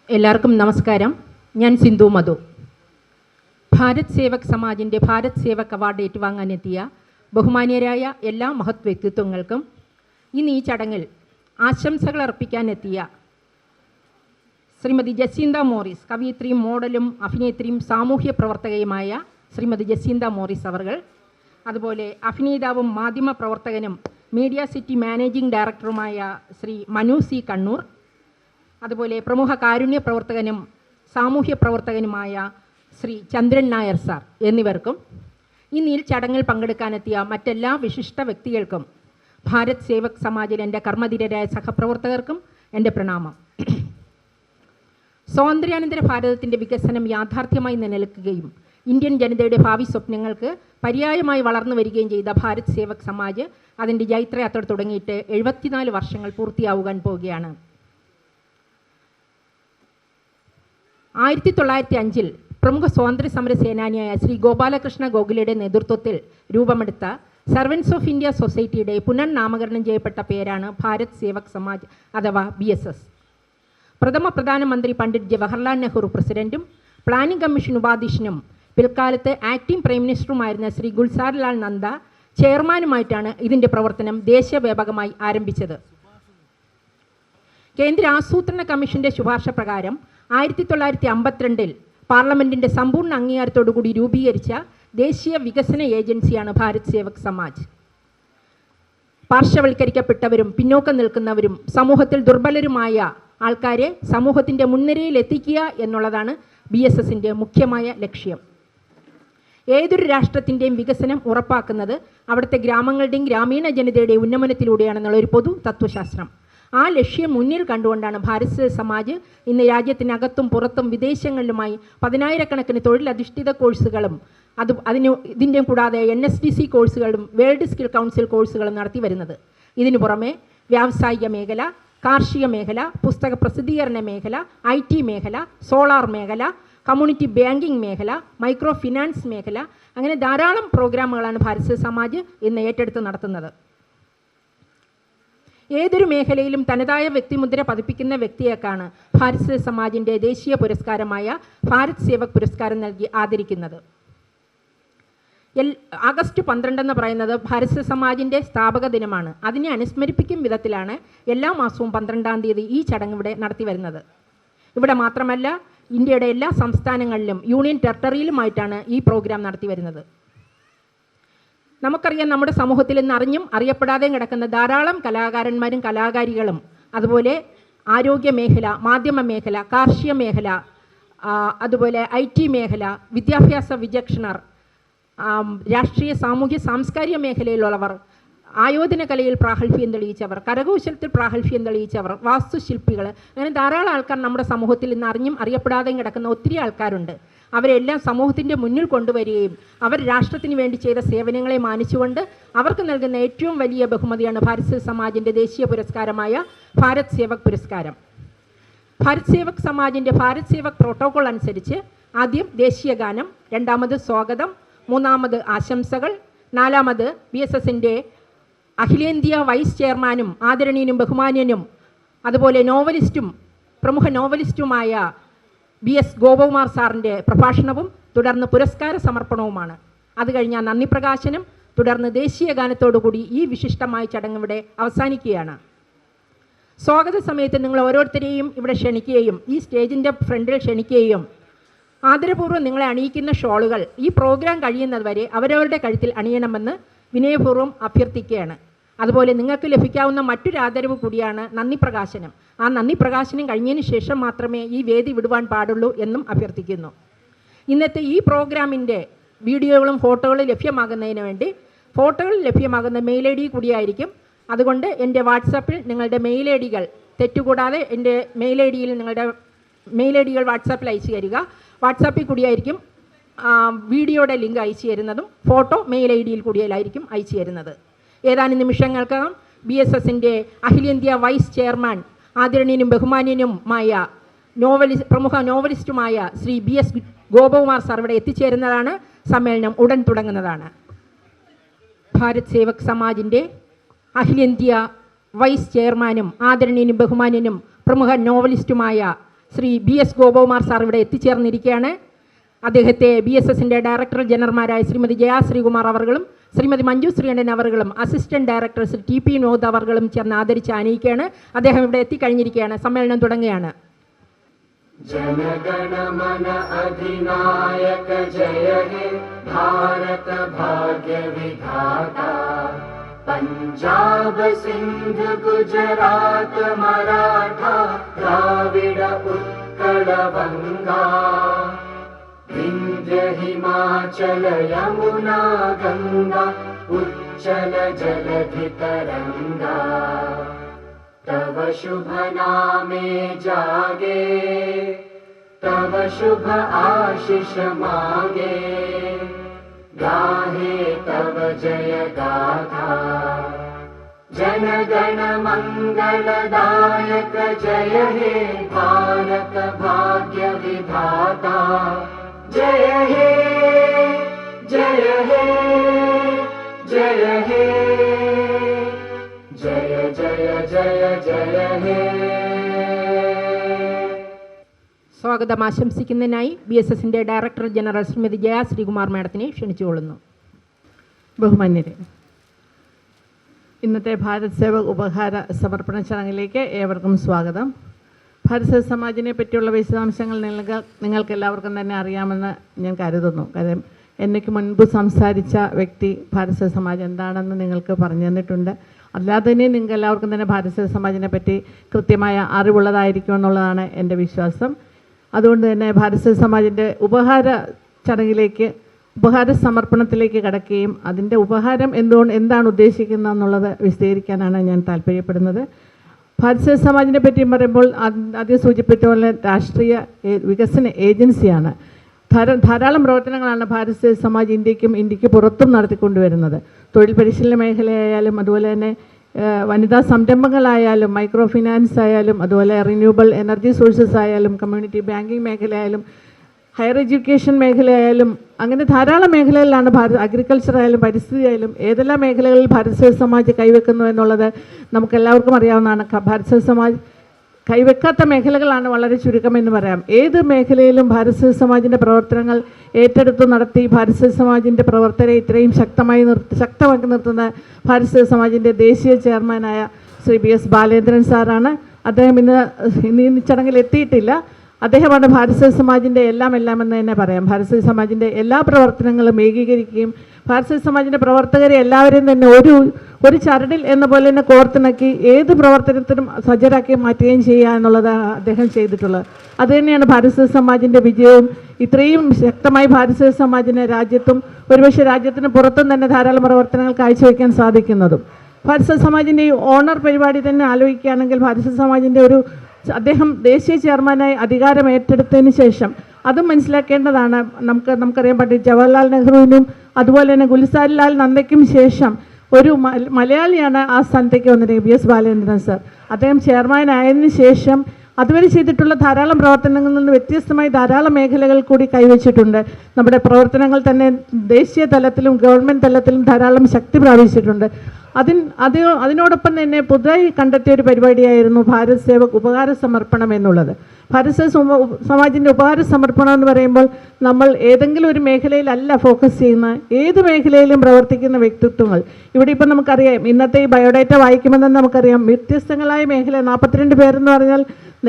എല്ലാവർക്കും നമസ്കാരം. ഞാൻ സിന്ധു മധു. ഭാരത് സേവക് സമാജിൻ്റെ ഭാരത് സേവക് അവാർഡ് ഏറ്റുവാങ്ങാനെത്തിയ ബഹുമാന്യരായ എല്ലാ മഹത് വ്യക്തിത്വങ്ങൾക്കും ഇന്ന് ഈ ചടങ്ങിൽ ആശംസകൾ അർപ്പിക്കാനെത്തിയ ശ്രീമതി ജസീന്ത മോറിസ്, കവയിത്രിയും മോഡലും അഭിനേത്രിയും സാമൂഹ്യ പ്രവർത്തകയുമായ ശ്രീമതി ജസീന്ത മോറിസ് അവർകൾ, അതുപോലെ അഭിനേതാവും മാധ്യമ പ്രവർത്തകനും മീഡിയ സിറ്റി മാനേജിംഗ് ഡയറക്ടറുമായ ശ്രീ മനു സി കണ്ണൂർ, അതുപോലെ പ്രമുഖ കാരുണ്യ പ്രവർത്തകനും സാമൂഹ്യ പ്രവർത്തകനുമായ ശ്രീ ചന്ദ്രൻ നായർ സാർ എന്നിവർക്കും ഇന്ന് ഈ ചടങ്ങിൽ പങ്കെടുക്കാനെത്തിയ മറ്റെല്ലാ വിശിഷ്ട വ്യക്തികൾക്കും ഭാരത് സേവക് സമാജിൽ എൻ്റെ കർമ്മധീരരായ സഹപ്രവർത്തകർക്കും എൻ്റെ പ്രണാമം. സ്വാതന്ത്ര്യാനന്തര ഭാരതത്തിൻ്റെ വികസനം യാഥാർത്ഥ്യമായി നിലനിൽക്കുകയും ഇന്ത്യൻ ജനതയുടെ ഭാവി സ്വപ്നങ്ങൾക്ക് പര്യായമായി വളർന്നു വരികയും ചെയ്ത ഭാരത് സേവക് സമാജ് അതിൻ്റെ ജൈത്രയാത്ര തുടങ്ങിയിട്ട് 74 വർഷങ്ങൾ പൂർത്തിയാവുവാൻ പോവുകയാണ്. 1905 പ്രമുഖ സ്വാതന്ത്ര്യ സമര സേനാനിയായ ശ്രീ ഗോപാലകൃഷ്ണ ഗോഖലെയുടെ നേതൃത്വത്തിൽ രൂപമെടുത്ത സർവൻസ് ഓഫ് ഇന്ത്യ സൊസൈറ്റിയുടെ പുനർനാമകരണം ചെയ്യപ്പെട്ട പേരാണ് ഭാരത് സേവക് സമാജ് അഥവാ BSS. പ്രഥമ പ്രധാനമന്ത്രി പണ്ഡിറ്റ് ജവഹർലാൽ നെഹ്റു പ്രസിഡന്റും പ്ലാനിംഗ് കമ്മീഷൻ ഉപാധ്യക്ഷനും പിൽക്കാലത്ത് ആക്ടിംഗ് പ്രൈം മിനിസ്റ്ററുമായിരുന്ന ശ്രീ ഗുൽസാർലാൽ നന്ദ ചെയർമാനുമായിട്ടാണ് ഇതിൻ്റെ പ്രവർത്തനം ദേശവ്യാപകമായി ആരംഭിച്ചത്. കേന്ദ്ര ആസൂത്രണ കമ്മീഷൻ്റെ ശുപാർശ പ്രകാരം 1952 പാർലമെൻറ്റിൻ്റെ സമ്പൂർണ്ണ അംഗീകാരത്തോടുകൂടി രൂപീകരിച്ച ദേശീയ വികസന ഏജൻസിയാണ് ഭാരത് സേവക് സമാജ്. പാർശ്വവൽക്കരിക്കപ്പെട്ടവരും പിന്നോക്കം നിൽക്കുന്നവരും സമൂഹത്തിൽ ദുർബലരുമായ ആൾക്കാരെ സമൂഹത്തിൻ്റെ മുൻനിരയിൽ എത്തിക്കുക എന്നുള്ളതാണ് BSSൻ്റെ മുഖ്യമായ ലക്ഷ്യം. ഏതൊരു രാഷ്ട്രത്തിൻ്റെയും വികസനം ഉറപ്പാക്കുന്നത് അവിടുത്തെ ഗ്രാമങ്ങളുടെയും ഗ്രാമീണ ജനതയുടെയും ഉന്നമനത്തിലൂടെയാണെന്നുള്ള ഒരു പൊതു തത്വശാസ്ത്രം. ആ ലക്ഷ്യം മുന്നിൽ കണ്ടുകൊണ്ടാണ് ഭാരത് സേവക് സമാജ് ഇന്ന് രാജ്യത്തിനകത്തും പുറത്തും വിദേശങ്ങളിലുമായി 10,000-കണക്കിന് തൊഴിലധിഷ്ഠിത കോഴ്സുകളും ഇതിൻ്റെ കൂടാതെ NSDC കോഴ്സുകളും വേൾഡ് സ്കിൽ കൗൺസിൽ കോഴ്സുകളും നടത്തി വരുന്നത്. ഇതിനു പുറമെ വ്യാവസായിക മേഖല, കാർഷിക മേഖല, പുസ്തക പ്രസിദ്ധീകരണ മേഖല, IT മേഖല, സോളാർ മേഖല, കമ്മ്യൂണിറ്റി ബാങ്കിംഗ് മേഖല, മൈക്രോ ഫിനാൻസ് മേഖല, അങ്ങനെ ധാരാളം പ്രോഗ്രാമുകളാണ് ഭാരത് സേവക് സമാജ് ഇന്ന് ഏറ്റെടുത്ത് നടത്തുന്നത്. ഏതൊരു മേഖലയിലും തനതായ വ്യക്തിമുദ്ര പതിപ്പിക്കുന്ന വ്യക്തിയേക്കാണ് ഭാരത് സേവക് സമാജിൻ്റെ ദേശീയ പുരസ്കാരമായ ഭാരത് സേവക് പുരസ്കാരം നൽകി ആദരിക്കുന്നത്. ആഗസ്റ്റ് 12 എന്ന് പറയുന്നത് ഭാരത് സേവക് സമാജിൻ്റെ സ്ഥാപക ദിനമാണ്. അതിനെ അനുസ്മരിപ്പിക്കും വിധത്തിലാണ് എല്ലാ മാസവും 12-ാം തീയതി ഈ ചടങ്ങ് ഇവിടെ നടത്തി വരുന്നത്. ഇവിടെ മാത്രമല്ല, ഇന്ത്യയുടെ എല്ലാ സംസ്ഥാനങ്ങളിലും യൂണിയൻ ടെറിട്ടറിയിലുമായിട്ടാണ് ഈ പ്രോഗ്രാം നടത്തി വരുന്നത്. നമുക്കറിയാം, നമ്മുടെ സമൂഹത്തിൽ ഇന്ന് അറിഞ്ഞും അറിയപ്പെടാതെയും കിടക്കുന്ന ധാരാളം കലാകാരന്മാരും കലാകാരികളും, അതുപോലെ ആരോഗ്യ മേഖല, മാധ്യമ മേഖല, കാർഷിക മേഖല, അതുപോലെ IT മേഖല, വിദ്യാഭ്യാസ വിചക്ഷണർ, രാഷ്ട്രീയ സാമൂഹ്യ സാംസ്കാരിക മേഖലയിലുള്ളവർ, ആയോധന കലയിൽ പ്രാഗൽഭ്യം തെളിയിച്ചവർ, കരകൗശലത്തിൽ പ്രാഗൽഭ്യം തെളിയിച്ചവർ, വാസ്തുശില്പികൾ, അങ്ങനെ ധാരാളം ആൾക്കാർ നമ്മുടെ സമൂഹത്തിൽ ഇന്ന് അറിഞ്ഞും അറിയപ്പെടാതെയും കിടക്കുന്ന ഒത്തിരി ആൾക്കാരുണ്ട്. അവരെല്ലാം സമൂഹത്തിൻ്റെ മുന്നിൽ കൊണ്ടുവരികയും അവർ രാഷ്ട്രത്തിന് വേണ്ടി ചെയ്ത സേവനങ്ങളെ മാനിച്ചുകൊണ്ട് അവർക്ക് നൽകുന്ന ഏറ്റവും വലിയ ബഹുമതിയാണ് ഭാരത് സേവക് സമാജിൻ്റെ ദേശീയ പുരസ്കാരമായ ഭാരത് സേവക് പുരസ്കാരം. ഭാരത് സേവക് സമാജിൻ്റെ ഭാരത് സേവക് പ്രോട്ടോകോൾ അനുസരിച്ച് ആദ്യം ദേശീയ ഗാനം, രണ്ടാമത് സ്വാഗതം, മൂന്നാമത് ആശംസകൾ, നാലാമത് BSSൻ്റെ അഖിലേന്ത്യാ വൈസ് ചെയർമാനും ആദരണീയനും ബഹുമാന്യനും അതുപോലെ നോവലിസ്റ്റും പ്രമുഖ നോവലിസ്റ്റുമായ BS ഗോപകുമാർ സാറിൻ്റെ പ്രഭാഷണവും തുടർന്ന് പുരസ്കാര സമർപ്പണവുമാണ്. അത് കഴിഞ്ഞാൽ നന്ദി പ്രകാശനം, തുടർന്ന് ദേശീയ ഗാനത്തോടുകൂടി ഈ വിശിഷ്ടമായ ചടങ്ങ് ഇവിടെ അവസാനിക്കുകയാണ്. സ്വാഗത സമയത്ത് നിങ്ങൾ ഓരോരുത്തരെയും ഇവിടെ ക്ഷണിക്കുകയും ഈ സ്റ്റേജിൻ്റെ ഫ്രണ്ടിൽ ക്ഷണിക്കുകയും ആദരപൂർവ്വം നിങ്ങളെ അണിയിക്കുന്ന ഷോളുകൾ ഈ പ്രോഗ്രാം കഴിയുന്നതുവരെ അവരവരുടെ കഴുത്തിൽ അണിയണമെന്ന് വിനയപൂർവ്വം അഭ്യർത്ഥിക്കുകയാണ്. അതുപോലെ നിങ്ങൾക്ക് ലഭിക്കാവുന്ന മറ്റൊരു ആദരവ് കൂടിയാണ് നന്ദി പ്രകാശനം. ആ നന്ദി പ്രകാശനം കഴിഞ്ഞതിന് ശേഷം മാത്രമേ ഈ വേദി വിടുവാൻ പാടുള്ളൂ എന്നും അഭ്യർത്ഥിക്കുന്നു. ഇന്നത്തെ ഈ പ്രോഗ്രാമിൻ്റെ വീഡിയോകളും ഫോട്ടോകളും ലഭ്യമാകുന്നതിന് വേണ്ടി ഫോട്ടോകൾ ലഭ്യമാകുന്ന മെയിൽ ID കൂടിയായിരിക്കും. അതുകൊണ്ട് എൻ്റെ വാട്സാപ്പിൽ നിങ്ങളുടെ മെയിൽ IDകൾ തെറ്റുകൂടാതെ എൻ്റെ മെയിൽ IDയിൽ നിങ്ങളുടെ മെയിൽ IDകൾ വാട്സാപ്പിൽ അയച്ചു തരിക. വാട്സാപ്പിൽ കൂടിയായിരിക്കും വീഡിയോയുടെ ലിങ്ക് അയച്ചു തരുന്നതും ഫോട്ടോ മെയിൽ IDയിൽ കൂടിയായിരിക്കും അയച്ചു തരുന്നത്. ഏതാനും നിമിഷങ്ങൾക്കകം BSSൻ്റെ അഖിലേന്ത്യാ വൈസ് ചെയർമാൻ ആദരണീയനും ബഹുമാന്യനുമായ പ്രമുഖ നോവലിസ്റ്റുമായ ശ്രീ BS ഗോപകുമാർ സാർ ഇവിടെ എത്തിച്ചേരുന്നതാണ്. സമ്മേളനം ഉടൻ തുടങ്ങുന്നതാണ്. ഭാരത് സേവക് സമാജിൻ്റെ അഖിലേന്ത്യാ വൈസ് ചെയർമാനും ആദരണീയനും ബഹുമാന്യനും പ്രമുഖ നോവലിസ്റ്റുമായ ശ്രീ BS ഗോപകുമാർ സാർ ഇവിടെ എത്തിച്ചേർന്നിരിക്കുകയാണ്. അദ്ദേഹത്തെ BSSൻ്റെ ഡയറക്ടർ ജനറൽമാരായ ശ്രീമതി ജയ ശ്രീകുമാർ അവർകളും ശ്രീമതി മഞ്ജു ശ്രീകണ്ഠൻ അവർകളും assistant director Shri TP Vinod അവർകളും ചേർന്ന് ആദരിച്ച് ആനയിക്കുകയാണ്. അദ്ദേഹം ഇവിടെ എത്തിക്കഴിഞ്ഞിരിക്കുകയാണ്. സമ്മേളനം തുടങ്ങുകയാണ്. जनगणमन अधिनायक जय हे भारत भाग्य विधाता पंजाब सिंध गुजरात मराठा द्राविड उत्कल गंगा विंध्य हिमाचल यमुना गंगा उच्चल जलधि तरंगा तव शुभ नामे जागे तव शुभ आशीष मांगे गाहे तव जय गाथा जन गण मंगलदायक जय हे भारत भाग्य विधाता जय हे जय हे जय हे जय जय जय जय हे. സ്വാഗതം ആശംസിക്കുന്നതിനായി BSSൻ്റെ ഡയറക്ടർ ജനറൽ ശ്രീമതി ജയ ശ്രീകുമാർ മാഡത്തിനെ ക്ഷണിച്ചുകൊള്ളുന്നു. ബഹുമാന്യരെ, ഇന്നത്തെ ഭാരത് സേവക് ഉപഹാര സമർപ്പണ ചടങ്ങിലേക്ക് ഏവർക്കും സ്വാഗതം. ഭാരത് സേവക് സമാജിനെ പറ്റിയുള്ള വിശദാംശങ്ങൾ നിങ്ങൾക്കെല്ലാവർക്കും തന്നെ അറിയാമെന്ന് ഞാൻ കരുതുന്നു. കാര്യം എനിക്ക് മുൻപ് സംസാരിച്ച വ്യക്തി ഭാരത് സേവക് സമാജ് എന്താണെന്ന് നിങ്ങൾക്ക് പറഞ്ഞു തന്നിട്ടുണ്ട്. അല്ലാതെ തന്നെ നിങ്ങൾക്ക് എല്ലാവർക്കും തന്നെ ഭാരത് സേവക് സമാജിനെ പറ്റി കൃത്യമായ അറിവുള്ളതായിരിക്കുമെന്നുള്ളതാണ് എൻ്റെ വിശ്വാസം. അതുകൊണ്ട് തന്നെ ഭാരത് സേവക് സമാജിൻ്റെ ഉപഹാര ചടങ്ങിലേക്ക്, ഉപഹാര സമർപ്പണത്തിലേക്ക് കടക്കുകയും അതിൻ്റെ ഉപഹാരം എന്താണ് ഉദ്ദേശിക്കുന്നത് എന്നുള്ളത് വിശദീകരിക്കാനാണ് ഞാൻ താല്പര്യപ്പെടുന്നത്. ഭാരത് സേവക് സമാജിനെ പറ്റി പറയുമ്പോൾ ആദ്യം സൂചിപ്പിച്ച പോലെ രാഷ്ട്രീയ വികസന ഏജൻസിയാണ്. ധാരാളം പ്രവർത്തനങ്ങളാണ് ഭാരത് സേവക് സമാജ് ഇന്ത്യക്ക് പുറത്തും നടത്തിക്കൊണ്ടുവരുന്നത്. തൊഴിൽ പരിശീലന മേഖലയായാലും അതുപോലെ തന്നെ വനിതാ സംരംഭങ്ങളായാലും മൈക്രോ ഫിനാൻസ് ആയാലും അതുപോലെ റിന്യൂവബിൾ എനർജി സോഴ്സസ് ആയാലും കമ്മ്യൂണിറ്റി ബാങ്കിങ് മേഖലയായാലും ഹയർ എഡ്യൂക്കേഷൻ മേഖലയായാലും അങ്ങനെ ധാരാളം മേഖലകളിലാണ് അഗ്രികൾച്ചർ ആയാലും പരിസ്ഥിതി ആയാലും ഏതെല്ലാം മേഖലകളിൽ ഭാരത് സേവക് സമാജ് കൈവെക്കുന്നു എന്നുള്ളത് നമുക്കെല്ലാവർക്കും അറിയാവുന്നതാണ്. ഭാരത് സേവക് സമാജ് കൈവെക്കാത്ത മേഖലകളാണ് വളരെ ചുരുക്കമെന്ന് പറയാം. ഏത് മേഖലയിലും ഭാരത് സേവക് സമാജിൻ്റെ പ്രവർത്തനങ്ങൾ ഏറ്റെടുത്ത് നടത്തി ഭാരത് സേവക് സമാജിൻ്റെ പ്രവർത്തകരെ ഇത്രയും ശക്തമാക്കി നിർത്തുന്ന ഭാരത് സേവക് സമാജിൻ്റെ ദേശീയ ചെയർമാനായ ശ്രീ BS ബാലേന്ദ്രൻ സാറാണ്. അദ്ദേഹം ഇന്ന് ചടങ്ങിൽ എത്തിയിട്ടില്ല. അദ്ദേഹമാണ് ഭാരത് സേവക് സമാജിൻ്റെ എല്ലാം എന്ന് തന്നെ പറയാം. ഭാരത് സേവക് സമാജിൻ്റെ എല്ലാ പ്രവർത്തനങ്ങളും ഏകീകരിക്കുകയും ഭാരത് സേവക് സമാജിൻ്റെ പ്രവർത്തകരെ എല്ലാവരെയും തന്നെ ഒരു ചരടിൽ എന്ന പോലെ തന്നെ കോർത്തിണക്കി ഏത് പ്രവർത്തനത്തിനും സജ്ജരാക്കി മാറ്റുകയും ചെയ്യുക എന്നുള്ളതാണ് അദ്ദേഹം ചെയ്തിട്ടുള്ളത്. അതുതന്നെയാണ് ഭാരത് സേവക് സമാജിൻ്റെ വിജയവും. ഇത്രയും ശക്തമായി ഭാരത് സേവക് സമാജിന് രാജ്യത്തും ഒരുപക്ഷെ രാജ്യത്തിന് പുറത്തും തന്നെ ധാരാളം പ്രവർത്തനങ്ങൾ കാഴ്ചവെക്കാൻ സാധിക്കുന്നതും. ഭാരത് സേവക് സമാജിൻ്റെ ഈ ഓണർ പരിപാടി തന്നെ ആലോചിക്കുകയാണെങ്കിൽ ഭാരത് സേവക് സമാജിൻ്റെ അദ്ദേഹം ദേശീയ ചെയർമാനായി അധികാരം ഏറ്റെടുത്തതിന് ശേഷം അതും മനസ്സിലാക്കേണ്ടതാണ്. നമുക്കറിയാൻ പറ്റും ജവഹർലാൽ നെഹ്റുവിനും അതുപോലെ തന്നെ ഗുൽസാരിലാൽ നന്ദയ്ക്കും ശേഷം ഒരു മലയാളിയാണ് ആ സ്ഥാനത്തേക്ക് വന്നിരിക്കുന്നത്, BS ബാലേന്ദ്രൻ സർ. അദ്ദേഹം ചെയർമാനായതിനു ശേഷം അതുവരെ ചെയ്തിട്ടുള്ള ധാരാളം പ്രവർത്തനങ്ങളിൽ നിന്ന് വ്യത്യസ്തമായി ധാരാളം മേഖലകൾ കൂടി കൈവച്ചിട്ടുണ്ട്. നമ്മുടെ പ്രവർത്തനങ്ങൾ തന്നെ ദേശീയ തലത്തിലും ഗവൺമെൻറ് തലത്തിലും ധാരാളം ശക്തി പ്രാപിച്ചിട്ടുണ്ട്. അതിനോടൊപ്പം തന്നെ പുതുതായി കണ്ടെത്തിയ ഒരു പരിപാടിയായിരുന്നു ഭാരത് സേവക് ഉപഹാര സമർപ്പണം എന്നുള്ളത്. ഭാരത് സേവക് സമാജിൻ്റെ ഉപഹാര സമർപ്പണം എന്ന് പറയുമ്പോൾ നമ്മൾ ഏതെങ്കിലും ഒരു മേഖലയിലല്ല ഫോക്കസ് ചെയ്യുന്ന, ഏത് മേഖലയിലും പ്രവർത്തിക്കുന്ന വ്യക്തിത്വങ്ങൾ. ഇവിടെ ഇപ്പം നമുക്കറിയാം, ഇന്നത്തെ ഈ ബയോഡേറ്റ വായിക്കുമ്പോൾ തന്നെ നമുക്കറിയാം വ്യത്യസ്തങ്ങളായ മേഖല 42 പേരെന്ന് പറഞ്ഞാൽ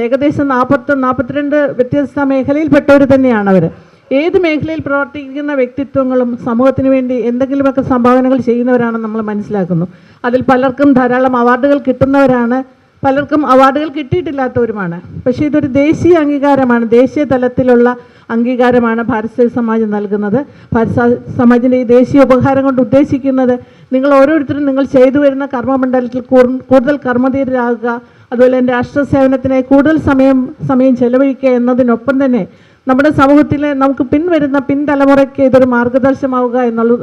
ഏകദേശം 42 വ്യത്യസ്ത മേഖലയിൽപ്പെട്ടവർ തന്നെയാണ് അവർ. ഏത് മേഖലയിൽ പ്രവർത്തിക്കുന്ന വ്യക്തിത്വങ്ങളും സമൂഹത്തിന് വേണ്ടി എന്തെങ്കിലുമൊക്കെ സംഭാവനകൾ ചെയ്യുന്നവരാണെന്ന് നമ്മൾ മനസ്സിലാക്കുന്നു. അതിൽ പലർക്കും ധാരാളം അവാർഡുകൾ കിട്ടുന്നവരാണ്, പലർക്കും അവാർഡുകൾ കിട്ടിയിട്ടില്ലാത്തവരുമാണ്. പക്ഷേ ഇതൊരു ദേശീയ അംഗീകാരമാണ്, ദേശീയ തലത്തിലുള്ള അംഗീകാരമാണ് ഭാരത് സേവക് സമാജ് നൽകുന്നത്. ഭാരത് സമാജിൻ്റെ ഈ ദേശീയ ഉപഹാരം കൊണ്ട് ഉദ്ദേശിക്കുന്നത് നിങ്ങൾ ഓരോരുത്തരും നിങ്ങൾ ചെയ്തു വരുന്ന കർമ്മമണ്ഡലത്തിൽ കൂടുതൽ കർമ്മധീരരാകുക, അതുപോലെ തന്നെ രാഷ്ട്ര സേവനത്തിനായി കൂടുതൽ സമയം ചെലവഴിക്കുക എന്നതിനൊപ്പം തന്നെ നമ്മുടെ സമൂഹത്തിലെ നമുക്ക് പിൻതലമുറയ്ക്ക് ഇതൊരു മാർഗദർശനമാവുക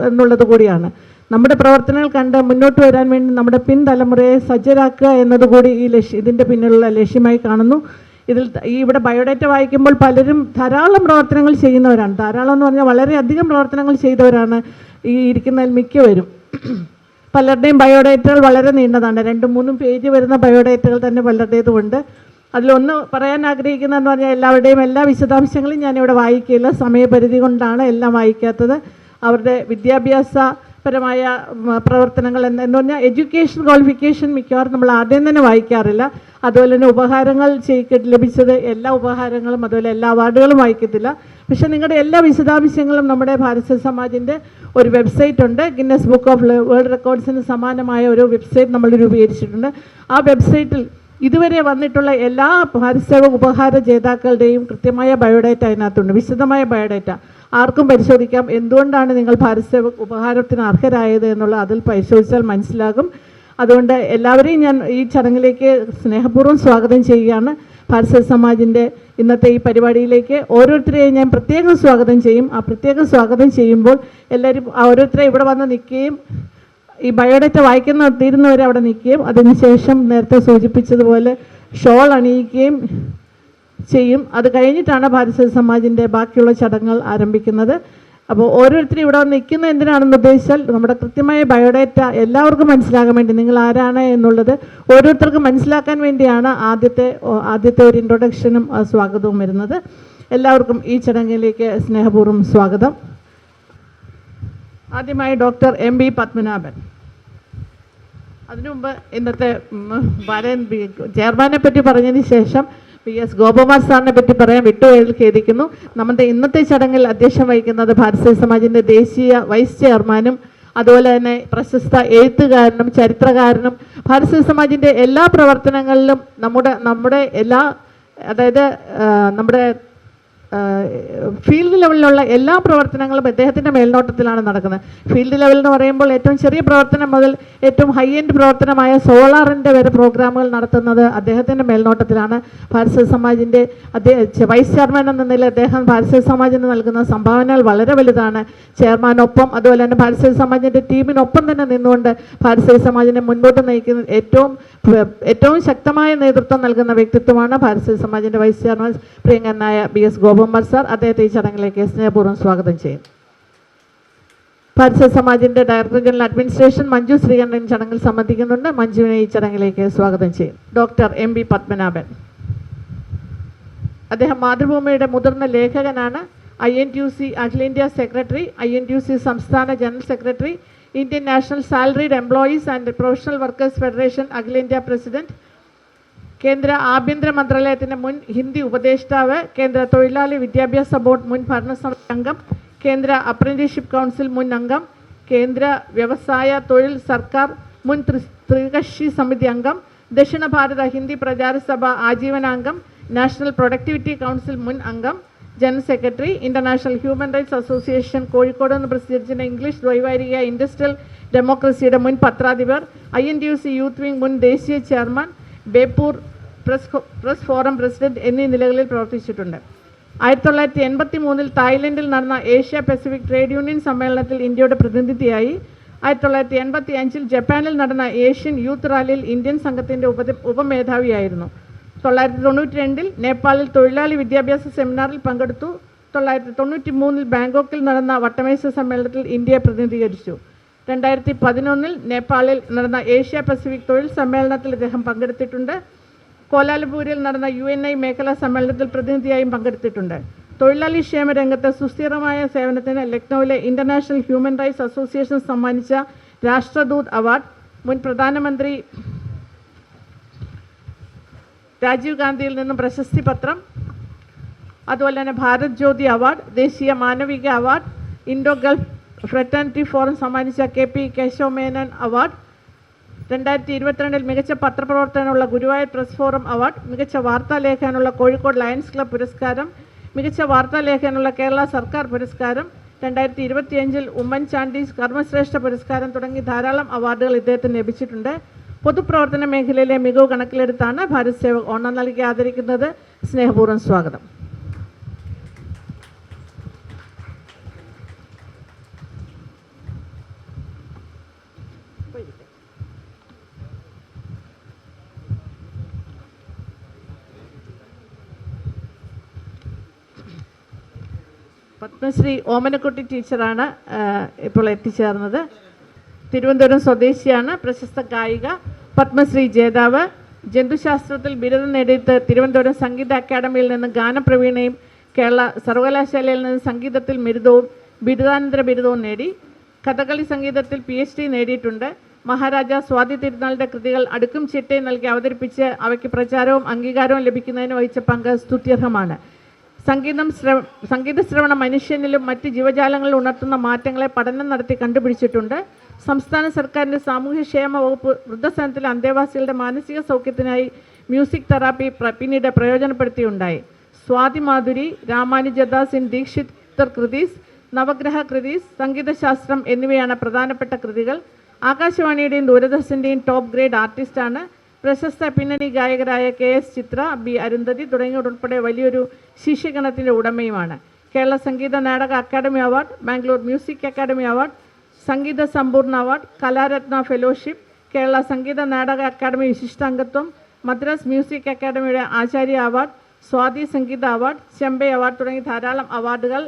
എന്നുള്ളത് കൂടിയാണ്. നമ്മുടെ പ്രവർത്തനങ്ങൾ കണ്ട് മുന്നോട്ട് വരാൻ വേണ്ടി നമ്മുടെ പിൻതലമുറയെ സജ്ജരാക്കുക എന്നതുകൂടി ഇതിൻ്റെ പിന്നിലുള്ള ലക്ഷ്യമായി കാണുന്നു. ഇവിടെ ബയോഡേറ്റ വായിക്കുമ്പോൾ പലരും ധാരാളം പ്രവർത്തനങ്ങൾ ചെയ്യുന്നവരാണ്. ധാരാളം എന്ന് പറഞ്ഞാൽ വളരെയധികം പ്രവർത്തനങ്ങൾ ചെയ്തവരാണ് ഈ ഇരിക്കുന്നതിൽ മിക്കവരും. പലരുടെയും ബയോഡേറ്റകൾ വളരെ നീണ്ടതാണ്, 2-3 പേജ് വരുന്ന ബയോഡേറ്റകൾ തന്നെ പലരുടേതുമുണ്ട്. അതിലൊന്ന് പറയാൻ ആഗ്രഹിക്കുന്നതെന്ന് പറഞ്ഞാൽ എല്ലാവരുടെയും എല്ലാ വിശദാംശങ്ങളും ഞാനിവിടെ വായിക്കില്ല, സമയപരിധി കൊണ്ടാണ് എല്ലാം വായിക്കാത്തത്. അവരുടെ വിദ്യാഭ്യാസപരമായ പ്രവർത്തനങ്ങൾ എന്ന് പറഞ്ഞാൽ എഡ്യൂക്കേഷൻ ക്വാളിഫിക്കേഷൻ മിക്കവാറും നമ്മൾ ആദ്യം തന്നെ വായിക്കാറില്ല. അതുപോലെ തന്നെ ഉപഹാരങ്ങൾ ലഭിച്ചത് എല്ലാ ഉപഹാരങ്ങളും അതുപോലെ എല്ലാ അവാർഡുകളും വായിക്കത്തില്ല. പക്ഷേ നിങ്ങളുടെ എല്ലാ വിശദാംശങ്ങളും നമ്മുടെ ഭാരത സമാജിൻ്റെ ഒരു വെബ്സൈറ്റ് ഉണ്ട്. ഗിന്നസ് ബുക്ക് ഓഫ് വേൾഡ് റെക്കോർഡ്സിന് സമാനമായ ഒരു വെബ്സൈറ്റ് നമ്മൾ രൂപീകരിച്ചിട്ടുണ്ട്. ആ വെബ്സൈറ്റിൽ ഇതുവരെ വന്നിട്ടുള്ള എല്ലാ ഭാരത് സേവക് ഉപഹാര ജേതാക്കളുടെയും കൃത്യമായ ബയോഡേറ്റ അതിനകത്തുണ്ട്, വിശദമായ ബയോഡേറ്റ. ആർക്കും പരിശോധിക്കാം എന്തുകൊണ്ടാണ് നിങ്ങൾ ഭാരത് സേവക് ഉപഹാരത്തിന് അർഹരായത് എന്നുള്ള അതിൽ പരിശോധിച്ചാൽ മനസ്സിലാകും. അതുകൊണ്ട് എല്ലാവരെയും ഞാൻ ഈ ചടങ്ങിലേക്ക് സ്നേഹപൂർവ്വം സ്വാഗതം ചെയ്യുകയാണ്. ഭാരത് സമാജിൻ്റെ ഇന്നത്തെ ഈ പരിപാടിയിലേക്ക് ഓരോരുത്തരെയും ഞാൻ പ്രത്യേകം സ്വാഗതം ചെയ്യും. ആ പ്രത്യേകം സ്വാഗതം ചെയ്യുമ്പോൾ എല്ലാവരും ഓരോരുത്തരെ ഇവിടെ വന്ന് നിൽക്കുകയും ഈ ബയോഡേറ്റ വായിക്കുന്ന തീരുന്നവരെ അവിടെ നിൽക്കുകയും അതിനുശേഷം നേരത്തെ സൂചിപ്പിച്ചതുപോലെ ഷോൾ അണിയിക്കുകയും ചെയ്യും. അത് കഴിഞ്ഞിട്ടാണ് ഭാരത് സമാജിൻ്റെ ബാക്കിയുള്ള ചടങ്ങുകൾ ആരംഭിക്കുന്നത്. അപ്പോൾ ഓരോരുത്തരും ഇവിടെ വന്ന് നിൽക്കുന്നത് എന്തിനാണെന്ന് ഉദ്ദേശിച്ചാൽ നമ്മുടെ കൃത്യമായ ബയോഡേറ്റ എല്ലാവർക്കും മനസ്സിലാകാൻ വേണ്ടി, നിങ്ങൾ ആരാണ് എന്നുള്ളത് ഓരോരുത്തർക്കും മനസ്സിലാക്കാൻ വേണ്ടിയാണ് ആദ്യത്തെ ഒരു ഇൻട്രൊഡക്ഷനും സ്വാഗതവും വരുന്നത്. എല്ലാവർക്കും ഈ ചടങ്ങിലേക്ക് സ്നേഹപൂർവ്വം സ്വാഗതം. ആദ്യമായി ഡോക്ടർ എം ബി പത്മനാഭൻ. അതിനുമുമ്പ് ഇന്നത്തെ ചെയർമാനെ പറ്റി പറഞ്ഞതിന് ശേഷം PS ഗോപകുമാർ സാറിനെ പറ്റി പറയാൻ വിട്ടുപോയതിൽ ഖേദിക്കുന്നു. നമ്മുടെ ഇന്നത്തെ ചടങ്ങിൽ അധ്യക്ഷം വഹിക്കുന്നത് ഭാരത് സമാജിൻ്റെ ദേശീയ വൈസ് ചെയർമാനും അതുപോലെ തന്നെ പ്രശസ്ത എഴുത്തുകാരനും ചരിത്രകാരനും ഭാരത് സമാജിൻ്റെ എല്ലാ പ്രവർത്തനങ്ങളിലും നമ്മുടെ എല്ലാ അതായത് നമ്മുടെ ഫീൽഡ് ലെവലിലുള്ള എല്ലാ പ്രവർത്തനങ്ങളും അദ്ദേഹത്തിൻ്റെ മേൽനോട്ടത്തിലാണ് നടക്കുന്നത്. ഫീൽഡ് ലെവൽ എന്ന് പറയുമ്പോൾ ഏറ്റവും ചെറിയ പ്രവർത്തനം മുതൽ ഏറ്റവും ഹൈ എൻഡ് പ്രവർത്തനമായ സോളാറിൻ്റെ വരെ പ്രോഗ്രാമുകൾ നടത്തുന്നത് അദ്ദേഹത്തിൻ്റെ മേൽനോട്ടത്തിലാണ്. ഭാരത് സമാജിൻ്റെ വൈസ് ചെയർമാൻ എന്ന നിലയിൽ അദ്ദേഹം ഭാരത് സമാജിന് നൽകുന്ന സംഭാവനകൾ വളരെ വലുതാണ്. ചെയർമാനൊപ്പം അതുപോലെ തന്നെ ഭാരത് സമാജിൻ്റെ ടീമിനൊപ്പം തന്നെ നിന്നുകൊണ്ട് ഭാരത് സമാജിനെ മുൻപോട്ട് നയിക്കുന്ന ഏറ്റവും ശക്തമായ നേതൃത്വം നൽകുന്ന വ്യക്തിത്വമാണ് ഭാരത് സമാജിൻ്റെ വൈസ് ചെയർമാൻ പ്രിയങ്കരനായ PS ഗോപകുമാർ സാർ. അദ്ദേഹത്തെ ഈ ചടങ്ങിലേക്ക് സ്നേഹപൂർവ്വം സ്വാഗതം ചെയ്യും. ഭാരത് സമാജിൻ്റെ director general administration Manju Sreekantan ചടങ്ങിൽ സംബന്ധിക്കുന്നുണ്ട്. മഞ്ജുവിനെ ഈ ചടങ്ങിലേക്ക് സ്വാഗതം ചെയ്യും. Doctor MB Padmanabhan. അദ്ദേഹം മാതൃഭൂമിയുടെ മുതിർന്ന ലേഖകനാണ്. INTUC അഖിലേന്ത്യാ സെക്രട്ടറി, INTUC സംസ്ഥാന general secretary, Indian national salaried employees and professional workers federation അഖിലേന്ത്യാ പ്രസിഡന്റ്, കേന്ദ്ര ആഭ്യന്തര മന്ത്രാലയത്തിൻ്റെ മുൻ ഹിന്ദി ഉപദേഷ്ടാവ്, കേന്ദ്ര തൊഴിലാളി വിദ്യാഭ്യാസ ബോർഡ് മുൻ ഭരണസമിതി അംഗം, കേന്ദ്ര അപ്രന്റീസ്ഷിപ്പ് കൗൺസിൽ മുൻ അംഗം, കേന്ദ്ര വ്യവസായ തൊഴിൽ സർക്കാർ മുൻ ത്രികക്ഷി സമിതി അംഗം, ദക്ഷിണ ഭാരത ഹിന്ദി പ്രചാര സഭ ആജീവനാംഗം, നാഷണൽ പ്രൊഡക്ടിവിറ്റി കൗൺസിൽ മുൻ അംഗം, general secretary, international human rights association Kozhikode എന്ന് പ്രസിദ്ധീകരിച്ച ഇംഗ്ലീഷ് ദ്വൈവാരിക ഇൻഡസ്ട്രിയൽ ഡെമോക്രസിയുടെ മുൻ പത്രാധിപർ, INTUC യൂത്ത് വിംഗ് മുൻ ദേശീയ chairman, Beypore press forum president എന്നീ നിലകളിൽ പ്രവർത്തിച്ചിട്ടുണ്ട്. 1983 തായ്ലൻഡിൽ നടന്ന ഏഷ്യ പസഫിക് ട്രേഡ് യൂണിയൻ സമ്മേളനത്തിൽ ഇന്ത്യയുടെ പ്രതിനിധിയായി. 1985 ജപ്പാനിൽ നടന്ന ഏഷ്യൻ യൂത്ത് റാലിയിൽ ഇന്ത്യൻ സംഘത്തിൻ്റെ ഉപമേധാവിയായിരുന്നു. 1992 നേപ്പാളിൽ തൊഴിലാളി വിദ്യാഭ്യാസ സെമിനാറിൽ പങ്കെടുത്തു. 1993 ബാങ്കോക്കിൽ നടന്ന വട്ടമേശ സമ്മേളനത്തിൽ ഇന്ത്യയെ പ്രതിനിധീകരിച്ചു. 2011 നേപ്പാളിൽ നടന്ന ഏഷ്യ പസഫിക് തൊഴിൽ സമ്മേളനത്തിൽ ഇദ്ദേഹം പങ്കെടുത്തിട്ടുണ്ട്. കോലാലംപൂരിൽ നടന്ന UNI മേഖലാ സമ്മേളനത്തിൽ പ്രതിനിധിയായും പങ്കെടുത്തിട്ടുണ്ട്. തൊഴിലാളി ക്ഷേമ രംഗത്ത് സുസ്ഥിരമായ സേവനത്തിന് ലക്നൌവിലെ ഇന്റർനാഷണൽ ഹ്യൂമൻ റൈറ്റ്സ് അസോസിയേഷൻ സമ്മാനിച്ച രാഷ്ട്രദൂത് അവാർഡ്, മുൻ പ്രധാനമന്ത്രി രാജീവ് ഗാന്ധിയിൽ നിന്നും പ്രശസ്തി പത്രം, അതുപോലെ തന്നെ ഭാരത് ജ്യോതി അവാർഡ്, ദേശീയ മാനവിക award, Indo Gulf fraternity forum സമ്മാനിച്ച KP കേശവ മേനൻ അവാർഡ്, 2022 മികച്ച പത്രപ്രവർത്തനമുള്ള ഗുരുവായൂർ പ്രസ് ഫോറം അവാർഡ്, മികച്ച വാർത്താ ലേഖനുള്ള കോഴിക്കോട് ലയൺസ് ക്ലബ് പുരസ്കാരം, മികച്ച വാർത്താ ലേഖനുള്ള കേരള സർക്കാർ പുരസ്കാരം, 2025 ഉമ്മൻചാണ്ടി കർമ്മശ്രേഷ്ഠ പുരസ്കാരം തുടങ്ങി ധാരാളം അവാർഡുകൾ ഇദ്ദേഹത്തിന് ലഭിച്ചിട്ടുണ്ട്. പൊതുപ്രവർത്തന മേഖലയിലെ മികവ് കണക്കിലെടുത്താണ് ഭാരത് സേവക് ഓണം നൽകി ആദരിക്കുന്നത്. സ്നേഹപൂർവ്വം സ്വാഗതം. പത്മശ്രീ ഓമനക്കുട്ടി ടീച്ചറാണ് ഇപ്പോൾ എത്തിച്ചേർന്നത്. തിരുവനന്തപുരം സ്വദേശിയാണ്, പ്രശസ്ത ഗായിക, പത്മശ്രീ ജേതാവ്, ജന്തുശാസ്ത്രത്തിൽ ബിരുദം നേടിയിട്ട് തിരുവനന്തപുരം സംഗീത അക്കാദമിയിൽ നിന്ന് ഗാനപ്രവീണയും കേരള സർവകലാശാലയിൽ നിന്ന് സംഗീതത്തിൽ ബിരുദവും ബിരുദാനന്തര ബിരുദവും നേടി. കഥകളി സംഗീതത്തിൽ PhD നേടിയിട്ടുണ്ട്. മഹാരാജ സ്വാതി തിരുനാളിൻ്റെ കൃതികൾ അടുക്കും ചിട്ടയും നൽകി അവതരിപ്പിച്ച് അവയ്ക്ക് പ്രചാരവും അംഗീകാരവും ലഭിക്കുന്നതിന് വഹിച്ച പങ്ക് സ്തുത്യർഹമാണ്. സംഗീത ശ്രവണം മനുഷ്യനിലും മറ്റ് ജീവജാലങ്ങളിലും ഉണർത്തുന്ന മാറ്റങ്ങളെ പഠനം നടത്തി കണ്ടുപിടിച്ചിട്ടുണ്ട്. സംസ്ഥാന സർക്കാരിൻ്റെ സാമൂഹ്യക്ഷേമ വകുപ്പ് വൃദ്ധസദനത്തിലെ അന്തേവാസികളുടെ മാനസിക സൗഖ്യത്തിനായി മ്യൂസിക് തെറാപ്പി പിന്നീട് പ്രയോജനപ്പെടുത്തിയുണ്ടായി. സ്വാതി മാധുരി, രാമാനുജദാസ് ഇൻ ദീക്ഷിതർ കൃതീസ്, നവഗ്രഹ കൃതീസ്, സംഗീതശാസ്ത്രം എന്നിവയാണ് പ്രധാനപ്പെട്ട കൃതികൾ. ആകാശവാണിയുടെയും ദൂരദർശൻ്റെയും ടോപ്പ് ഗ്രേഡ് ആർട്ടിസ്റ്റാണ്. പ്രശസ്ത പിന്നണി ഗായകരായ KS ചിത്ര, B അരുന്ധതി തുടങ്ങിയവരുൾപ്പെടെ വലിയൊരു ശിഷ്യഗണത്തിൻ്റെ ഉടമയുമാണ്. Kerala Sangeetha Nataka academy award, Bangalore music academy award, Sangeetha Sampoorna award, Kalaratna fellowship, Kerala Sangeetha Nataka academy വിശിഷ്ടാംഗത്വം, മദ്രാസ് മ്യൂസിക് അക്കാദമിയുടെ Acharya award, Swathi Sangeetha award, Chembai award തുടങ്ങി ധാരാളം അവാർഡുകൾ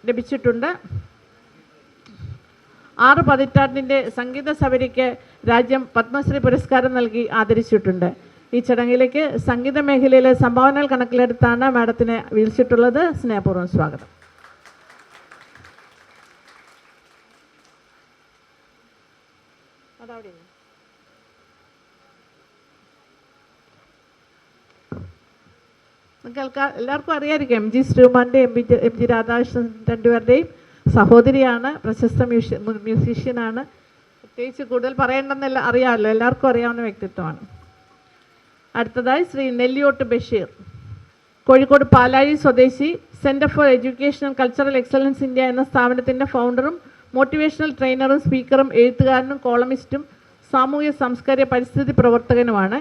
ലഭിച്ചിട്ടുണ്ട്. 6 പതിറ്റാണ്ടിൻ്റെ സംഗീത സബരിക്ക് രാജ്യം പത്മശ്രീ പുരസ്കാരം നൽകി ആദരിച്ചിട്ടുണ്ട്. ഈ ചടങ്ങിലേക്ക് സംഗീത മേഖലയിലെ സംഭാവനകൾ കണക്കിലെടുത്താണ് മാഡത്തിനെ വിളിച്ചിട്ടുള്ളത്. സ്നേഹപൂർവ്വം സ്വാഗതം. നിങ്ങൾക്ക് എല്ലാവർക്കും അറിയാമായിരിക്കും MG ശ്രീകുമാറിൻ്റെയും MG രാധാകൃഷ്ണൻ രണ്ടുപേരുടെയും സഹോദരിയാണ്. പ്രശസ്ത മ്യൂസീഷ്യനാണ്. പ്രത്യേകിച്ച് കൂടുതൽ പറയേണ്ടെന്നല്ല, അറിയാമല്ലോ, എല്ലാവർക്കും അറിയാവുന്ന വ്യക്തിത്വമാണ്. അടുത്തതായി ശ്രീ നെല്ലിയോട്ട് ബഷീർ, കോഴിക്കോട് പാലാഴി സ്വദേശി, centre for education and cultural excellence India എന്ന സ്ഥാപനത്തിൻ്റെ ഫൗണ്ടറും മോട്ടിവേഷണൽ ട്രെയിനറും സ്പീക്കറും എഴുത്തുകാരനും കോളമിസ്റ്റും സാമൂഹ്യ സാംസ്കാരിക പരിസ്ഥിതി പ്രവർത്തകനുമാണ്.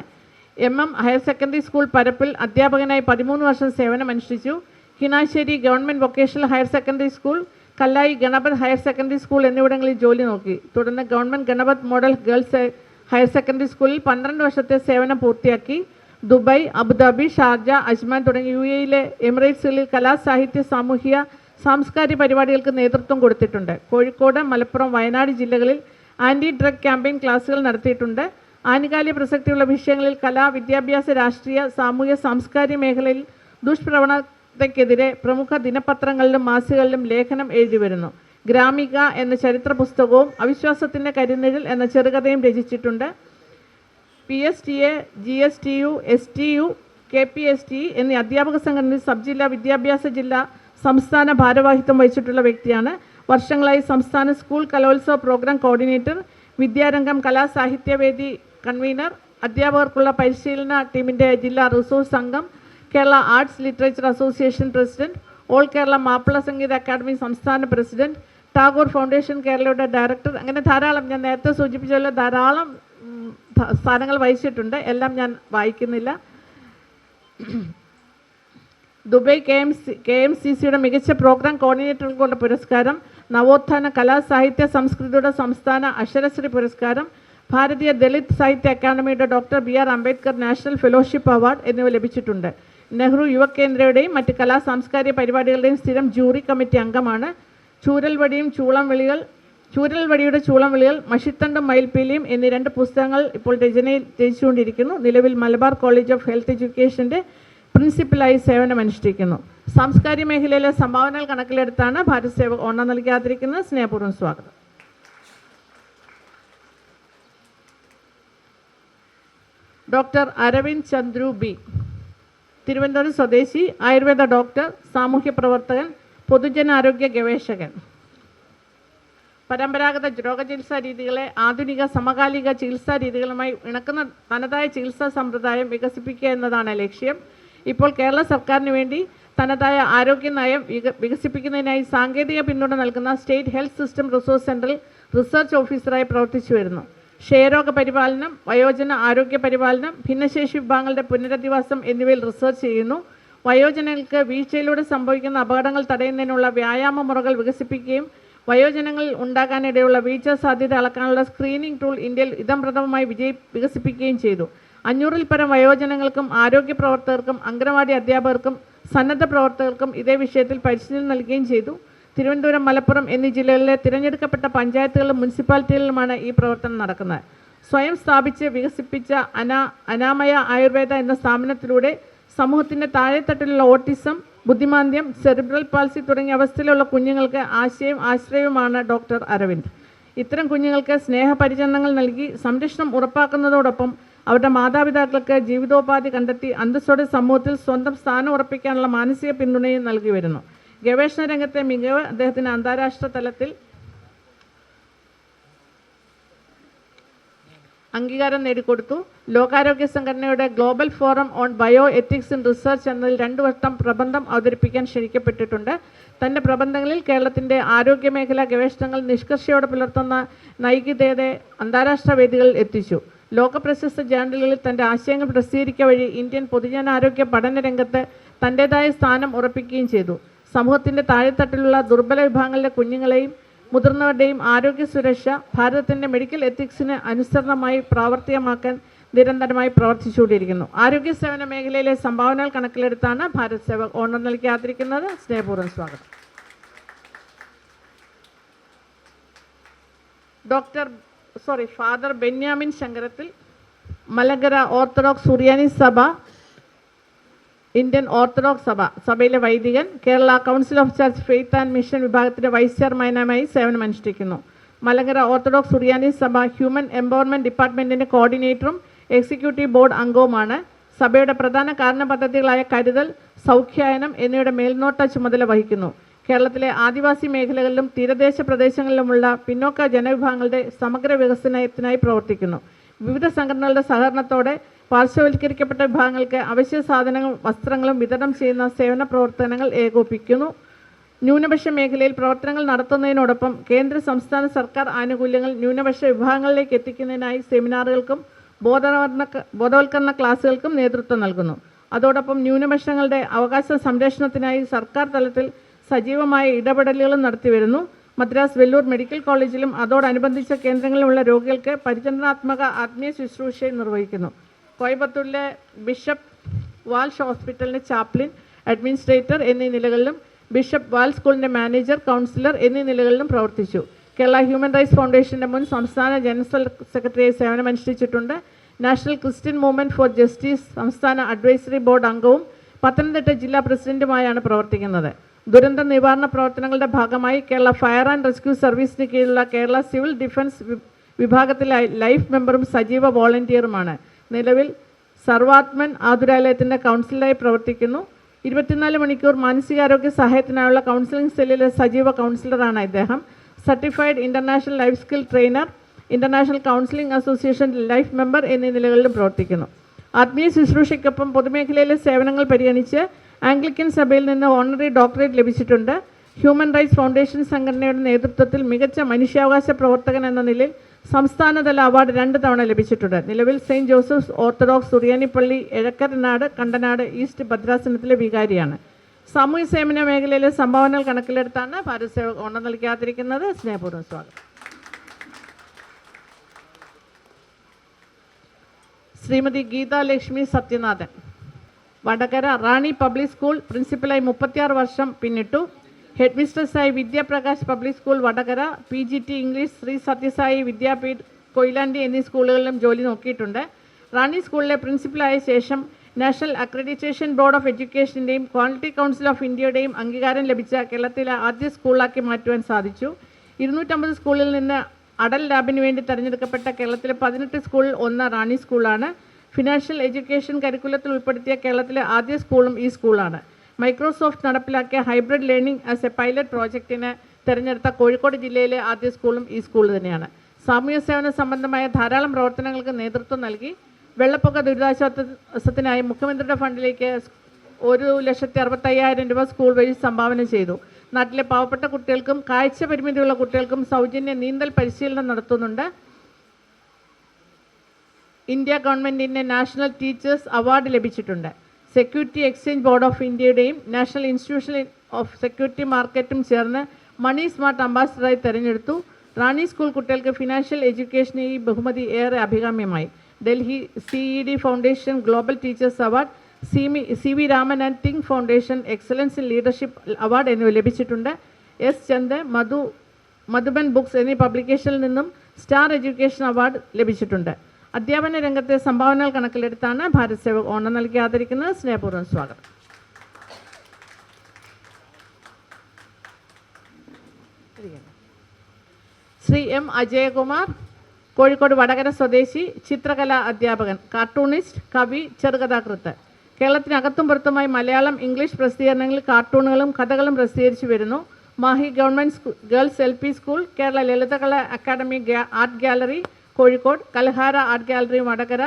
MM ഹയർ സെക്കൻഡറി സ്കൂൾ പരപ്പിൽ അധ്യാപകനായി 13 വർഷം സേവനമനുഷ്ഠിച്ചു. Kinassery government vocational higher secondary school, Kallai Ganapat higher secondary school എന്നിവിടങ്ങളിൽ ജോലി നോക്കി. തുടർന്ന് government Ganapat model girls higher secondary സ്കൂളിൽ 12 വർഷത്തെ സേവനം പൂർത്തിയാക്കി. ദുബായ്, അബുദാബി, ഷാർജ, അജ്മാൻ തുടങ്ങിയ UAE എമിറേറ്റ്സുകളിൽ കലാ, സാഹിത്യ, സാമൂഹിക, സാംസ്കാരിക പരിപാടികൾക്ക് നേതൃത്വം കൊടുത്തിട്ടുണ്ട്. കോഴിക്കോട്, മലപ്പുറം, വയനാട് ജില്ലകളിൽ ആൻറ്റി ഡ്രഗ് ക്യാമ്പയിൻ ക്ലാസുകൾ നടത്തിയിട്ടുണ്ട്. ആനുകാലിക പ്രസക്തിയുള്ള വിഷയങ്ങളിൽ കലാ, വിദ്യാഭ്യാസ, രാഷ്ട്രീയ, സാമൂഹ്യ, സാംസ്കാരിക മേഖലയിൽ ദുഷ്പ്രവണതയ്ക്കെതിരെ പ്രമുഖ ദിനപത്രങ്ങളിലും മാസികകളിലും ലേഖനം എഴുതി വരുന്നു. ഗ്രാമിക എന്ന ചരിത്ര പുസ്തകവും അവിശ്വാസത്തിൻ്റെ കരിനിഴൽ എന്ന ചെറുകഥയും രചിച്ചിട്ടുണ്ട്. PSTA, GSTU, STU, KPST എന്നീ അധ്യാപക സംഘടനയിൽ സബ് ജില്ലാ വിദ്യാഭ്യാസ ജില്ലാ സംസ്ഥാന ഭാരവാഹിത്വം വഹിച്ചിട്ടുള്ള വ്യക്തിയാണ്. വർഷങ്ങളായി സംസ്ഥാന സ്കൂൾ കലോത്സവ program coordinator, Vidyarangam Kalasahithyavedi convener, അധ്യാപകർക്കുള്ള പരിശീലന ടീമിൻ്റെ ജില്ലാ റിസോഴ്സ് അംഗം, Kerala arts literature association president, all Kerala Mappila Sangeetha academy സംസ്ഥാന പ്രസിഡന്റ്, ടാഗോർ ഫൗണ്ടേഷൻ കേരളയുടെ ഡയറക്ടർ, അങ്ങനെ ധാരാളം, ഞാൻ നേരത്തെ സൂചിപ്പിച്ച ധാരാളം സ്ഥാനങ്ങൾ വഹിച്ചിട്ടുണ്ട്. എല്ലാം ഞാൻ വായിക്കുന്നില്ല. ദുബായ് KMCCയുടെ മികച്ച പ്രോഗ്രാം കോർഡിനേറ്റർക്കുള്ള പുരസ്കാരം, നവോത്ഥാന കലാ, സാഹിത്യ, സംസ്കൃതിയുടെ സംസ്ഥാന അക്ഷരശ്രീ പുരസ്കാരം, ഭാരതീയ ദളിത് സാഹിത്യ അക്കാദമിയുടെ doctor BR Ambedkar national fellowship award എന്നിവ ലഭിച്ചിട്ടുണ്ട്. നെഹ്റു യുവകേന്ദ്രയുടെയും മറ്റ് കലാ, സാംസ്കാരിക പരിപാടികളുടെയും സ്ഥിരം ജൂറി കമ്മിറ്റി അംഗമാണ്. ചൂരൽവടിയുടെ ചൂളം വിളികൾ, മഷിത്തണ്ടും മയിൽപ്പീലിയും എന്നീ 2 പുസ്തകങ്ങൾ ഇപ്പോൾ രചിച്ചുകൊണ്ടിരിക്കുന്നു. നിലവിൽ മലബാർ കോളേജ് ഓഫ് ഹെൽത്ത് എഡ്യൂക്കേഷൻ്റെ പ്രിൻസിപ്പലായി സേവനമനുഷ്ഠിക്കുന്നു. സാംസ്കാരിക മേഖലയിലെ സംഭാവനകൾ കണക്കിലെടുത്താണ് ഭാരത് സേവക് ഓണം നൽകാതിരിക്കുന്നത്. സ്നേഹപൂർവ്വം സ്വാഗതം. ഡോക്ടർ അരവിന്ദ് ചന്ദ്രു B, തിരുവനന്തപുരം സ്വദേശി, ആയുർവേദ ഡോക്ടർ, സാമൂഹ്യ പ്രവർത്തകൻ, പൊതുജനാരോഗ്യ ഗവേഷകൻ. പരമ്പരാഗത രോഗചികിത്സാ രീതികളെ ആധുനിക സമകാലിക ചികിത്സാ രീതികളുമായി ഇണക്കുന്ന തനതായ ചികിത്സാ സമ്പ്രദായം വികസിപ്പിക്കുക എന്നതാണ് ലക്ഷ്യം. ഇപ്പോൾ കേരള സർക്കാരിന് വേണ്ടി തനതായ ആരോഗ്യ നയം വികസിപ്പിക്കുന്നതിനായി സാങ്കേതിക പിന്തുണ നൽകുന്ന സ്റ്റേറ്റ് ഹെൽത്ത് സിസ്റ്റം റിസോഴ്സ് സെൻറ്ററിൽ റിസർച്ച് ഓഫീസറായി പ്രവർത്തിച്ചു വരുന്നു. ക്ഷയരോഗ പരിപാലനം, വയോജന ആരോഗ്യ പരിപാലനം, ഭിന്നശേഷി വിഭാഗങ്ങളുടെ പുനരധിവാസം എന്നിവയിൽ റിസർച്ച് ചെയ്യുന്നു. വയോജനങ്ങൾക്ക് വീഴ്ചയിലൂടെ സംഭവിക്കുന്ന അപകടങ്ങൾ തടയുന്നതിനുള്ള വ്യായാമ മുറകൾ വികസിപ്പിക്കുകയും വയോജനങ്ങളിൽ ഉണ്ടാകാനിടയുള്ള വീഴ്ച സാധ്യത അളക്കാനുള്ള സ്ക്രീനിംഗ് ടൂൾ ഇന്ത്യയിൽ ഇതംപ്രഥമമായി വികസിപ്പിക്കുകയും ചെയ്തു. 500-ൽ പരം വയോജനങ്ങൾക്കും ആരോഗ്യ പ്രവർത്തകർക്കും അംഗനവാടി അധ്യാപകർക്കും സന്നദ്ധ പ്രവർത്തകർക്കും ഇതേ വിഷയത്തിൽ പരിശീലനം നൽകുകയും ചെയ്തു. തിരുവനന്തപുരം, മലപ്പുറം എന്നീ ജില്ലകളിലെ തിരഞ്ഞെടുക്കപ്പെട്ട പഞ്ചായത്തുകളിലും മുനിസിപ്പാലിറ്റികളിലുമാണ് ഈ പ്രവർത്തനം നടക്കുന്നത്. സ്വയം സ്ഥാപിച്ച് വികസിപ്പിച്ച അനാമയ ആയുർവേദ എന്ന സ്ഥാപനത്തിലൂടെ സമൂഹത്തിൻ്റെ താഴെത്തട്ടിലുള്ള ഓട്ടിസം, ബുദ്ധിമാന്ദ്യം, സെറിബ്രൽ പാൾസി തുടങ്ങിയ അവസ്ഥയിലുള്ള കുഞ്ഞുങ്ങൾക്ക് ആശ്രയവുമാണ് ഡോക്ടർ അരവിന്ദ്. ഇത്തരം കുഞ്ഞുങ്ങൾക്ക് സ്നേഹപരിചരണങ്ങൾ നൽകി സംരക്ഷണം ഉറപ്പാക്കുന്നതോടൊപ്പം അവരുടെ മാതാപിതാക്കൾക്ക് ജീവിതോപാധി കണ്ടെത്തി അന്തസ്സോടെ സമൂഹത്തിൽ സ്വന്തം സ്ഥാനം ഉറപ്പിക്കാനുള്ള മാനസിക പിന്തുണയും നൽകി വരുന്നു. ഗവേഷണ രംഗത്തെ മികവ് അദ്ദേഹത്തിന് അന്താരാഷ്ട്ര തലത്തിൽ അംഗീകാരം നേടിക്കൊടുത്തു. ലോകാരോഗ്യ സംഘടനയുടെ global forum on bio ethics in research എന്നതിൽ 2 വട്ടം പ്രബന്ധം അവതരിപ്പിക്കാൻ ക്ഷണിക്കപ്പെട്ടിട്ടുണ്ട്. തൻ്റെ പ്രബന്ധങ്ങളിൽ കേരളത്തിൻ്റെ ആരോഗ്യമേഖലാ ഗവേഷണങ്ങൾ നിഷ്കർഷയോടെ പുലർത്തുന്ന നൈതികതയെ അന്താരാഷ്ട്ര വേദികളിൽ എത്തിച്ചു. ലോകപ്രശസ്ത ജേർണലുകളിൽ തൻ്റെ ആശയങ്ങൾ പ്രസിദ്ധീകരിക്കുക വഴി ഇന്ത്യൻ പൊതുജനാരോഗ്യ പഠന രംഗത്ത് തൻ്റേതായ സ്ഥാനം ഉറപ്പിക്കുകയും ചെയ്തു. സമൂഹത്തിൻ്റെ താഴെത്തട്ടിലുള്ള ദുർബല വിഭാഗങ്ങളിലെ കുഞ്ഞുങ്ങളെയും മുതിർന്നവരുടെയും ആരോഗ്യ സുരക്ഷ ഭാരതത്തിൻ്റെ മെഡിക്കൽ എത്തിക്സിന് അനുസരണമായി പ്രാവർത്തികമാക്കാൻ നിരന്തരമായി പ്രവർത്തിച്ചുകൊണ്ടിരിക്കുന്നു. ആരോഗ്യ സേവന മേഖലയിലെ സംഭാവനകൾ കണക്കിലെടുത്താണ് ഭാരത് സേവക് ഓണർ നൽകി ആദരിക്കുന്നത്. സ്നേഹപൂർവ്വം സ്വാഗതം. ഫാദർ ബെന്യാമിൻ ശങ്കരത്തിൽ, മലങ്കര ഓർത്തഡോക്സ് സുറിയാനി സഭ, ഇന്ത്യൻ ഓർത്തഡോക്സ് സഭയിലെ വൈദികൻ, Kerala council of church faith and mission വിഭാഗത്തിൻ്റെ വൈസ് ചെയർമാനായി സേവനമനുഷ്ഠിക്കുന്നു. മലങ്കര ഓർത്തഡോക്സ് സുറിയാനി സഭ ഹ്യൂമൻ എംപവർമെൻറ്റ് ഡിപ്പാർട്ട്മെൻറ്റിൻ്റെ കോർഡിനേറ്ററും എക്സിക്യൂട്ടീവ് ബോർഡ് അംഗവുമാണ്. സഭയുടെ പ്രധാന കാരണ പദ്ധതികളായ കരുതൽ, സൗഖ്യായനം എന്നിവയുടെ മേൽനോട്ട ചുമതല വഹിക്കുന്നു. കേരളത്തിലെ ആദിവാസി മേഖലകളിലും തീരദേശ പ്രദേശങ്ങളിലുമുള്ള പിന്നോക്ക ജനവിഭാഗങ്ങളുടെ സമഗ്ര വികസനത്തിനായി പ്രവർത്തിക്കുന്നു. വിവിധ സംഘടനകളുടെ സഹകരണത്തോടെ പാർശ്വവൽക്കരിക്കപ്പെട്ട വിഭാഗങ്ങൾക്ക് അവശ്യ സാധനങ്ങളും വസ്ത്രങ്ങളും വിതരണം ചെയ്യുന്ന സേവന പ്രവർത്തനങ്ങൾ ഏകോപിപ്പിക്കുന്നു. ന്യൂനപക്ഷ മേഖലയിൽ പ്രവർത്തനങ്ങൾ നടത്തുന്നതിനോടൊപ്പം കേന്ദ്ര സംസ്ഥാന സർക്കാർ ആനുകൂല്യങ്ങൾ ന്യൂനപക്ഷ വിഭാഗങ്ങളിലേക്ക് എത്തിക്കുന്നതിനായി സെമിനാറുകൾക്കും ബോധവൽക്കരണ ക്ലാസുകൾക്കും നേതൃത്വം നൽകുന്നു. അതോടൊപ്പം ന്യൂനപക്ഷങ്ങളുടെ അവകാശ സംരക്ഷണത്തിനായി സർക്കാർ തലത്തിൽ സജീവമായ ഇടപെടലുകളും നടത്തിവരുന്നു. മദ്രാസ് വെല്ലൂർ മെഡിക്കൽ കോളേജിലും അതോടനുബന്ധിച്ച കേന്ദ്രങ്ങളിലുമുള്ള രോഗികൾക്ക് പരിചരണാത്മക ആത്മീയ ശുശ്രൂഷയും നിർവഹിക്കുന്നു. കോയമ്പത്തൂരിലെ ബിഷപ്പ് വാൽഷ് ഹോസ്പിറ്റലിൻ്റെ ചാപ്ലിൻ, അഡ്മിനിസ്ട്രേറ്റർ എന്നീ നിലകളിലും ബിഷപ്പ് വാൽ സ്കൂളിൻ്റെ മാനേജർ, കൗൺസിലർ എന്നീ നിലകളിലും പ്രവർത്തിച്ചു. കേരള ഹ്യൂമൻ റൈറ്റ്സ് ഫൗണ്ടേഷൻ്റെ മുൻ സംസ്ഥാന ജനറൽ സെക്രട്ടറിയായി സേവനമനുഷ്ഠിച്ചിട്ടുണ്ട്. National Christian movement for justice സംസ്ഥാന അഡ്വൈസറി ബോർഡ് അംഗവും പത്തനംതിട്ട ജില്ലാ പ്രസിഡന്റുമായാണ് പ്രവർത്തിക്കുന്നത്. ദുരന്ത നിവാരണ പ്രവർത്തനങ്ങളുടെ ഭാഗമായി കേരള ഫയർ ആൻഡ് റെസ്ക്യൂ സർവീസിന് കീഴിലുള്ള കേരള സിവിൽ ഡിഫൻസ് വിഭാഗത്തിലെ ലൈഫ് മെമ്പറും സജീവ വോളണ്ടിയറുമാണ്. നിലവിൽ സർവാത്മൻ ആതുരാലയത്തിൻ്റെ കൗൺസിലറായി പ്രവർത്തിക്കുന്നു. 24 മണിക്കൂർ മാനസികാരോഗ്യ സഹായത്തിനായുള്ള കൗൺസിലിംഗ് സെല്ലിലെ സജീവ കൗൺസിലറാണ് ഇദ്ദേഹം. Certified international life skill trainer, international counselling association life member എന്നീ നിലകളിലും പ്രവർത്തിക്കുന്നു. ആത്മീയ ശുശ്രൂഷയ്ക്കൊപ്പം പൊതുമേഖലയിലെ സേവനങ്ങൾ പരിഗണിച്ച് ആംഗ്ലിക്കൻ സഭയിൽ നിന്ന് ഓണററി ഡോക്ടറേറ്റ് ലഭിച്ചിട്ടുണ്ട്. ഹ്യൂമൻ റൈറ്റ്സ് ഫൗണ്ടേഷൻ സംഘടനയുടെ നേതൃത്വത്തിൽ മികച്ച മനുഷ്യാവകാശ പ്രവർത്തകൻ എന്ന നിലയിൽ സംസ്ഥാനതല അവാർഡ് 2 തവണ ലഭിച്ചിട്ടുണ്ട്. നിലവിൽ സെയിൻറ്റ് ജോസഫ്സ് ഓർത്തഡോക്സ് സുറിയാനിപ്പള്ളി, എഴക്കരനാട്, കണ്ടനാട് ഈസ്റ്റ് ഭദ്രാസനത്തിലെ വികാരിയാണ്. സാമൂഹ്യ സേവന മേഖലയിലെ സംഭാവനകൾ കണക്കിലെടുത്താണ് ഭാരത് സേവക് ഓണർ നൽകാതിരിക്കുന്നത്. സ്നേഹപൂർവ്വം സ്വാഗതം. ശ്രീമതി ഗീതാ ലക്ഷ്മി സത്യനാഥൻ, വടകര റാണി പബ്ലിക് സ്കൂൾ പ്രിൻസിപ്പലായി 36 വർഷം പിന്നിട്ടു. ഹെഡ് മിസ്ട്രസ്സായി Vidyaprakash public school Vadakara, PGT English, Shri Sathya Sai Vidyapeeth Koyilandy എന്നീ സ്കൂളുകളിലും ജോലി നോക്കിയിട്ടുണ്ട്. റാണി സ്കൂളിലെ പ്രിൻസിപ്പലായ ശേഷം നാഷണൽ അക്രഡിറ്റേഷൻ ബോർഡ് ഓഫ് എഡ്യൂക്കേഷൻ്റെയും ക്വാളിറ്റി കൗൺസിൽ ഓഫ് ഇന്ത്യയുടെയും അംഗീകാരം ലഭിച്ച കേരളത്തിലെ ആദ്യ സ്കൂളാക്കി മാറ്റുവാൻ സാധിച്ചു. 250 സ്കൂളിൽ നിന്ന് അടൽ ലാബിന് വേണ്ടി തിരഞ്ഞെടുക്കപ്പെട്ട കേരളത്തിലെ 18 സ്കൂളിൽ ഒന്ന് റാണി സ്കൂളാണ്. ഫിനാൻഷ്യൽ എഡ്യൂക്കേഷൻ കരിക്കുലത്തിൽ ഉൾപ്പെടുത്തിയ കേരളത്തിലെ ആദ്യ സ്കൂളും ഈ സ്കൂളാണ്. മൈക്രോസോഫ്റ്റ് നടപ്പിലാക്കിയ hybrid learning as A pilot പ്രോജക്റ്റിന് തിരഞ്ഞെടുത്ത കോഴിക്കോട് ജില്ലയിലെ ആദ്യ സ്കൂളും ഈ സ്കൂൾ തന്നെയാണ്. സാമൂഹ്യ സേവന സംബന്ധമായ ധാരാളം പ്രവർത്തനങ്ങൾക്ക് നേതൃത്വം നൽകി. വെള്ളപ്പൊക്ക ദുരിതാശ്വാസത്തിനായി മുഖ്യമന്ത്രിയുടെ ഫണ്ടിലേക്ക് 1,65,000 രൂപ സ്കൂൾ വഴി സംഭാവന ചെയ്തു. നാട്ടിലെ പാവപ്പെട്ട കുട്ടികൾക്കും കാഴ്ച പരിമിതിയുള്ള കുട്ടികൾക്കും സൗജന്യ നീന്തൽ പരിശീലനം നടത്തുന്നുണ്ട്. ഇന്ത്യ ഗവൺമെൻറ്റിൻ്റെ നാഷണൽ ടീച്ചേഴ്സ് അവാർഡ് ലഭിച്ചിട്ടുണ്ട്. സെക്യൂരിറ്റി എക്സ്ചേഞ്ച് ബോർഡ് ഓഫ് ഇന്ത്യയുടെയും നാഷണൽ ഇൻസ്റ്റിറ്റ്യൂഷൻ ഓഫ് സെക്യൂരിറ്റി മാർക്കറ്റും ചേർന്ന് മണി സ്മാർട്ട് അംബാസിഡറായി തിരഞ്ഞെടുത്തു. റാണി സ്കൂൾ കുട്ടികൾക്ക് ഫിനാൻഷ്യൽ എഡ്യൂക്കേഷന് ഈ ബഹുമതി ഏറെ അഭികാമ്യമായി. Delhi CED foundation global teachers award, CV Raman and think foundation excellence in leadership award എന്നിവ ലഭിച്ചിട്ടുണ്ട്. S ചന്ദ്, മധുബൻ ബുക്സ് എന്നീ പബ്ലിക്കേഷനിൽ നിന്നും സ്റ്റാർ എഡ്യൂക്കേഷൻ അവാർഡ് ലഭിച്ചിട്ടുണ്ട്. അധ്യാപന രംഗത്തെ സംഭാവനകൾ കണക്കിലെടുത്താണ് ഭാരത് സേവക് ഓണം നൽകി ആദരിക്കുന്നത്. സ്നേഹപൂർവ്വം സ്വാഗതം. ശ്രീ എം അജയകുമാർ, കോഴിക്കോട് വടകര സ്വദേശി, ചിത്രകലാ അധ്യാപകൻ, കാർട്ടൂണിസ്റ്റ്, കവി, ചെറുകഥാകൃത്ത്. കേരളത്തിനകത്തും പുറത്തുമായി മലയാളം, ഇംഗ്ലീഷ് പ്രസിദ്ധീകരണങ്ങളിൽ കാർട്ടൂണുകളും കഥകളും പ്രസിദ്ധീകരിച്ചു വരുന്നു. Mahe government girls LP school, Kerala Lalithakala academy art gallery Kozhikode, Kalhara art gallery Vadakara,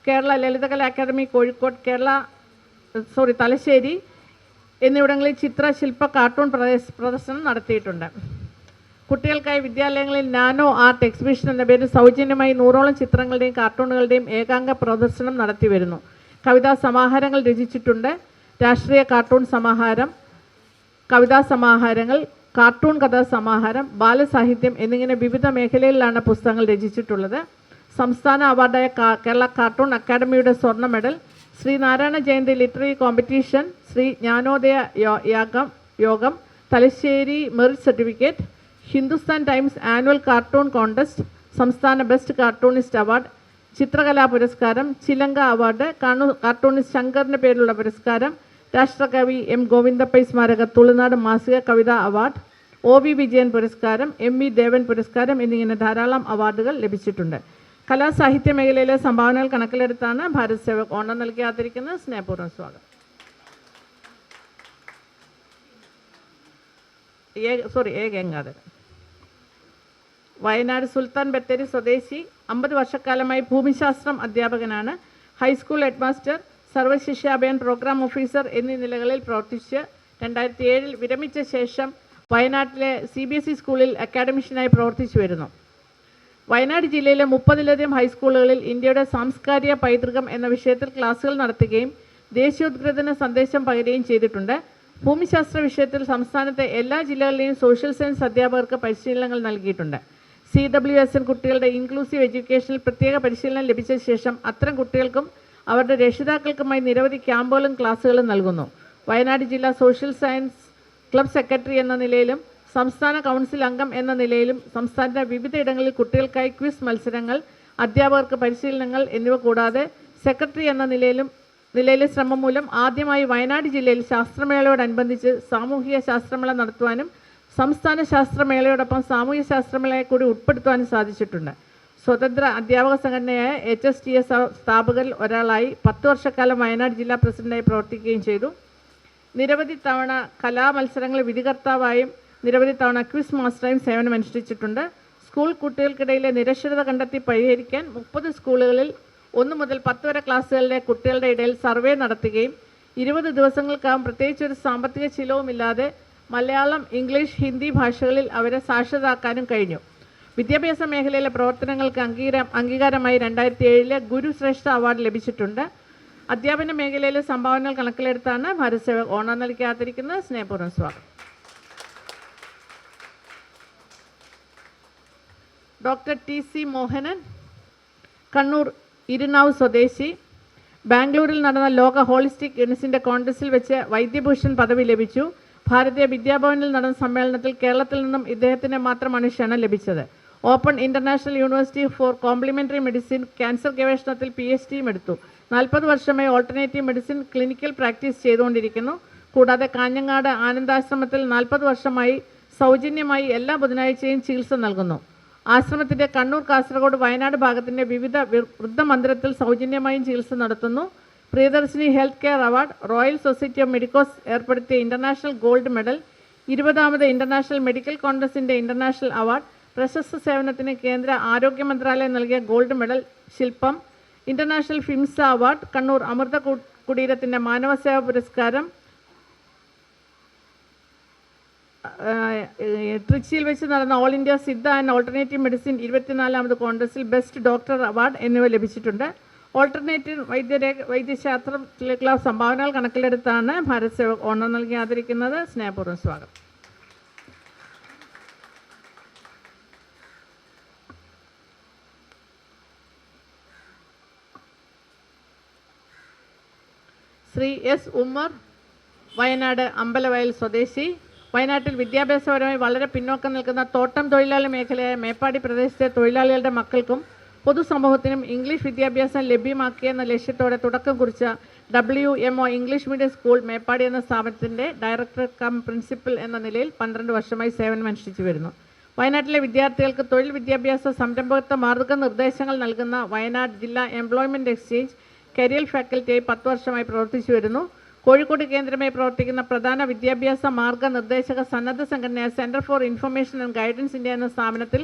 Kerala Lalithakala academy Kozhikode, Thalassery എന്നിവിടങ്ങളിൽ ചിത്ര, ശില്പ, കാർട്ടൂൺ പ്രദർശനം നടത്തിയിട്ടുണ്ട്. കുട്ടികൾക്കായി വിദ്യാലയങ്ങളിൽ നാനോ ആർട്ട് എക്സിബിഷൻ എന്ന പേരിൽ സൗജന്യമായി 100ഓളം ചിത്രങ്ങളുടെയും കാർട്ടൂണുകളുടെയും ഏകാംഗ പ്രദർശനം നടത്തി വരുന്നു. കവിതാ സമാഹാരങ്ങൾ രചിച്ചിട്ടുണ്ട്. രാഷ്ട്രീയ കാർട്ടൂൺ സമാഹാരം, കവിതാ സമാഹാരങ്ങൾ, കാർട്ടൂൺ കഥാ സമാഹാരം, ബാലസാഹിത്യം എന്നിങ്ങനെ വിവിധ മേഖലകളിലാണ് പുസ്തകങ്ങൾ രചിച്ചിട്ടുള്ളത്. സംസ്ഥാന അവാർഡായ കേരള കാർട്ടൂൺ അക്കാദമിയുടെ സ്വർണ്ണ medal, Shri Narayana Jayanthi literary competition, Shri Gnanodaya Yogam Thalassery merit certificate, Hindustan times annual cartoon contest, സംസ്ഥാന ബെസ്റ്റ് കാർട്ടൂണിസ്റ്റ് അവാർഡ്, ചിത്രകലാ പുരസ്കാരം, ചിലങ്ക അവാർഡ്, കാർട്ടൂണിസ്റ്റ് ശങ്കറിൻ്റെ പേരിലുള്ള പുരസ്കാരം, രാഷ്ട്രകവി M. ഗോവിന്ദപ്പൈ സ്മാരക തുളുനാട് മാസിക കവിതാ അവാർഡ്, OV വിജയൻ പുരസ്കാരം, MV ദേവൻ പുരസ്കാരം എന്നിങ്ങനെ ധാരാളം അവാർഡുകൾ ലഭിച്ചിട്ടുണ്ട്. കലാസാഹിത്യ മേഖലയിലെ സംഭാവനകൾ കണക്കിലെടുത്താണ് ഭാരത് സേവക് ഓണം നൽകി ആദരിക്കുന്നത്. സ്നേഹപൂർവ്വം സ്വാഗതം. എ ഗംഗാധരൻ, വയനാട് സുൽത്താൻ ബത്തേരി സ്വദേശി, 50 വർഷക്കാലമായി ഭൂമിശാസ്ത്രം അധ്യാപകനാണ്. ഹൈസ്കൂൾ ഹെഡ്മാസ്റ്റർ, സർവ്വശിക്ഷാഭിയാൻ പ്രോഗ്രാം ഓഫീസർ എന്നീ നിലകളിൽ പ്രവർത്തിച്ച് 2007 വിരമിച്ച ശേഷം വയനാട്ടിലെ CBSE സ്കൂളിൽ അക്കാഡമിഷ്യനായി പ്രവർത്തിച്ചു വരുന്നു. വയനാട് ജില്ലയിലെ 30-ലധികം ഹൈസ്കൂളുകളിൽ ഇന്ത്യയുടെ സാംസ്കാരിക പൈതൃകം എന്ന വിഷയത്തിൽ ക്ലാസുകൾ നടത്തുകയും ദേശീയോദ്ഗ്രഥന സന്ദേശം പകരുകയും ചെയ്തിട്ടുണ്ട്. ഭൂമിശാസ്ത്ര വിഷയത്തിൽ സംസ്ഥാനത്തെ എല്ലാ ജില്ലകളിലെയും സോഷ്യൽ സയൻസ് അധ്യാപകർക്ക് പരിശീലനങ്ങൾ നൽകിയിട്ടുണ്ട്. CWSN കുട്ടികളുടെ ഇൻക്ലൂസീവ് എഡ്യൂക്കേഷനിൽ പ്രത്യേക പരിശീലനം ലഭിച്ച ശേഷം അത്തരം കുട്ടികൾക്കും അവരുടെ രക്ഷിതാക്കൾക്കുമായി നിരവധി ക്യാമ്പുകളും ക്ലാസുകളും നൽകുന്നു. വയനാട് ജില്ലാ സോഷ്യൽ സയൻസ് ക്ലബ് സെക്രട്ടറി എന്ന നിലയിലും സംസ്ഥാന കൗൺസിൽ അംഗം എന്ന നിലയിലും സംസ്ഥാനത്തെ വിവിധയിടങ്ങളിൽ കുട്ടികൾക്കായി ക്വിസ് മത്സരങ്ങൾ, അധ്യാപകർക്ക് പരിശീലനങ്ങൾ എന്നിവ കൂടാതെ സെക്രട്ടറി എന്ന നിലയിലെ ശ്രമം മൂലം ആദ്യമായി വയനാട് ജില്ലയിൽ ശാസ്ത്രമേളയോടനുബന്ധിച്ച് സാമൂഹിക ശാസ്ത്രമേള നടത്തുവാനും സംസ്ഥാന ശാസ്ത്രമേളയോടൊപ്പം സാമൂഹ്യ ശാസ്ത്രമേളയെ കൂടി ഉൾപ്പെടുത്തുവാനും സാധിച്ചിട്ടുണ്ട്. സ്വതന്ത്ര അധ്യാപക സംഘടനയായ HSTS സ്ഥാപകരിൽ ഒരാളായി 10 വർഷക്കാലം വയനാട് ജില്ലാ പ്രസിഡന്റായി പ്രവർത്തിക്കുകയും ചെയ്തു. നിരവധി തവണ കലാമത്സരങ്ങളിൽ വിധികർത്താവായും നിരവധി തവണ ക്വിസ് മാസ്റ്ററായും സേവനമനുഷ്ഠിച്ചിട്ടുണ്ട്. സ്കൂൾ കുട്ടികൾക്കിടയിലെ നിരക്ഷരത കണ്ടെത്തി പരിഹരിക്കാൻ 30 സ്കൂളുകളിൽ 1 മുതൽ 10 വരെ ക്ലാസ്സുകളിലെ കുട്ടികളുടെ ഇടയിൽ സർവേ നടത്തുകയും 20 ദിവസങ്ങൾക്കകം പ്രത്യേകിച്ചൊരു സാമ്പത്തിക ചിലവുമില്ലാതെ മലയാളം, ഇംഗ്ലീഷ്, ഹിന്ദി ഭാഷകളിൽ അവരെ സാക്ഷരരാക്കാനും കഴിഞ്ഞു. വിദ്യാഭ്യാസ മേഖലയിലെ പ്രവർത്തനങ്ങൾക്ക് അംഗീകാരമായി 2007 ഗുരുശ്രേഷ്ഠ അവാർഡ് ലഭിച്ചിട്ടുണ്ട്. അധ്യാപന മേഖലയിലെ സംഭാവനകൾ കണക്കിലെടുത്താണ് ഭാരത് സേവക് ഓണം നൽകി ആദരിക്കുന്നത്. സ്നേഹപൂർവ്വം സ്വാഗതം. ഡോക്ടർ TC മോഹനൻ, കണ്ണൂർ ഇരുനാവ് സ്വദേശി, ബാംഗ്ലൂരിൽ നടന്ന ലോക ഹോളിസ്റ്റിക് യൂണിസിൻ്റെ കോൺഗ്രസിൽ വെച്ച് വൈദ്യഭൂഷൺ പദവി ലഭിച്ചു. ഭാരതീയ വിദ്യാഭവനിൽ നടന്ന സമ്മേളനത്തിൽ കേരളത്തിൽ നിന്നും ഇദ്ദേഹത്തിന് മാത്രമാണ് ക്ഷണം ലഭിച്ചത്. Open International University for Complementary Medicine cancer ഗവേഷണത്തിൽ PhDയും എടുത്തു. 40 വർഷമായി ഓൾട്ടർനേറ്റീവ് മെഡിസിൻ ക്ലിനിക്കൽ പ്രാക്ടീസ് ചെയ്തുകൊണ്ടിരിക്കുന്നു. കൂടാതെ കാഞ്ഞങ്ങാട് ആനന്ദാശ്രമത്തിൽ 40 വർഷമായി സൗജന്യമായി എല്ലാ ബുധനാഴ്ചയും ചികിത്സ നൽകുന്നു. ആശ്രമത്തിൻ്റെ കണ്ണൂർ, കാസർഗോഡ്, വയനാട് ഭാഗത്തിൻ്റെ വിവിധ വൃദ്ധമന്ദിരത്തിൽ സൗജന്യമായും ചികിത്സ നടത്തുന്നു. Priyadarshini health care award, royal society of medicos ഏർപ്പെടുത്തിയ ഇൻ്റർനാഷണൽ ഗോൾഡ് മെഡൽ, 20ാമത് ഇൻ്റർനാഷണൽ മെഡിക്കൽ കോൺഗ്രസിൻ്റെ ഇൻ്റർനാഷണൽ അവാർഡ്, പ്രശസ്ത സേവനത്തിന് കേന്ദ്ര ആരോഗ്യ മന്ത്രാലയം നൽകിയ ഗോൾഡ് മെഡൽ, ശില്പം, ഇൻ്റർനാഷണൽ ഫിംസ അവാർഡ്, കണ്ണൂർ അമൃത കുടീരത്തിൻ്റെ മാനവസേവ പുരസ്കാരം, ട്രിച്ചിയിൽ വെച്ച് നടന്ന all India Siddha and alternative medicine 24ാമത് കോൺഗ്രസിൽ ബെസ്റ്റ് ഡോക്ടർ അവാർഡ് എന്നിവ ലഭിച്ചിട്ടുണ്ട്. ഓൾട്ടർനേറ്റീവ് വൈദ്യശാസ്ത്രത്തിലേക്കുള്ള സംഭാവനകൾ കണക്കിലെടുത്താണ് ഭാരത് സേവക് ഓണം നൽകി ആദരിക്കുന്നത്. സ്നേഹപൂർവ്വം സ്വാഗതം. ശ്രീ S. ഉമ്മർ, വയനാട് അമ്പലവയൽ സ്വദേശി, വയനാട്ടിൽ വിദ്യാഭ്യാസപരമായി വളരെ പിന്നോക്കം നിൽക്കുന്ന തോട്ടം തൊഴിലാളി മേഖലയായ മേപ്പാടി പ്രദേശത്തെ തൊഴിലാളികളുടെ മക്കൾക്കും പൊതുസമൂഹത്തിനും ഇംഗ്ലീഷ് വിദ്യാഭ്യാസം ലഭ്യമാക്കിയെന്ന ലക്ഷ്യത്തോടെ തുടക്കം കുറിച്ച WMO English medium school Meppadi എന്ന സ്ഥാപനത്തിൻ്റെ ഡയറക്ടർ കം പ്രിൻസിപ്പൽ എന്ന നിലയിൽ 12 വർഷമായി സേവനമനുഷ്ഠിച്ചു വരുന്നു. വയനാട്ടിലെ വിദ്യാർത്ഥികൾക്ക് തൊഴിൽ വിദ്യാഭ്യാസ സംരംഭകത്വ മാർഗ്ഗനിർദ്ദേശങ്ങൾ നൽകുന്ന വയനാട് ജില്ലാ എംപ്ലോയ്മെൻറ്റ് എക്സ്ചേഞ്ച് കരിയർ ഫാക്കൽറ്റിയായി 10 വർഷമായി പ്രവർത്തിച്ചു വരുന്നു. കോഴിക്കോട് കേന്ദ്രമായി പ്രവർത്തിക്കുന്ന പ്രധാന വിദ്യാഭ്യാസ മാർഗ്ഗനിർദ്ദേശക സന്നദ്ധ സംഘടനയായ centre for information and guidance India എന്ന സ്ഥാപനത്തിൽ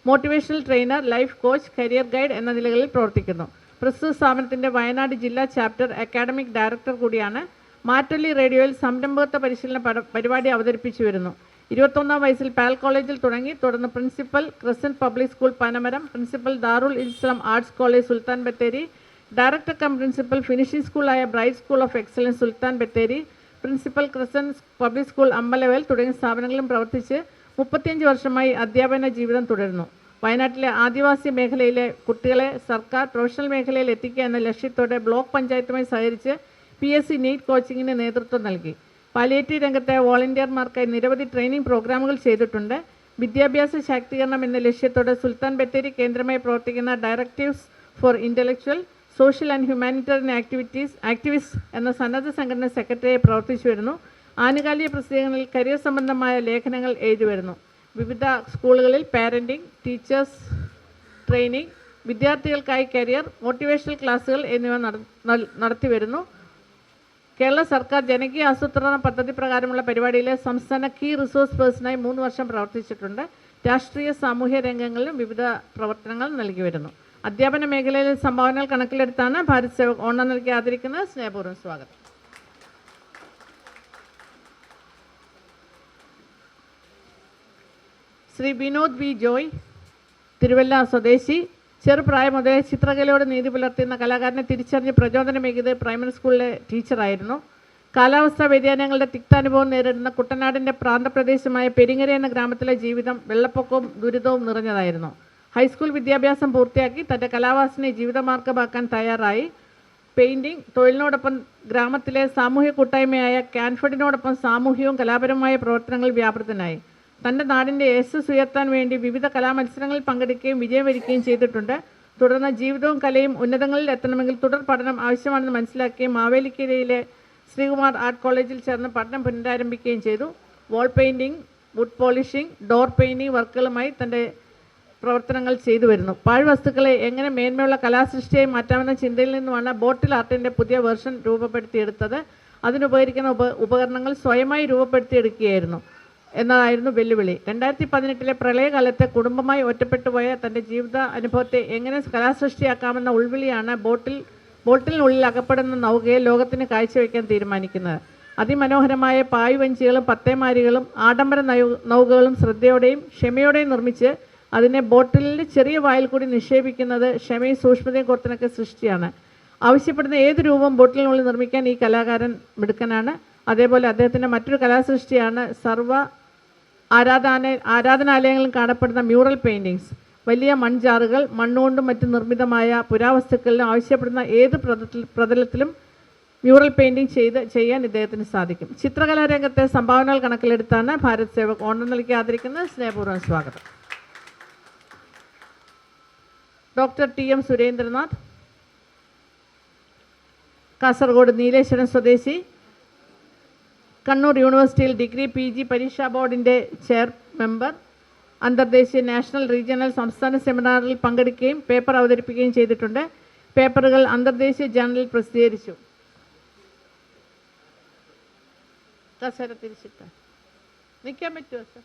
motivational trainer, life coach, career guide എന്ന നിലകളിൽ പ്രവർത്തിക്കുന്നു. പ്രസ്തുത സ്ഥാപനത്തിൻ്റെ വയനാട് ജില്ലാ ചാപ്റ്റർ അക്കാഡമിക് ഡയറക്ടർ കൂടിയാണ്. മാറ്റൊലി റേഡിയോയിൽ സംരംഭകത്വ പരിശീലന പരിപാടി അവതരിപ്പിച്ചു വരുന്നു. 21-ാം വയസ്സിൽ പാൽ കോളേജിൽ തുടങ്ങി, തുടർന്ന് principal crescent public school Panamaram, principal Darul Islam arts college Sultan Bathery, director cum principal finishing സ്കൂളായ bright school of excellence Sultan Bathery, principal crescent public school Ambalavayal തുടങ്ങിയ സ്ഥാപനങ്ങളിലും പ്രവർത്തിച്ച് 35 വർഷമായി അധ്യാപന ജീവിതം തുടരുന്നു. വയനാട്ടിലെ ആദിവാസി മേഖലയിലെ കുട്ടികളെ സർക്കാർ പ്രൊഫഷണൽ മേഖലയിൽ എത്തിക്കുക എന്ന ലക്ഷ്യത്തോടെ ബ്ലോക്ക് പഞ്ചായത്തുമായി സഹകരിച്ച് PSC നീറ്റ് കോച്ചിങ്ങിന് നേതൃത്വം നൽകി. പാലിയേറ്റീവ് രംഗത്തെ വോളണ്ടിയർമാർക്കായി നിരവധി ട്രെയിനിങ് പ്രോഗ്രാമുകൾ ചെയ്തിട്ടുണ്ട്. വിദ്യാഭ്യാസ ശാക്തീകരണം എന്ന ലക്ഷ്യത്തോടെ സുൽത്താൻ ബത്തേരി കേന്ദ്രമായി പ്രവർത്തിക്കുന്ന Directives for Intellectual, Social and Humanitarian Activist എന്ന സന്നദ്ധ സംഘടന സെക്രട്ടറിയായി പ്രവർത്തിച്ചു വരുന്നു. ആനുകാലിക പ്രസിദ്ധീകരണങ്ങളിൽ കരിയർ സംബന്ധമായ ലേഖനങ്ങൾ എഴുതി വരുന്നു. വിവിധ സ്കൂളുകളിൽ പാരൻറ്റിംഗ്, ടീച്ചേഴ്സ് ട്രെയിനിങ്, വിദ്യാർത്ഥികൾക്കായി കരിയർ, മോട്ടിവേഷണൽ ക്ലാസുകൾ എന്നിവ നടത്തി വരുന്നു. കേരള സർക്കാർ ജനകീയ ആസൂത്രണ പദ്ധതി പ്രകാരമുള്ള പരിപാടിയിലെ സംസ്ഥാന കീ റിസോഴ്സ് പേഴ്സണായി 3 വർഷം പ്രവർത്തിച്ചിട്ടുണ്ട്. രാഷ്ട്രീയ സാമൂഹ്യ രംഗങ്ങളിലും വിവിധ പ്രവർത്തനങ്ങൾ നൽകി വരുന്നു. അധ്യാപന മേഖലയിലെ സംഭാവനകൾ കണക്കിലെടുത്താണ് ഭാരത് സേവക് ഓണം നൽകി ആദരിക്കുന്നത്. സ്നേഹപൂർവ്വം സ്വാഗതം. ശ്രീ വിനോദ് വി ജോയ്, തിരുവല്ല സ്വദേശി. ചെറുപ്രായം മുതലേ ചിത്രകലയോട് നീതി പുലർത്തുന്ന കലാകാരനെ തിരിച്ചറിഞ്ഞ് പ്രചോദനമേകിയത് പ്രൈമറി സ്കൂളിലെ ടീച്ചറായിരുന്നു. കാലാവസ്ഥാ വ്യതിയാനങ്ങളുടെ തിക്താനുഭവം നേരിടുന്ന കുട്ടനാടിൻ്റെ പ്രാന്തപ്രദേശമായ പെരിങ്ങര എന്ന ഗ്രാമത്തിലെ ജീവിതം വെള്ളപ്പൊക്കവും ദുരിതവും നിറഞ്ഞതായിരുന്നു. ഹൈസ്കൂൾ വിദ്യാഭ്യാസം പൂർത്തിയാക്കി തൻ്റെ കലാവാസനയെ ജീവിതമാർഗമാക്കാൻ തയ്യാറായി. പെയിൻറ്റിംഗ് തൊഴിലിനോടൊപ്പം ഗ്രാമത്തിലെ സാമൂഹ്യ കൂട്ടായ്മയായ കാൻഫഡിനോടൊപ്പം സാമൂഹികവും കലാപരമായ പ്രവർത്തനങ്ങളിൽ വ്യാപൃതനായി. തൻ്റെ നാടിൻ്റെ യശസ്സ് ഉയർത്താൻ വേണ്ടി വിവിധ കലാമത്സരങ്ങളിൽ പങ്കെടുക്കുകയും വിജയം വരിക്കുകയും ചെയ്തിട്ടുണ്ട്. തുടർന്ന് ജീവിതവും കലയും ഉന്നതങ്ങളിൽ എത്തണമെങ്കിൽ തുടർ പഠനം ആവശ്യമാണെന്ന് മനസ്സിലാക്കുകയും മാവേലിക്കരയിലെ ശ്രീകുമാർ ആർട്ട് കോളേജിൽ ചേർന്ന് പഠനം പുനരാരംഭിക്കുകയും ചെയ്തു. Wall painting, wood polishing, door painting വർക്കുകളുമായി തൻ്റെ പ്രവർത്തനങ്ങൾ ചെയ്തു വരുന്നു. പാഴ്വസ്തുക്കളെ എങ്ങനെ മേന്മയുള്ള കലാസൃഷ്ടിയായി മാറ്റാമെന്ന ചിന്തയിൽ നിന്നുമാണ് ബോട്ടിൽ ആർട്ടിൻ്റെ പുതിയ വെർഷൻ രൂപപ്പെടുത്തിയെടുത്തത്. അതിനുപകരിക്കുന്ന ഉപകരണങ്ങൾ സ്വയമായി രൂപപ്പെടുത്തിയെടുക്കുകയായിരുന്നു എന്നതായിരുന്നു വെല്ലുവിളി. 2018 പ്രളയകാലത്തെ കുടുംബമായി ഒറ്റപ്പെട്ടുപോയ തൻ്റെ ജീവിത അനുഭവത്തെ എങ്ങനെ കലാസൃഷ്ടിയാക്കാമെന്ന ഉൾവിളിയാണ് ബോട്ടിലിനുള്ളിൽ അകപ്പെടുന്ന നൗകയെ ലോകത്തിന് കാഴ്ചവെക്കാൻ തീരുമാനിക്കുന്നത്. അതിമനോഹരമായ പായ്വഞ്ചികളും പത്തേമാരികളും ആഡംബര നൗകകളും ശ്രദ്ധയോടെയും ക്ഷമയോടെയും നിർമ്മിച്ച് അതിനെ ബോട്ടിലിൻ്റെ ചെറിയ വായിൽ കൂടി നിക്ഷേപിക്കുന്നത് ക്ഷമയും സൂക്ഷ്മതയും കോർത്തിണക്കിയ സൃഷ്ടിയാണ്. ആവശ്യപ്പെടുന്ന ഏത് രൂപം ബോട്ടിലിനുള്ളിൽ നിർമ്മിക്കാൻ ഈ കലാകാരൻ മിടുക്കനാണ്. അതേപോലെ അദ്ദേഹത്തിൻ്റെ മറ്റൊരു കലാസൃഷ്ടിയാണ് സർവ്വ ആരാധനാലയങ്ങളിലും കാണപ്പെടുന്ന മ്യൂറൽ പെയിൻറ്റിങ്സ്. വലിയ മൺജാറുകൾ, മണ്ണുകൊണ്ടും മറ്റും നിർമ്മിതമായ പുരാവസ്തുക്കളിലും ആവശ്യപ്പെടുന്ന ഏത് പ്രതലത്തിലും മ്യൂറൽ പെയിൻറ്റിംഗ് ചെയ്യാൻ ഇദ്ദേഹത്തിന് സാധിക്കും. ചിത്രകലാരംഗത്തെ സംഭാവനകൾ കണക്കിലെടുത്താണ് ഭാരത് സേവക് ഓണം നൽകി ആദരിക്കുന്നത്. സ്നേഹപൂർവ്വം സ്വാഗതം. ഡോക്ടർ TM സുരേന്ദ്രനാഥ്, കാസർഗോഡ് നീലേശ്വരം സ്വദേശി. കണ്ണൂർ യൂണിവേഴ്സിറ്റിയിൽ ഡിഗ്രി PG പരീക്ഷാ ബോർഡിൻ്റെ ചെയർ മെമ്പർ. അന്തർദേശീയ നാഷണൽ റീജിയണൽ സംസ്ഥാന സെമിനാറിൽ പങ്കെടുക്കുകയും പേപ്പർ അവതരിപ്പിക്കുകയും ചെയ്തിട്ടുണ്ട്. പേപ്പറുകൾ അന്തർദേശീയ ജേർണലിൽ പ്രസിദ്ധീകരിച്ചു. കസേര തിരിച്ചിട്ട് നിൽക്കാൻ പറ്റുമോ സർ?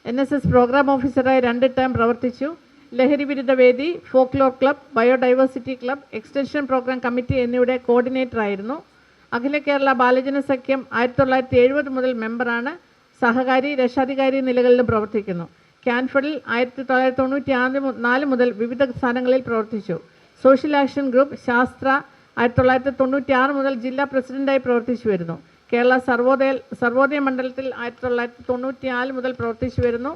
NSS പ്രോഗ്രാം ഓഫീസറായി 2 ടേം പ്രവർത്തിച്ചു. ലഹരി വിരുദ്ധ വേദി, folklore club, biodiversity club, extension programme committee എന്നിവയുടെ കോർഡിനേറ്ററായിരുന്നു. അഖില കേരള ബാലജന സഖ്യം 1970 മുതൽ മെമ്പറാണ്. സഹകാരി, രക്ഷാധികാരി നിലകളിലും പ്രവർത്തിക്കുന്നു. കാൻഫഡിൽ 1994 മുതൽ വിവിധ സ്ഥാനങ്ങളിൽ പ്രവർത്തിച്ചു. സോഷ്യൽ ആക്ഷൻ ഗ്രൂപ്പ് ശാസ്ത്ര 1996 മുതൽ ജില്ലാ പ്രസിഡൻ്റായി പ്രവർത്തിച്ചു വരുന്നു. കേരള സർവോദയ മണ്ഡലത്തിൽ 1994 മുതൽ പ്രവർത്തിച്ചു വരുന്നു.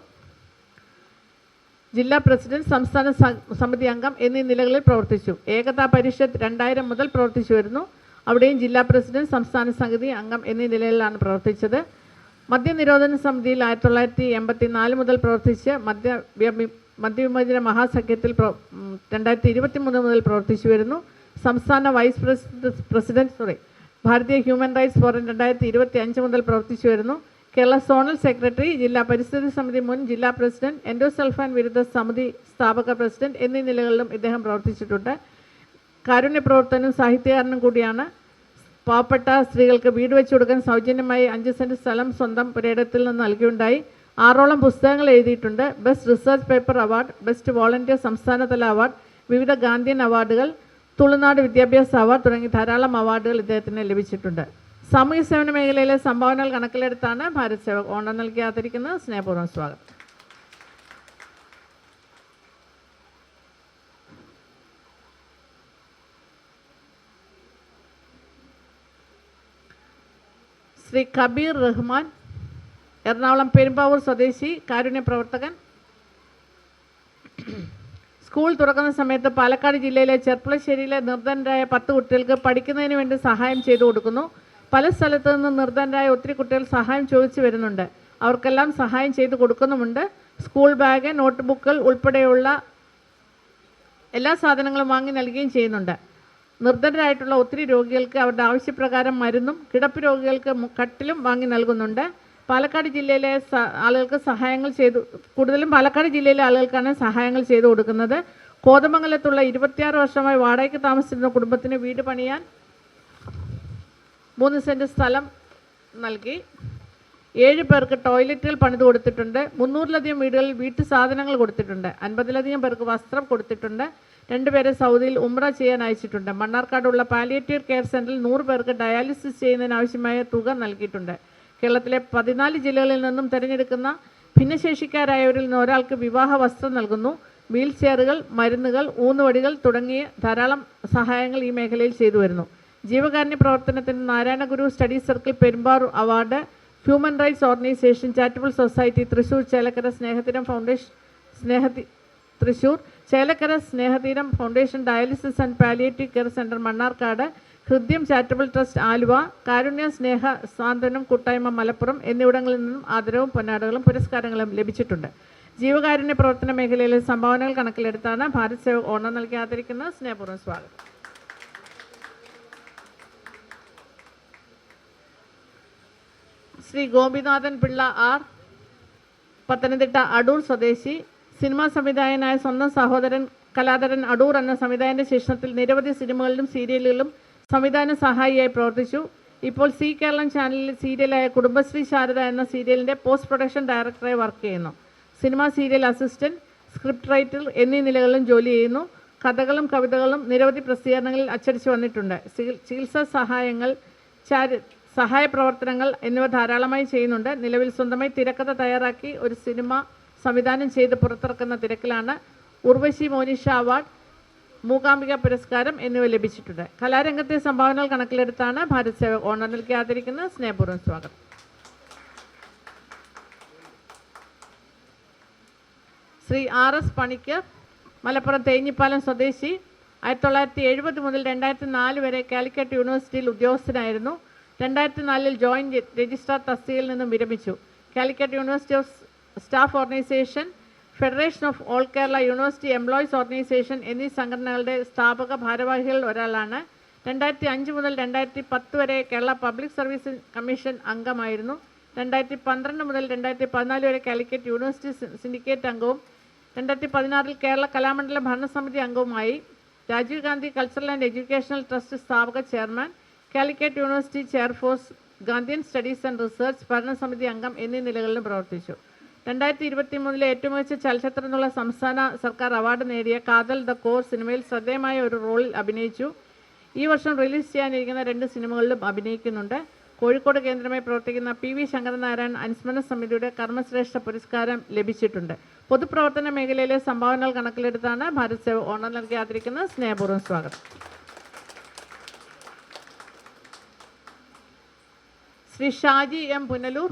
ജില്ലാ പ്രസിഡന്റ്, സംസ്ഥാന സമിതി അംഗം എന്നീ നിലകളിൽ പ്രവർത്തിച്ചു. ഏകതാ പരിഷത്ത് 2000 മുതൽ പ്രവർത്തിച്ചു വരുന്നു. അവിടെയും ജില്ലാ പ്രസിഡന്റ്, സംസ്ഥാന സമിതി അംഗം എന്നീ നിലയിലാണ് പ്രവർത്തിച്ചത്. മദ്യനിരോധന സമിതിയിൽ 1984 മുതൽ പ്രവർത്തിച്ച് മദ്യവിമോചന മഹാസഖ്യത്തിൽ 2023 മുതൽ പ്രവർത്തിച്ചു വരുന്നു. സംസ്ഥാന വൈസ് പ്രസിഡന്റ് ഭാരതീയ ഹ്യൂമൻ റൈറ്റ്സ് ഫോറം 2025 മുതൽ പ്രവർത്തിച്ചു വരുന്നു. കേരള സോണൽ സെക്രട്ടറി, ജില്ലാ പരിസ്ഥിതി സമിതി മുൻ ജില്ലാ പ്രസിഡന്റ്, എൻഡോസൾഫാൻ വിരുദ്ധ സമിതി സ്ഥാപക പ്രസിഡന്റ് എന്നീ നിലകളിലും ഇദ്ദേഹം പ്രവർത്തിച്ചിട്ടുണ്ട്. കാരുണ്യ പ്രവർത്തനവും സാഹിത്യകാരനും കൂടിയാണ്. പാവപ്പെട്ട സ്ത്രീകൾക്ക് വീട് വെച്ചു കൊടുക്കാൻ സൗജന്യമായി 5 സെൻറ്റ് സ്ഥലം സ്വന്തം പുരയിടത്തിൽ നിന്ന് നൽകിയുണ്ടായി. 6ഓളം പുസ്തകങ്ങൾ എഴുതിയിട്ടുണ്ട്. Best research paper award, best volunteer സംസ്ഥാനതല അവാർഡ്, വിവിധ ഗാന്ധിയൻ അവാർഡുകൾ, തുളുനാട് വിദ്യാഭ്യാസ അവാർഡ് തുടങ്ങി ധാരാളം അവാർഡുകൾ ഇദ്ദേഹത്തിന് ലഭിച്ചിട്ടുണ്ട്. സാമൂഹ്യ സേവന മേഖലയിലെ സംഭാവനകൾ കണക്കിലെടുത്താണ് ഭാരത് സേവക് ഓണം നൽകി ആദരിക്കുന്നത്. സ്നേഹപൂർവ്വം സ്വാഗതം. ശ്രീ കബീർ റഹ്മാൻ, എറണാകുളം പെരുമ്പാവൂർ സ്വദേശി, കാരുണ്യ പ്രവർത്തകൻ. സ്കൂൾ തുറക്കുന്ന സമയത്ത് പാലക്കാട് ജില്ലയിലെ ചെർപ്പുളശ്ശേരിയിലെ നിർധനരായ 10 കുട്ടികൾക്ക് പഠിക്കുന്നതിന് വേണ്ടി സഹായം ചെയ്തു കൊടുക്കുന്നു. പല സ്ഥലത്തു നിന്നും നിർധനരായ ഒത്തിരി കുട്ടികൾ സഹായം ചോദിച്ചു വരുന്നുണ്ട്. അവർക്കെല്ലാം സഹായം ചെയ്തു കൊടുക്കുന്നുമുണ്ട്. സ്കൂൾ ബാഗ്, നോട്ട് ബുക്കുകൾ ഉൾപ്പെടെയുള്ള എല്ലാ സാധനങ്ങളും വാങ്ങി നൽകുകയും ചെയ്യുന്നുണ്ട്. നിർധനരായിട്ടുള്ള ഒത്തിരി രോഗികൾക്ക് അവരുടെ ആവശ്യപ്രകാരം മരുന്നും കിടപ്പ് രോഗികൾക്ക് കട്ടിലും വാങ്ങി നൽകുന്നുണ്ട്. പാലക്കാട് ജില്ലയിലെ ആളുകൾക്ക് സഹായങ്ങൾ കൂടുതലും പാലക്കാട് ജില്ലയിലെ ആളുകൾക്കാണ് സഹായങ്ങൾ ചെയ്തു കൊടുക്കുന്നത്. കോതമംഗലത്തുള്ള 26 വർഷമായി വാടകയ്ക്ക് താമസിച്ചിരുന്ന കുടുംബത്തിന് വീട് പണിയാൻ 3 സെൻറ്റ് സ്ഥലം നൽകി. 7 പേർക്ക് ടോയ്ലറ്റുകൾ പണിത് കൊടുത്തിട്ടുണ്ട്. 300-ലധികം വീടുകളിൽ വീട്ടു സാധനങ്ങൾ കൊടുത്തിട്ടുണ്ട്. 50-ലധികം പേർക്ക് വസ്ത്രം കൊടുത്തിട്ടുണ്ട്. 2 പേരെ സൗദിയിൽ ഉംറ ചെയ്യാൻ അയച്ചിട്ടുണ്ട്. മണ്ണാർക്കാടുള്ള പാലിയേറ്റീവ് കെയർ സെൻ്ററിൽ 100 പേർക്ക് ഡയാലിസിസ് ചെയ്യുന്നതിനാവശ്യമായ തുക നൽകിയിട്ടുണ്ട്. കേരളത്തിലെ 14 ജില്ലകളിൽ നിന്നും തിരഞ്ഞെടുക്കുന്ന ഭിന്നശേഷിക്കാരായവരിൽ നിന്ന് ഒരാൾക്ക് വിവാഹ വസ്ത്രം നൽകുന്നു. വീൽ ചെയറുകൾ, മരുന്നുകൾ, ഊന്നുവടികൾ തുടങ്ങിയ ധാരാളം സഹായങ്ങൾ ഈ മേഖലയിൽ ചെയ്തു വരുന്നു. ജീവകാരുണ്യ പ്രവർത്തനത്തിന് Narayana Guru study circle Perumbavoor award, human rights organisation, charitable society Thrissur, Chelakkara Snehatheeram foundation, dialysis and palliative care centre Mannarkkad, Hridyam charitable trust Aluva, Karunya Sneha Santhwanam കൂട്ടായ്മ മലപ്പുറം എന്നിവിടങ്ങളിൽ നിന്നും ആദരവും പൊന്നാടകളും പുരസ്കാരങ്ങളും ലഭിച്ചിട്ടുണ്ട്. ജീവകാരുണ്യ പ്രവർത്തന മേഖലയിലെ സംഭാവനകൾ കണക്കിലെടുത്താണ് ഭാരത് സേവക് ഓണം നൽകി ആദരിക്കുന്നത്. സ്നേഹപൂർവ്വം സ്വാഗതം. ശ്രീ ഗോപിനാഥൻ പിള്ള ആർ, പത്തനംതിട്ട അടൂർ സ്വദേശി, സിനിമാ സംവിധായകനായ സ്വന്തം സഹോദരൻ കലാധരൻ അടൂർ എന്ന സംവിധായകൻ്റെ ശിക്ഷണത്തിൽ നിരവധി സിനിമകളിലും സീരിയലുകളിലും സംവിധാന സഹായിയായി പ്രവർത്തിച്ചു. ഇപ്പോൾ സി കേരളം ചാനലിൽ സീരിയലായ കുടുംബശ്രീ ശാരദ എന്ന സീരിയലിൻ്റെ പോസ്റ്റ് പ്രൊഡക്ഷൻ ഡയറക്ടറായി വർക്ക് ചെയ്യുന്നു. Cinema serial assistant, script writer എന്നീ നിലകളിലും ജോലി ചെയ്യുന്നു. കഥകളും കവിതകളും നിരവധി പ്രസിദ്ധീകരണങ്ങളിൽ അച്ചടിച്ചു വന്നിട്ടുണ്ട്. ചികിത്സാ സഹായങ്ങൾ, സഹായ പ്രവർത്തനങ്ങൾ എന്നിവ ധാരാളമായി ചെയ്യുന്നുണ്ട്. നിലവിൽ സ്വന്തമായി തിരക്കഥ തയ്യാറാക്കി ഒരു സിനിമ സംവിധാനം ചെയ്ത് പുറത്തിറക്കുന്ന തിരക്കിലാണ്. ഉർവശി മോനിഷ അവാർഡ്, മൂകാംബിക പുരസ്കാരം എന്നിവ ലഭിച്ചിട്ടുണ്ട്. കലാരംഗത്തെ സംഭാവനകൾ കണക്കിലെടുത്താണ് ഭാരത് സേവക് ഓണം നൽകി ആദരിക്കുന്നത്. സ്നേഹപൂർവ്വം സ്വാഗതം. ശ്രീ RS പണിക്കർ, മലപ്പുറം തേഞ്ഞിപ്പാലം സ്വദേശി, 1970 മുതൽ 2004 വരെ കാലിക്കറ്റ് യൂണിവേഴ്സിറ്റിയിൽ ഉദ്യോഗസ്ഥനായിരുന്നു. 2004 ജോയിൻറ്റ് രജിസ്ട്രാർ തസ്തികയിൽ നിന്നും വിരമിച്ചു. Calicut university of staff organisation, federation of all Kerala university employees organisation എന്നീ സംഘടനകളുടെ സ്ഥാപക ഭാരവാഹികളിൽ ഒരാളാണ്. 2005 മുതൽ 2010 വരെ കേരള പബ്ലിക് സർവീസ് കമ്മീഷൻ അംഗമായിരുന്നു. 2012 മുതൽ 2014 വരെ കാലിക്കറ്റ് യൂണിവേഴ്സിറ്റി സിൻഡിക്കേറ്റ് അംഗവും 2016 കേരള കലാമണ്ഡലം ഭരണസമിതി അംഗവുമായി. Rajiv Gandhi cultural and educational trust സ്ഥാപക ചെയർമാൻ, കാലിക്കറ്റ് യൂണിവേഴ്സിറ്റി ചെയർഫോഴ്സ്, ഗാന്ധിയൻ സ്റ്റഡീസ് ആൻഡ് റിസർച്ച് ഭരണസമിതി അംഗം എന്നീ നിലകളിലും പ്രവർത്തിച്ചു. 2023 ഏറ്റവും മികച്ച ചലച്ചിത്രത്തിനുള്ള സംസ്ഥാന സർക്കാർ അവാർഡ് നേടിയ കാതൽ ദ കോർ സിനിമയിൽ ശ്രദ്ധേയമായ ഒരു റോളിൽ അഭിനയിച്ചു. ഈ വർഷം റിലീസ് ചെയ്യാനിരിക്കുന്ന 2 സിനിമകളിലും അഭിനയിക്കുന്നുണ്ട്. കോഴിക്കോട് കേന്ദ്രമായി പ്രവർത്തിക്കുന്ന PV ശങ്കരനാരായൺ അനുസ്മരണ സമിതിയുടെ കർമ്മശ്രേഷ്ഠ പുരസ്കാരം ലഭിച്ചിട്ടുണ്ട്. പൊതുപ്രവർത്തന മേഖലയിലെ സംഭാവനകൾ കണക്കിലെടുത്താണ് ഭാരത് സേവക് ഓണം നൽകി ആദരിക്കുന്നത്. സ്നേഹപൂർവ്വം സ്വാഗതം. ശ്രീ ഷാജി M പുനലൂർ,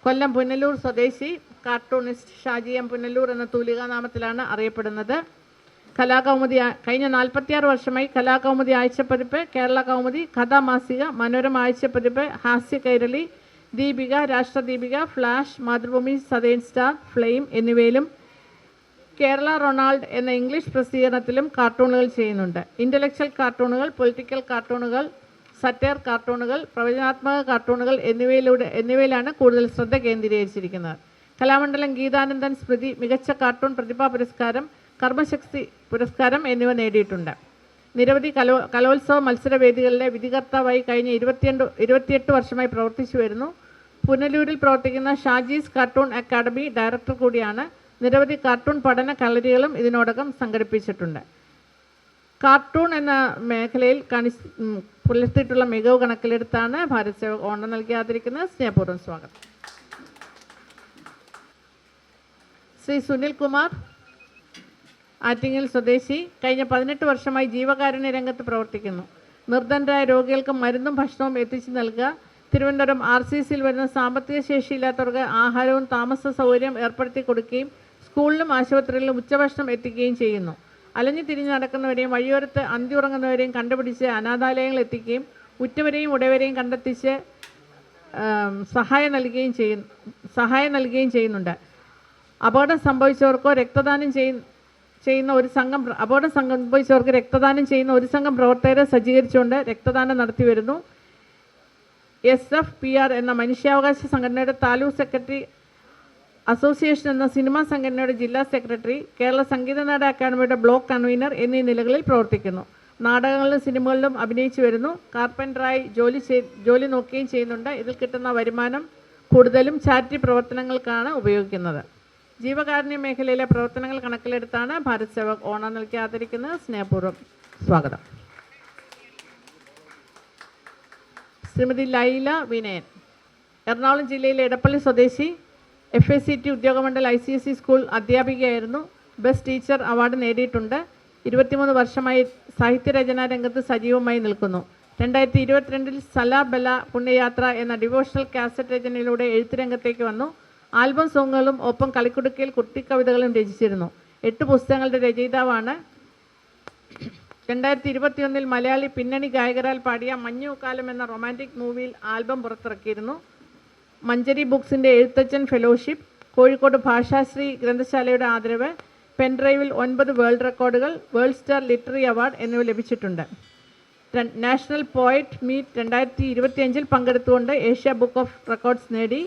കൊല്ലം പുനലൂർ സ്വദേശി, കാർട്ടൂണിസ്റ്റ്. ഷാജി M പുനലൂർ എന്ന തൂലികാനാമത്തിലാണ് അറിയപ്പെടുന്നത്. കലാകൗമുദി കഴിഞ്ഞ 46 വർഷമായി കലാകൗമുദി ആഴ്ചപ്പതിപ്പ്, കേരള കൗമുദി, കഥാമാസിക, മനോരമ ആഴ്ചപ്പതിപ്പ്, ഹാസ്യ Kairali, Deepika, Rashtradeepika, flash, Mathrubhumi, southern star, flame എന്നിവയിലും കേരള റൊണാൾഡ് എന്ന ഇംഗ്ലീഷ് പ്രസിദ്ധീകരണത്തിലും കാർട്ടൂണുകൾ ചെയ്യുന്നുണ്ട്. ഇൻ്റലക്ച്വൽ കാർട്ടൂണുകൾ, പൊളിറ്റിക്കൽ കാർട്ടൂണുകൾ, സറ്റയർ കാർട്ടൂണുകൾ, പ്രവചനാത്മക കാർട്ടൂണുകൾ എന്നിവയിലാണ് കൂടുതൽ ശ്രദ്ധ കേന്ദ്രീകരിച്ചിരിക്കുന്നത്. കലാമണ്ഡലം ഗീതാനന്ദൻ സ്മൃതി, മികച്ച കാർട്ടൂൺ പ്രതിഭാ പുരസ്കാരം, കർമ്മശക്തി പുരസ്കാരം എന്നിവ നേടിയിട്ടുണ്ട്. നിരവധി കലോത്സവ മത്സരവേദികളിലെ വിധികർത്താവായി കഴിഞ്ഞ 28 വർഷമായി പ്രവർത്തിച്ചു വരുന്നു. പുനലൂരിൽ പ്രവർത്തിക്കുന്ന ഷാജീസ് കാർട്ടൂൺ അക്കാദമി ഡയറക്ടർ കൂടിയാണ്. നിരവധി കാർട്ടൂൺ പഠന കളരികളും ഇതിനോടകം സംഘടിപ്പിച്ചിട്ടുണ്ട്. കാർട്ടൂൺ എന്ന മേഖലയിൽ പുലർത്തിയിട്ടുള്ള മികവ് കണക്കിലെടുത്താണ് ഭാരത് സേവക് ഓണം നൽകി ആദരിക്കുന്നത്. സ്നേഹപൂർവ്വം സ്വാഗതം. ശ്രീ സുനിൽ കുമാർ, ആറ്റിങ്ങൽ സ്വദേശി, കഴിഞ്ഞ 18 വർഷമായി ജീവകാരുണ്യ രംഗത്ത് പ്രവർത്തിക്കുന്നു. നിർധനരായ രോഗികൾക്ക് മരുന്നും ഭക്ഷണവും എത്തിച്ചു നൽകുക, തിരുവനന്തപുരം RCCയിൽ വരുന്ന സാമ്പത്തിക ശേഷിയില്ലാത്തവർക്ക് ആഹാരവും താമസ സൗകര്യം ഏർപ്പെടുത്തി കൊടുക്കുകയും സ്കൂളിലും ആശുപത്രികളിലും ഉച്ചഭക്ഷണം എത്തിക്കുകയും ചെയ്യുന്നു. അലഞ്ഞു തിരിഞ്ഞ് നടക്കുന്നവരെയും വഴിയോരത്ത് അന്തിയുറങ്ങുന്നവരെയും കണ്ടുപിടിച്ച് അനാഥാലയങ്ങൾ എത്തിക്കുകയും ഉറ്റവരെയും ഉടയവരെയും കണ്ടെത്തിച്ച് സഹായം നൽകുകയും ചെയ്യുന്നുണ്ട്. അപകടം സംഭവിച്ചവർക്ക് രക്തദാനം ചെയ്യുന്ന ഒരു സംഘം പ്രവർത്തകരെ സജ്ജീകരിച്ചുകൊണ്ട് രക്തദാനം നടത്തി വരുന്നു. SFPR എന്ന മനുഷ്യാവകാശ സംഘടനയുടെ താലൂക്ക് സെക്രട്ടറി, അസോസിയേഷൻ എന്ന സിനിമാ സംഘടനയുടെ ജില്ലാ സെക്രട്ടറി, കേരള സംഗീതനാടക അക്കാദമിയുടെ ബ്ലോക്ക് കൺവീനർ എന്നീ നിലകളിൽ പ്രവർത്തിക്കുന്നു. നാടകങ്ങളിലും സിനിമകളിലും അഭിനയിച്ചു വരുന്നു. കാർപ്പൻ്ററായി ജോലി നോക്കുകയും ചെയ്യുന്നുണ്ട്. ഇതിൽ കിട്ടുന്ന വരുമാനം കൂടുതലും ചാരിറ്റി പ്രവർത്തനങ്ങൾക്കാണ് ഉപയോഗിക്കുന്നത്. ജീവകാരുണ്യ മേഖലയിലെ പ്രവർത്തനങ്ങൾ കണക്കിലെടുത്താണ് ഭാരത് സേവക് ഓണം നൽകി ആദരിക്കുന്നത്. സ്നേഹപൂർവ്വം സ്വാഗതം. ശ്രീമതി ലൈല വിനയൻ, എറണാകുളം ജില്ലയിലെ എടപ്പള്ളി സ്വദേശി, FACT ഉദ്യോഗമണ്ഡൽ ICSE സ്കൂൾ അധ്യാപികയായിരുന്നു. ബെസ്റ്റ് ടീച്ചർ അവാർഡ് നേടിയിട്ടുണ്ട്. 23 വർഷമായി സാഹിത്യരചനാ രംഗത്ത് സജീവമായി നിൽക്കുന്നു. 2022 സലാബല പുണ്യയാത്ര എന്ന ഡിവോഷണൽ കാസറ്റ് രചനയിലൂടെ എഴുത്തുരംഗത്തേക്ക് വന്നു. ആൽബം സോങ്ങുകളും ഒപ്പം കളിക്കുടുക്കയിൽ കുട്ടിക്കവിതകളും രചിച്ചിരുന്നു. 8 പുസ്തകങ്ങളുടെ രചയിതാവാണ്. 2021 മലയാളി പിന്നണി ഗായകരാൽ പാടിയ മഞ്ഞുകാലം എന്ന റൊമാൻറ്റിക് മൂവിയിൽ ആൽബം പുറത്തിറക്കിയിരുന്നു. മഞ്ചരി ബുക്സിൻ്റെ എഴുത്തച്ഛൻ ഫെലോഷിപ്പ്, കോഴിക്കോട് ഭാഷാശ്രീ ഗ്രന്ഥശാലയുടെ ആദരവ്, പെൻഡ്രൈവിൽ 9 വേൾഡ് റെക്കോർഡുകൾ, വേൾഡ് സ്റ്റാർ ലിറ്റററി അവാർഡ് എന്നിവ ലഭിച്ചിട്ടുണ്ട്. നാഷണൽ പോയറ്റ് മീറ്റ് 2025 പങ്കെടുത്തുകൊണ്ട് ഏഷ്യ ബുക്ക് ഓഫ് റെക്കോർഡ്സ് നേടി.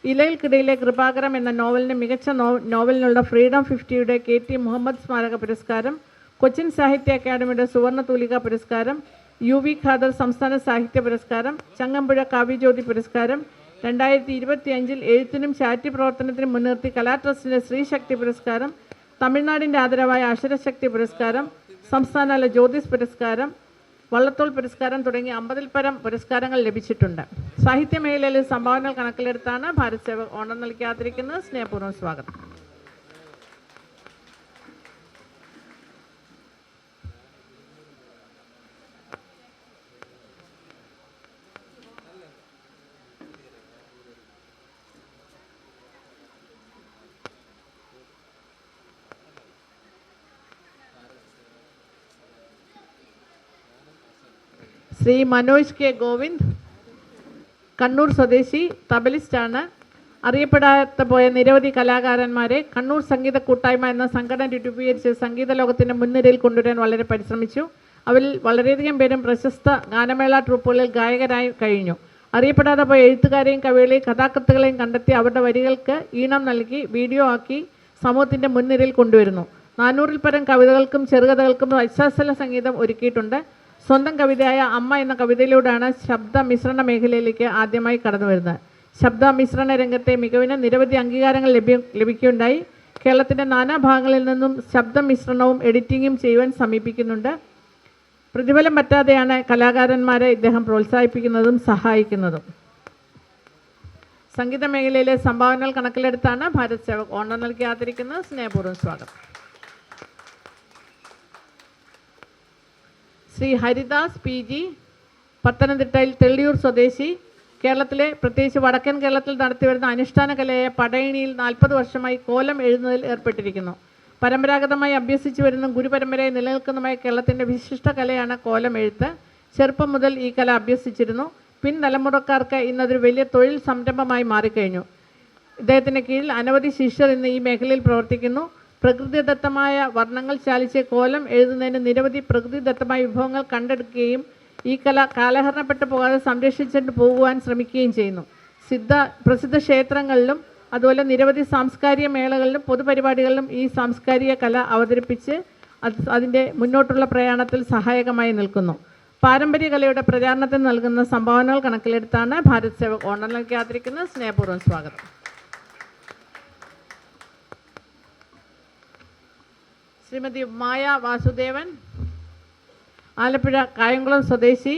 ഇലകൾക്കിടയിലെ കൃപാകരം എന്ന നോവലിന് മികച്ച നോവലിനുള്ള ഫ്രീഡം 50യുടെ KT മുഹമ്മദ് സ്മാരക പുരസ്കാരം, കൊച്ചിൻ സാഹിത്യ അക്കാദമിയുടെ സുവർണ തൂലിക പുരസ്കാരം, UV ഖാദർ സംസ്ഥാന സാഹിത്യ പുരസ്കാരം, ചങ്ങമ്പുഴ കാവ്യജ്യോതി പുരസ്കാരം, 2025 എഴുത്തിനും ചാരിറ്റി പ്രവർത്തനത്തിനും മുൻനിർത്തി കലാ ട്രസ്റ്റിൻ്റെ ശ്രീശക്തി പുരസ്കാരം, തമിഴ്നാടിൻ്റെ ആദരവായ അക്ഷരശക്തി പുരസ്കാരം, സംസ്ഥാനതല ജ്യോതിസ് പുരസ്കാരം, വള്ളത്തോൾ പുരസ്കാരം തുടങ്ങി 50-ൽ പരം പുരസ്കാരങ്ങൾ ലഭിച്ചിട്ടുണ്ട്. സാഹിത്യ മേഖലയിലെ സംഭാവനകൾ കണക്കിലെടുത്താണ് ഭാരത് സേവക് ഓണം നൽകി ആദരിക്കുന്നത്. സ്നേഹപൂർവ്വം സ്വാഗതം. ശ്രീ മനോജ് K. ഗോവിന്ദ്, കണ്ണൂർ സ്വദേശി, തബലിസ്റ്റാണ്. അറിയപ്പെടാത്ത പോയ നിരവധി കലാകാരന്മാരെ കണ്ണൂർ സംഗീത കൂട്ടായ്മ എന്ന സംഘടന രൂപീകരിച്ച് സംഗീത ലോകത്തിൻ്റെ മുൻനിരയിൽ കൊണ്ടുവരാൻ വളരെ പരിശ്രമിച്ചു. അവരിൽ വളരെയധികം പേരും പ്രശസ്ത ഗാനമേള ട്രൂപ്പുകളിൽ ഗായകരായി കഴിഞ്ഞു. അറിയപ്പെടാതെ പോയ എഴുത്തുകാരെയും കവികളെയും കഥാകൃത്തുകളെയും കണ്ടെത്തി അവരുടെ വരികൾക്ക് ഈണം നൽകി വീഡിയോ ആക്കി സമൂഹത്തിൻ്റെ മുൻനിരയിൽ കൊണ്ടുവരുന്നു. 400-ൽ പരം കവിതകൾക്കും ചെറുകഥകൾക്കും പശ്ചാത്തല സംഗീതം ഒരുക്കിയിട്ടുണ്ട്. സ്വന്തം കവിതയായ അമ്മ എന്ന കവിതയിലൂടെയാണ് ശബ്ദ മിശ്രണ മേഖലയിലേക്ക് ആദ്യമായി കടന്നു വരുന്നത്. ശബ്ദ മിശ്രണ രംഗത്തെ മികവിന് നിരവധി അംഗീകാരങ്ങൾ ലഭിക്കുകയുണ്ടായി. കേരളത്തിൻ്റെ നാനാഭാഗങ്ങളിൽ നിന്നും ശബ്ദ മിശ്രണവും എഡിറ്റിങ്ങും ചെയ്യുവാൻ സമീപിക്കുന്നുണ്ട്. പ്രതിഫലം പറ്റാതെയാണ് കലാകാരന്മാരെ ഇദ്ദേഹം പ്രോത്സാഹിപ്പിക്കുന്നതും സഹായിക്കുന്നതും. സംഗീത മേഖലയിലെ സംഭാവനകൾ കണക്കിലെടുത്താണ് ഭാരത് സേവക് ഓണം നൽകി ആദരിക്കുന്നത്. സ്നേഹപൂർവ്വം സ്വാഗതം. ശ്രീ ഹരിദാസ് PG, പത്തനംതിട്ടയിൽ തെള്ളിയൂർ സ്വദേശി, കേരളത്തിലെ പ്രത്യേകിച്ച് വടക്കൻ കേരളത്തിൽ നടത്തിവരുന്ന അനുഷ്ഠാന കലയായ പടയണിയിൽ 40 വർഷമായി കോലം എഴുതുന്നതിൽ ഏർപ്പെട്ടിരിക്കുന്നു. പരമ്പരാഗതമായി അഭ്യസിച്ചു വരുന്ന ഗുരുപരമ്പരയെ നിലനിൽക്കുന്നതുമായ കേരളത്തിൻ്റെ വിശിഷ്ട കലയാണ് കോലം എഴുത്ത്. ചെറുപ്പം മുതൽ ഈ കല അഭ്യസിച്ചിരുന്നു. പിൻതലമുറക്കാർക്ക് ഇന്നതൊരു വലിയ തൊഴിൽ സംരംഭമായി മാറിക്കഴിഞ്ഞു. ഇദ്ദേഹത്തിൻ്റെ കീഴിൽ അനവധി ശിഷ്യർ ഇന്ന് ഈ മേഖലയിൽ പ്രവർത്തിക്കുന്നു. പ്രകൃതിദത്തമായ വർണ്ണങ്ങൾ ചാലിച്ച് കോലം എഴുതുന്നതിന് നിരവധി പ്രകൃതിദത്തമായ വിഭവങ്ങൾ കണ്ടെടുക്കുകയും ഈ കല കാലഹരണപ്പെട്ടു പോകാതെ സംരക്ഷിച്ചിട്ട് പോകുവാൻ ശ്രമിക്കുകയും ചെയ്യുന്നു. പ്രസിദ്ധ ക്ഷേത്രങ്ങളിലും അതുപോലെ നിരവധി സാംസ്കാരിക മേളകളിലും പൊതുപരിപാടികളിലും ഈ സാംസ്കാരിക കല അവതരിപ്പിച്ച് അതിൻ്റെ മുന്നോട്ടുള്ള പ്രയാണത്തിൽ സഹായകമായി നിൽക്കുന്നു. പാരമ്പര്യ കലയുടെ പ്രചാരണത്തിന് നൽകുന്ന സംഭാവനകൾ കണക്കിലെടുത്താണ് ഭാരത് സേവക് ഓണറിലേക്ക് ആദരിക്കുന്നത്. സ്നേഹപൂർവ്വം സ്വാഗതം. ശ്രീമതി മായ വാസുദേവൻ, ആലപ്പുഴ കായംകുളം സ്വദേശി.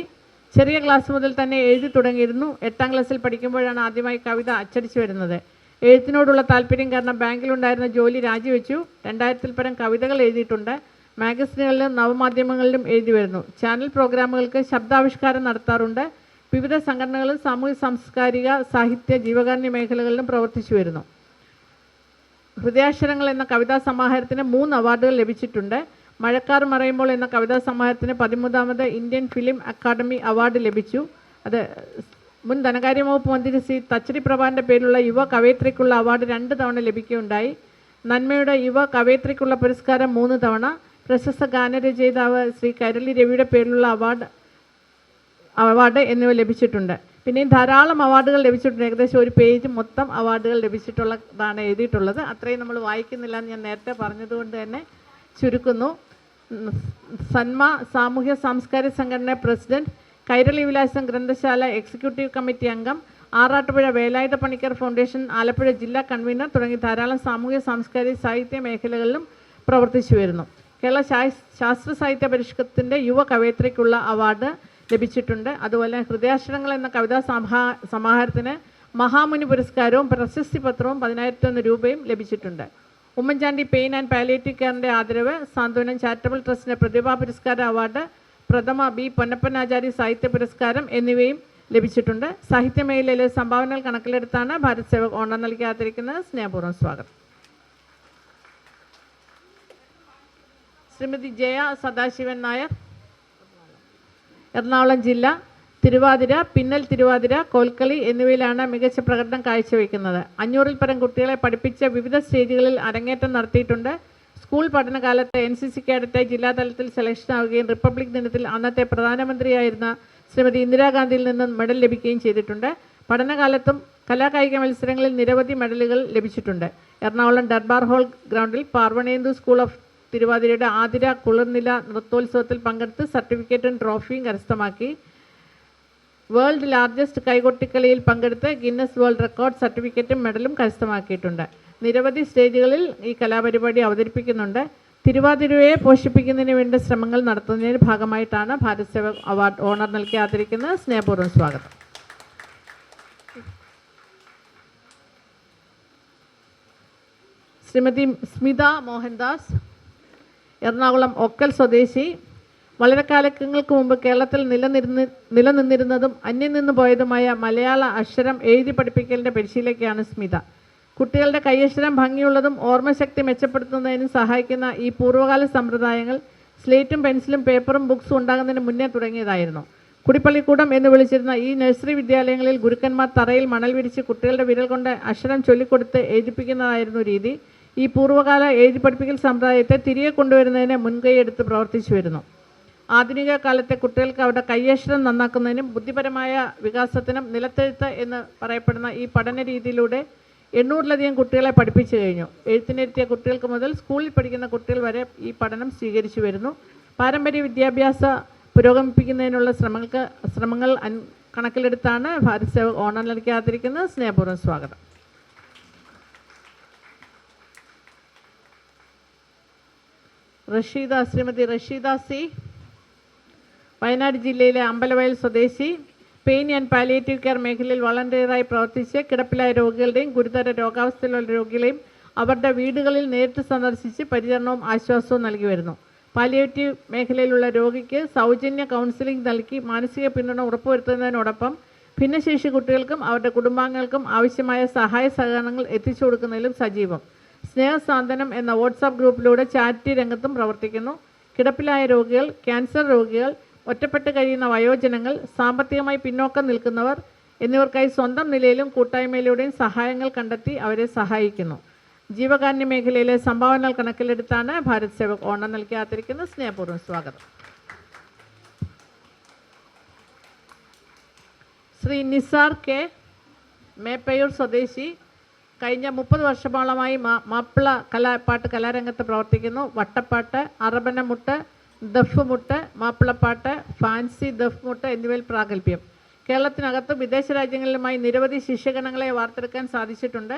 ചെറിയ ക്ലാസ് മുതൽ തന്നെ എഴുതി തുടങ്ങിയിരുന്നു. 8ാം ക്ലാസ്സിൽ പഠിക്കുമ്പോഴാണ് ആദ്യമായി കവിത അച്ചടിച്ചു വരുന്നത്. എഴുത്തിനോടുള്ള താല്പര്യം കാരണം ബാങ്കിലുണ്ടായിരുന്ന ജോലി രാജിവെച്ചു. 2000-ൽ പരം കവിതകൾ എഴുതിയിട്ടുണ്ട്. മാഗസിനുകളിലും നവമാധ്യമങ്ങളിലും എഴുതി വരുന്നു. ചാനൽ പ്രോഗ്രാമുകൾക്ക് ശബ്ദാവിഷ്കാരം നടത്താറുണ്ട്. വിവിധ സംഘടനകളും സാമൂഹ്യ സാംസ്കാരിക സാഹിത്യ ജീവകാരുണ്യ മേഖലകളിലും പ്രവർത്തിച്ചു വരുന്നു. ഹൃദയാക്ഷരങ്ങൾ എന്ന കവിതാ സമാഹാരത്തിന് 3 അവാർഡുകൾ ലഭിച്ചിട്ടുണ്ട്. മഴക്കാർ മറയുമ്പോൾ എന്ന കവിതാ സമാഹാരത്തിന് 13ാമത് ഇന്ത്യൻ ഫിലിം അക്കാദമി അവാർഡ് ലഭിച്ചു. അത് മുൻ ധനകാര്യ വകുപ്പ് മന്ത്രി ശ്രീ തച്ചടി പ്രഭാൻ്റെ പേരിലുള്ള യുവ കവയിത്രിക്കുള്ള അവാർഡ് 2 തവണ ലഭിക്കുകയുണ്ടായി. നന്മയുടെ യുവ കവയിത്രിക്കുള്ള പുരസ്കാരം 3 തവണ. പ്രശസ്ത ഗാനരചയിതാവ് ശ്രീ കൈരളി രവിയുടെ പേരിലുള്ള അവാർഡ് എന്നിവ ലഭിച്ചിട്ടുണ്ട്. പിന്നെയും ധാരാളം അവാർഡുകൾ ലഭിച്ചിട്ടുണ്ട്. ഏകദേശം ഒരു പേജ് മൊത്തം അവാർഡുകൾ ലഭിച്ചിട്ടുള്ളതാണ് എഴുതിയിട്ടുള്ളത്. അത്രയും നമ്മൾ വായിക്കുന്നില്ല എന്ന് ഞാൻ നേരത്തെ പറഞ്ഞതുകൊണ്ട് തന്നെ ചുരുക്കുന്നു. സന്മ സാമൂഹ്യ സാംസ്കാരിക സംഘടന പ്രസിഡന്റ്, കൈരളി വിലാസം ഗ്രന്ഥശാല എക്സിക്യൂട്ടീവ് കമ്മിറ്റി അംഗം, ആറാട്ടുപുഴ വേലായുധ പണിക്കർ ഫൗണ്ടേഷൻ ആലപ്പുഴ ജില്ലാ കൺവീനർ തുടങ്ങി ധാരാളം സാമൂഹ്യ സാംസ്കാരിക സാഹിത്യ മേഖലകളിലും പ്രവർത്തിച്ചു വരുന്നു. കേരള ശാസ്ത്ര സാഹിത്യ പരിഷത്തിൻ്റെ യുവ കവയിത്രിക്കുള്ള അവാർഡ് ലഭിച്ചിട്ടുണ്ട്. അതുപോലെ ഹൃദയാക്ഷരങ്ങൾ എന്ന കവിതാ സമാഹാരത്തിന് മഹാമുനി പുരസ്കാരവും പ്രശസ്തി പത്രവും 10,001 രൂപയും ലഭിച്ചിട്ടുണ്ട്. ഉമ്മൻചാണ്ടി പെയിൻ ആൻഡ് പാലിയേറ്റീവ് കെയറിൻ്റെ ആദരവ്, സാന്ത്വനം ചാരിറ്റബിൾ ട്രസ്റ്റിൻ്റെ പ്രതിഭാ പുരസ്കാര അവാർഡ്, പ്രഥമ ബി പൊന്നപ്പനാചാരി സാഹിത്യ പുരസ്കാരം എന്നിവയും ലഭിച്ചിട്ടുണ്ട്. സാഹിത്യ മേഖലയിലെ സംഭാവനകൾ കണക്കിലെടുത്താണ് ഭാരത് സേവക് ഓണർ നൽകി ആദരിക്കുന്നത്. സ്നേഹപൂർവ്വം സ്വാഗതം. ശ്രീമതി ജയ സദാശിവൻ നായർ, എറണാകുളം ജില്ല. തിരുവാതിര, പിന്നൽ തിരുവാതിര, കോൽക്കളി എന്നിവയിലാണ് മികച്ച പ്രകടനം കാഴ്ചവെക്കുന്നത്. 500-ൽ പരം കുട്ടികളെ പഠിപ്പിച്ച വിവിധ സ്റ്റേജുകളിൽ അരങ്ങേറ്റം നടത്തിയിട്ടുണ്ട്. സ്കൂൾ പഠനകാലത്ത് NCC കേഡറ്റായി ജില്ലാതലത്തിൽ സെലക്ഷൻ ആവുകയും റിപ്പബ്ലിക് ദിനത്തിൽ അന്നത്തെ പ്രധാനമന്ത്രിയായിരുന്ന ശ്രീമതി ഇന്ദിരാഗാന്ധിയിൽ നിന്നും മെഡൽ ലഭിക്കുകയും ചെയ്തിട്ടുണ്ട്. പഠനകാലത്തും കലാകായിക മത്സരങ്ങളിൽ നിരവധി മെഡലുകൾ ലഭിച്ചിട്ടുണ്ട്. എറണാകുളം ദർബാർ ഹാൾ ഗ്രൗണ്ടിൽ പാർവണേന്ദു സ്കൂൾ ഓഫ് തിരുവാതിരയുടെ ആതിര കുളിർനില നൃത്തോത്സവത്തിൽ പങ്കെടുത്ത് സർട്ടിഫിക്കറ്റും ട്രോഫിയും കരസ്ഥമാക്കി. വേൾഡ് ലാർജസ്റ്റ് കൈകൊട്ടിക്കളിയിൽ പങ്കെടുത്ത് ഗിന്നസ് വേൾഡ് റെക്കോർഡ് സർട്ടിഫിക്കറ്റും മെഡലും കരസ്ഥമാക്കിയിട്ടുണ്ട്. നിരവധി സ്റ്റേജുകളിൽ ഈ കലാപരിപാടി അവതരിപ്പിക്കുന്നുണ്ട്. തിരുവാതിരയെ പോഷിപ്പിക്കുന്നതിന് വേണ്ട ശ്രമങ്ങൾ നടത്തുന്നതിൻ്റെ ഭാഗമായിട്ടാണ് ഭാരത് സേവക് അവാർഡ് ഓണർ നൽകി ആദരിക്കുന്നത്. സ്നേഹപൂർവ്വം സ്വാഗതം. ശ്രീമതി സ്മിത മോഹൻദാസ്, എറണാകുളം ഒക്കൽ സ്വദേശി. വളരെ കാലങ്ങൾക്ക് മുമ്പ് കേരളത്തിൽ നിലനിന്നിരുന്നതും അന്യം നിന്ന് പോയതുമായ മലയാള അക്ഷരം എഴുതി പഠിപ്പിക്കലിൻ്റെ പരിശീലകയാണ് സ്മിത. കുട്ടികളുടെ കൈയക്ഷരം ഭംഗിയുള്ളതും ഓർമ്മശക്തി മെച്ചപ്പെടുത്തുന്നതിനും സഹായിക്കുന്ന ഈ പൂർവ്വകാല സമ്പ്രദായങ്ങൾ സ്ലേറ്റും പെൻസിലും പേപ്പറും ബുക്സും ഉണ്ടാകുന്നതിന് മുന്നേ തുടങ്ങിയതായിരുന്നു. കുടിപ്പള്ളിക്കൂടം എന്ന് വിളിച്ചിരുന്ന ഈ നഴ്സറി വിദ്യാലയങ്ങളിൽ ഗുരുക്കന്മാർ തറയിൽ മണൽ വിരിച്ച് കുട്ടികളുടെ വിരൽ കൊണ്ട് അക്ഷരം ചൊല്ലിക്കൊടുത്ത് എഴുതിപ്പിക്കുന്നതായിരുന്നു രീതി. ഈ പൂർവ്വകാല എഴുതി പഠിപ്പിക്കൽ സമ്പ്രദായത്തെ തിരികെ കൊണ്ടുവരുന്നതിന് മുൻകൈയെടുത്ത് പ്രവർത്തിച്ചു വരുന്നു. ആധുനിക കാലത്തെ കുട്ടികൾക്ക് അവരുടെ കൈയക്ഷരം നന്നാക്കുന്നതിനും ബുദ്ധിപരമായ വികാസത്തിനും നിലത്തെഴുത്ത് എന്ന് പറയപ്പെടുന്ന ഈ പഠന രീതിയിലൂടെ 800-ലധികം കുട്ടികളെ പഠിപ്പിച്ചു കഴിഞ്ഞു. എഴുത്തിനിരുത്തിയ കുട്ടികൾക്ക് മുതൽ സ്കൂളിൽ പഠിക്കുന്ന കുട്ടികൾ വരെ ഈ പഠനം സ്വീകരിച്ചു വരുന്നു. പാരമ്പര്യ വിദ്യാഭ്യാസ പുരോഗമിപ്പിക്കുന്നതിനുള്ള ശ്രമങ്ങൾ കണക്കിലെടുത്താണ് ഭാരത് സേവക് ഓണർ നൽകി ആദരിക്കുന്നത്. സ്നേഹപൂർവ്വം സ്വാഗതം. ശ്രീമതി റഷീദ സി, വയനാട് ജില്ലയിലെ അമ്പലവയൽ സ്വദേശി. പെയിൻ ആൻഡ് പാലിയേറ്റീവ് കെയർ മേഖലയിൽ വളണ്ടിയറായി പ്രവർത്തിച്ച് കിടപ്പിലായ രോഗികളുടെയും ഗുരുതര രോഗാവസ്ഥയിലുള്ള രോഗികളെയും അവരുടെ വീടുകളിൽ നേരിട്ട് സന്ദർശിച്ച് പരിചരണവും ആശ്വാസവും നൽകി വരുന്നു. പാലിയേറ്റീവ് മേഖലയിലുള്ള രോഗിക്ക് സൗജന്യ കൗൺസിലിംഗ് നൽകി മാനസിക പിന്തുണ ഉറപ്പുവരുത്തുന്നതിനോടൊപ്പം ഭിന്നശേഷി കുട്ടികൾക്കും അവരുടെ കുടുംബാംഗങ്ങൾക്കും ആവശ്യമായ സഹായ സഹകരണങ്ങൾ എത്തിച്ചു കൊടുക്കുന്നതിലും സജീവം. സ്നേഹസാന്ത്വനം എന്ന വാട്സാപ്പ് ഗ്രൂപ്പിലൂടെ ചാരിറ്റി രംഗത്തും പ്രവർത്തിക്കുന്നു. കിടപ്പിലായ രോഗികൾ, ക്യാൻസർ രോഗികൾ, ഒറ്റപ്പെട്ട് കഴിയുന്ന വയോജനങ്ങൾ, സാമ്പത്തികമായി പിന്നോക്കം നിൽക്കുന്നവർ എന്നിവർക്കായി സ്വന്തം നിലയിലും കൂട്ടായ്മയിലൂടെയും സഹായങ്ങൾ കണ്ടെത്തി അവരെ സഹായിക്കുന്നു. ജീവകാരുണ്യ മേഖലയിലെ സംഭാവനകൾ കണക്കിലെടുത്താണ് ഭാരത് സേവക് ഓണം നൽകി ആദരിക്കുന്നത്. സ്നേഹപൂർവ്വം സ്വാഗതം. ശ്രീ നിസാർ കെ, മേപ്പയൂർ സ്വദേശി, കഴിഞ്ഞ 30 വർഷത്തോളമായി മാപ്പിള പാട്ട് കലാരംഗത്ത് പ്രവർത്തിക്കുന്നു. വട്ടപ്പാട്ട്, അറബനമുട്ട്, ദഫ്മുട്ട്, മാപ്പിളപ്പാട്ട്, ഫാൻസി ദഫ്മുട്ട് എന്നിവയിൽ പ്രാഗൽഭ്യം. കേരളത്തിനകത്തും വിദേശ രാജ്യങ്ങളിലുമായി നിരവധി ശിഷ്യഗണങ്ങളെ വാർത്തെടുക്കാൻ സാധിച്ചിട്ടുണ്ട്.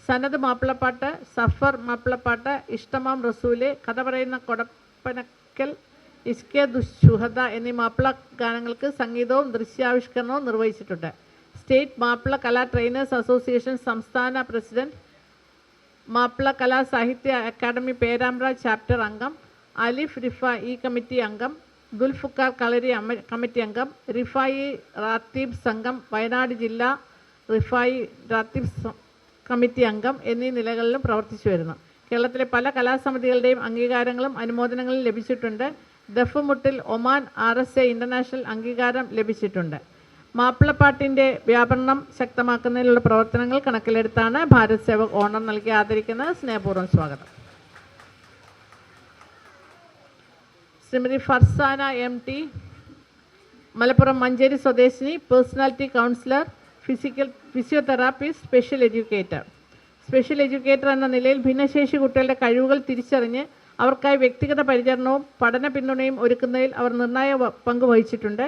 സനത് മാപ്പിളപ്പാട്ട്, സഫർ മാപ്പിളപ്പാട്ട്, ഇഷ്ടമാം റസൂല്, കഥ പറയുന്ന കൊടപ്പനക്കൽ, ഇസ്കെ ദുഷുഹദ എന്നീ മാപ്പിള ഗാനങ്ങൾക്ക് സംഗീതവും ദൃശ്യാവിഷ്കരണവും നിർവഹിച്ചിട്ടുണ്ട്. സ്റ്റേറ്റ് മാപ്പിള കലാ ട്രെയിനേഴ്സ് അസോസിയേഷൻ സംസ്ഥാന പ്രസിഡന്റ്, മാപ്പിള കലാ സാഹിത്യ അക്കാദമി പേരാമ്പ്ര ചാപ്റ്റർ അംഗം, അലിഫ് റിഫായി കമ്മിറ്റി അംഗം, ദുൽഫുക്കാർ കളരി കമ്മിറ്റി അംഗം, റിഫായി റാത്തീബ് സംഘം വയനാട് ജില്ലാ റിഫായി റാത്തീബ് കമ്മിറ്റി അംഗം എന്നീ നിലകളിലും പ്രവർത്തിച്ചു വരുന്നു. കേരളത്തിലെ പല കലാസമിതികളുടെയും അംഗീകാരങ്ങളും അനുമോദനങ്ങളും ലഭിച്ചിട്ടുണ്ട്. ദഫ്മുട്ടിൽ ഒമാൻ RSA ഇൻ്റർനാഷണൽ അംഗീകാരം ലഭിച്ചിട്ടുണ്ട്. മാപ്പിളപ്പാട്ടിൻ്റെ വ്യാപനം ശക്തമാക്കുന്നതിനുള്ള പ്രവർത്തനങ്ങൾ കണക്കിലെടുത്താണ് ഭാരത് സേവക് ഓണം നൽകി ആദരിക്കുന്നത്. സ്നേഹപൂർവ്വം സ്വാഗതം. ശ്രീമതി ഫർസാന MT, മലപ്പുറം മഞ്ചേരി സ്വദേശിനി, personality councillor, physiotherapist, special educator എന്ന നിലയിൽ ഭിന്നശേഷി കുട്ടികളുടെ കഴിവുകൾ തിരിച്ചറിഞ്ഞ് അവർക്കായി വ്യക്തിഗത പരിചരണവും പഠന പിന്തുണയും ഒരുക്കുന്നതിൽ അവർ നിർണായക പങ്ക് വഹിച്ചിട്ടുണ്ട്.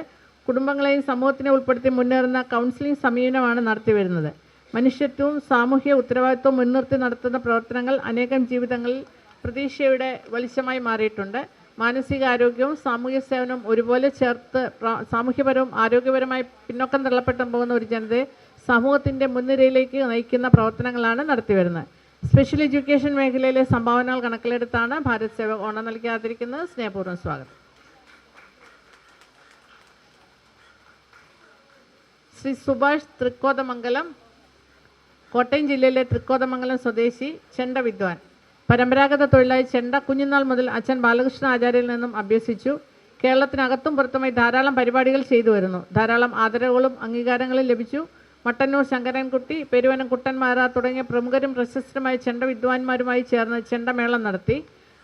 കുടുംബങ്ങളെയും സമൂഹത്തിനെ ഉൾപ്പെടുത്തി മുന്നേറുന്ന കൗൺസിലിംഗ് സമീപനമാണ് നടത്തിവരുന്നത്. മനുഷ്യത്വവും സാമൂഹ്യ ഉത്തരവാദിത്വവും മുൻനിർത്തി നടത്തുന്ന പ്രവർത്തനങ്ങൾ അനേകം ജീവിതങ്ങളിൽ പ്രതീക്ഷയുടെ വെളിച്ചമായി മാറിയിട്ടുണ്ട്. മാനസികാരോഗ്യവും സാമൂഹ്യ സേവനവും ഒരുപോലെ ചേർത്ത് സാമൂഹ്യപരവും ആരോഗ്യപരമായി പിന്നോക്കം തള്ളപ്പെട്ടു പോകുന്ന ഒരു ജനതയെ സമൂഹത്തിൻ്റെ മുൻനിരയിലേക്ക് നയിക്കുന്ന പ്രവർത്തനങ്ങളാണ് നടത്തിവരുന്നത്. സ്പെഷ്യൽ എഡ്യൂക്കേഷൻ മേഖലയിലെ സംഭാവനകൾ കണക്കിലെടുത്താണ് ഭാരത് സേവക് ഓണം നൽകി ആദരിക്കുന്നത്. സ്നേഹപൂർവ്വം സ്വാഗതം. ശ്രീ സുഭാഷ് തൃക്കോതമംഗലം, കോട്ടയം ജില്ലയിലെ തൃക്കോതമംഗലം സ്വദേശി, ചെണ്ട വിദ്വാൻ. പരമ്പരാഗത തൊഴിലായി ചെണ്ട കുഞ്ഞുനാൾ മുതൽ അച്ഛൻ ബാലകൃഷ്ണ ആചാര്യയിൽ നിന്നും അഭ്യസിച്ചു. കേരളത്തിനകത്തും പുറത്തുമായി ധാരാളം പരിപാടികൾ ചെയ്തു വരുന്നു. ധാരാളം ആദരവുകളും അംഗീകാരങ്ങളും ലഭിച്ചു. മട്ടന്നൂർ ശങ്കരൻകുട്ടി, പെരുവനം കുട്ടന്മാര തുടങ്ങിയ പ്രമുഖരും പ്രശസ്തരുമായ ചെണ്ട വിദ്വാൻമാരുമായി ചേർന്ന് ചെണ്ടമേളം നടത്തി.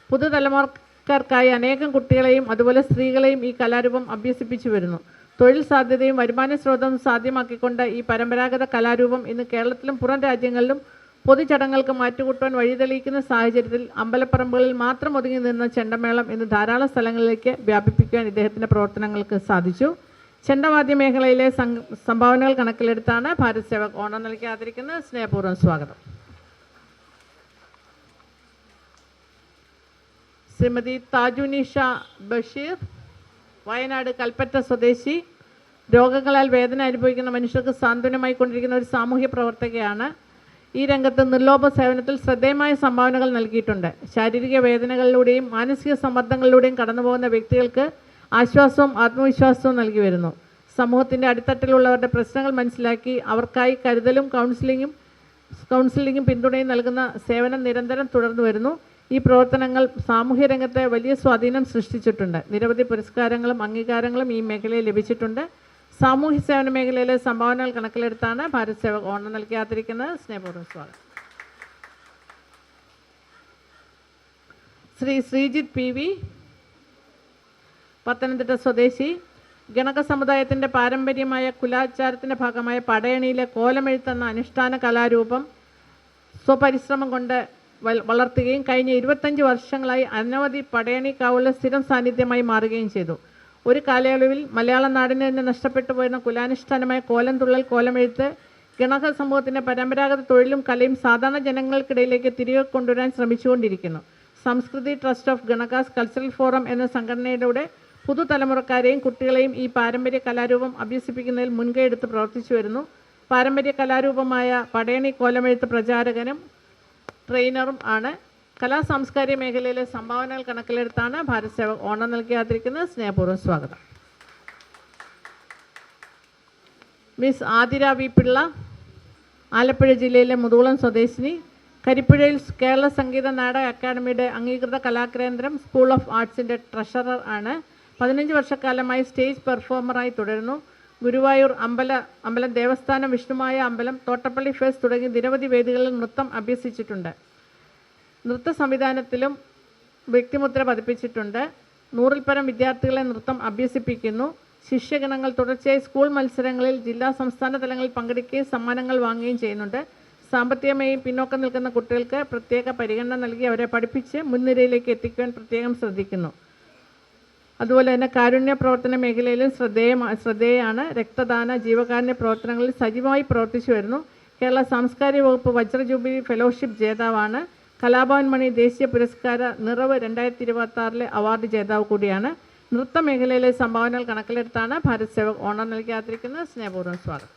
പുതുതലമുറക്കാർക്കായി അനേകം കുട്ടികളെയും അതുപോലെ സ്ത്രീകളെയും ഈ കലാരൂപം അഭ്യസിപ്പിച്ചു വരുന്നു. തൊഴിൽ സാധ്യതയും വരുമാന സ്രോതവും സാധ്യമാക്കിക്കൊണ്ട് ഈ പരമ്പരാഗത കലാരൂപം ഇന്ന് കേരളത്തിലും പുറം രാജ്യങ്ങളിലും പൊതുചടങ്ങുകൾക്ക് മാറ്റുകൂട്ടുവാൻ വഴിതെളിയിക്കുന്ന സാഹചര്യത്തിൽ അമ്പലപ്പറമ്പുകളിൽ മാത്രം ഒതുങ്ങി നിന്ന ചെണ്ടമേളം ഇന്ന് ധാരാളം സ്ഥലങ്ങളിലേക്ക് വ്യാപിപ്പിക്കുവാൻ ഇദ്ദേഹത്തിൻ്റെ പ്രവർത്തനങ്ങൾക്ക് സാധിച്ചു. ചെണ്ടവാദ്യ മേഖലയിലെ സംഭാവനകൾ കണക്കിലെടുത്താണ് ഭാരത് സേവക് ഓണം നൽകി ആദരിക്കുന്നത്. സ്നേഹപൂർവ്വം സ്വാഗതം. ശ്രീമതി താജുനിഷ ബഷീർ, വയനാട് കൽപ്പറ്റ സ്വദേശി, രോഗങ്ങളാൽ വേദന അനുഭവിക്കുന്ന മനുഷ്യർക്ക് സാന്ത്വനമായി കൊണ്ടിരിക്കുന്ന ഒരു സാമൂഹ്യ പ്രവർത്തകയാണ്. ഈ രംഗത്ത് നിർലോഭ സേവനത്തിൽ ശ്രദ്ധേയമായ സംഭാവനകൾ നൽകിയിട്ടുണ്ട്. ശാരീരിക വേദനകളിലൂടെയും മാനസിക സമ്മർദ്ദങ്ങളിലൂടെയും കടന്നുപോകുന്ന വ്യക്തികൾക്ക് ആശ്വാസവും ആത്മവിശ്വാസവും നൽകി വരുന്നു. സമൂഹത്തിൻ്റെ അടിത്തട്ടിലുള്ളവരുടെ പ്രശ്നങ്ങൾ മനസ്സിലാക്കി അവർക്കായി കരുതലും കൗൺസിലിങ്ങും പിന്തുണയും നൽകുന്ന സേവനം നിരന്തരം തുടർന്നു വരുന്നു. ഈ പ്രവർത്തനങ്ങൾ സാമൂഹ്യ രംഗത്തെ വലിയ സ്വാധീനം സൃഷ്ടിച്ചിട്ടുണ്ട്. നിരവധി പുരസ്കാരങ്ങളും അംഗീകാരങ്ങളും ഈ മേഖലയിൽ ലഭിച്ചിട്ടുണ്ട്. സാമൂഹ്യ സേവന മേഖലയിലെ സംഭാവനകൾ കണക്കിലെടുത്താണ് ഭാരത് സേവക് ഓണം നൽകി ആദരിക്കുന്നത്. സ്നേഹപൂർവ്വം സ്വാഗതം. ശ്രീ ശ്രീജിത്ത് PV, പത്തനംതിട്ട സ്വദേശി, ഗണക സമുദായത്തിൻ്റെ പാരമ്പര്യമായ കുലാചാരത്തിൻ്റെ ഭാഗമായ പടയണിയിലെ കോലമെഴുത്തെന്ന അനുഷ്ഠാന കലാരൂപം സ്വപരിശ്രമം കൊണ്ട് വളർത്തുകയും കഴിഞ്ഞ 25 വർഷങ്ങളായി അനവധി പടയണി കാവുള്ള സ്ഥിരം സാന്നിധ്യമായി മാറുകയും ചെയ്തു. ഒരു കാലയളവിൽ മലയാള നാടിന് തന്നെ നഷ്ടപ്പെട്ടു പോയിരുന്ന കുലാനുഷ്ഠാനമായ കോലം തുള്ളൽ, കോലമെഴുത്ത് ഗണക സമൂഹത്തിൻ്റെ പരമ്പരാഗത തൊഴിലും കലയും സാധാരണ ജനങ്ങൾക്കിടയിലേക്ക് തിരികെ കൊണ്ടുവരാൻ ശ്രമിച്ചുകൊണ്ടിരിക്കുന്നു. സംസ്കൃതി ട്രസ്റ്റ് ഓഫ് ഗണകാസ് കൾച്ചറൽ ഫോറം എന്ന സംഘടനയിലൂടെ പുതുതലമുറക്കാരെയും കുട്ടികളെയും ഈ പാരമ്പര്യ കലാരൂപം അഭ്യസിപ്പിക്കുന്നതിൽ മുൻകൈയെടുത്ത് പ്രവർത്തിച്ചു വരുന്നു. പാരമ്പര്യ കലാരൂപമായ പടയണി കോലമെഴുത്ത് പ്രചാരകനും ട്രെയിനറും ആണ്. കലാ സാംസ്കാരിക മേഖലയിലെ സംഭാവനകൾ കണക്കിലെടുത്താണ് ഭാരത് സേവക് ഓണം നൽകി ആദരിക്കുന്നത്. സ്നേഹപൂർവ്വം സ്വാഗതം. മിസ് ആതിര വി പിള്ള, ആലപ്പുഴ ജില്ലയിലെ മുതുകുളം സ്വദേശിനി, കരിപ്പുഴയിൽ കേരള സംഗീത നാടക അക്കാദമിയുടെ അംഗീകൃത കലാകേന്ദ്രം സ്കൂൾ ഓഫ് ആർട്സിൻ്റെ ട്രഷറർ ആണ്. 15 വർഷക്കാലമായി സ്റ്റേജ് പെർഫോമറായി തുടരുന്നു. ഗുരുവായൂർ അമ്പലം, ദേവസ്ഥാനം, വിഷ്ണുമായ അമ്പലം, തോട്ടപ്പള്ളി ഫെസ്റ്റ് തുടങ്ങി നിരവധി വേദികളിൽ നൃത്തം അഭ്യസിച്ചിട്ടുണ്ട്. നൃത്ത സംവിധാനത്തിലും വ്യക്തിമുദ്ര പതിപ്പിച്ചിട്ടുണ്ട്. 100-ൽ പരം വിദ്യാർത്ഥികളെ നൃത്തം അഭ്യസിപ്പിക്കുന്നു. ശിഷ്യഗണങ്ങൾ തുടർച്ചയായി സ്കൂൾ മത്സരങ്ങളിൽ ജില്ലാ സംസ്ഥാന തലങ്ങളിൽ പങ്കെടുക്കുകയും സമ്മാനങ്ങൾ വാങ്ങുകയും ചെയ്യുന്നുണ്ട്. സാമ്പത്തികമായി പിന്നോക്കം നിൽക്കുന്ന കുട്ടികൾക്ക് പ്രത്യേക പരിഗണന നൽകി അവരെ പഠിപ്പിച്ച് മുൻനിരയിലേക്ക് എത്തിക്കുവാൻ പ്രത്യേകം ശ്രദ്ധിക്കുന്നു. അതുപോലെ തന്നെ കാരുണ്യ പ്രവർത്തന മേഖലയിലും ശ്രദ്ധേയമാണ്. രക്തദാന, ജീവകാരുണ്യ പ്രവർത്തനങ്ങളിൽ സജീവമായി പ്രവർത്തിച്ചു വരുന്നു. കേരള സാംസ്കാരിക വകുപ്പ് വജ്ര ജൂബിലി ഫെലോഷിപ്പ് ജേതാവാണ്. കലാഭവൻ മണി ദേശീയ പുരസ്കാര നിറവ് 2026 അവാർഡ് ജേതാവ് കൂടിയാണ്. നൃത്ത മേഖലയിലെ സംഭാവനകൾ കണക്കിലെടുത്താണ് ഭാരത് സേവക് ഓണർ നൽകി ആദരിക്കുന്നത്. സ്നേഹപൂർവ്വം സ്വാഗതം.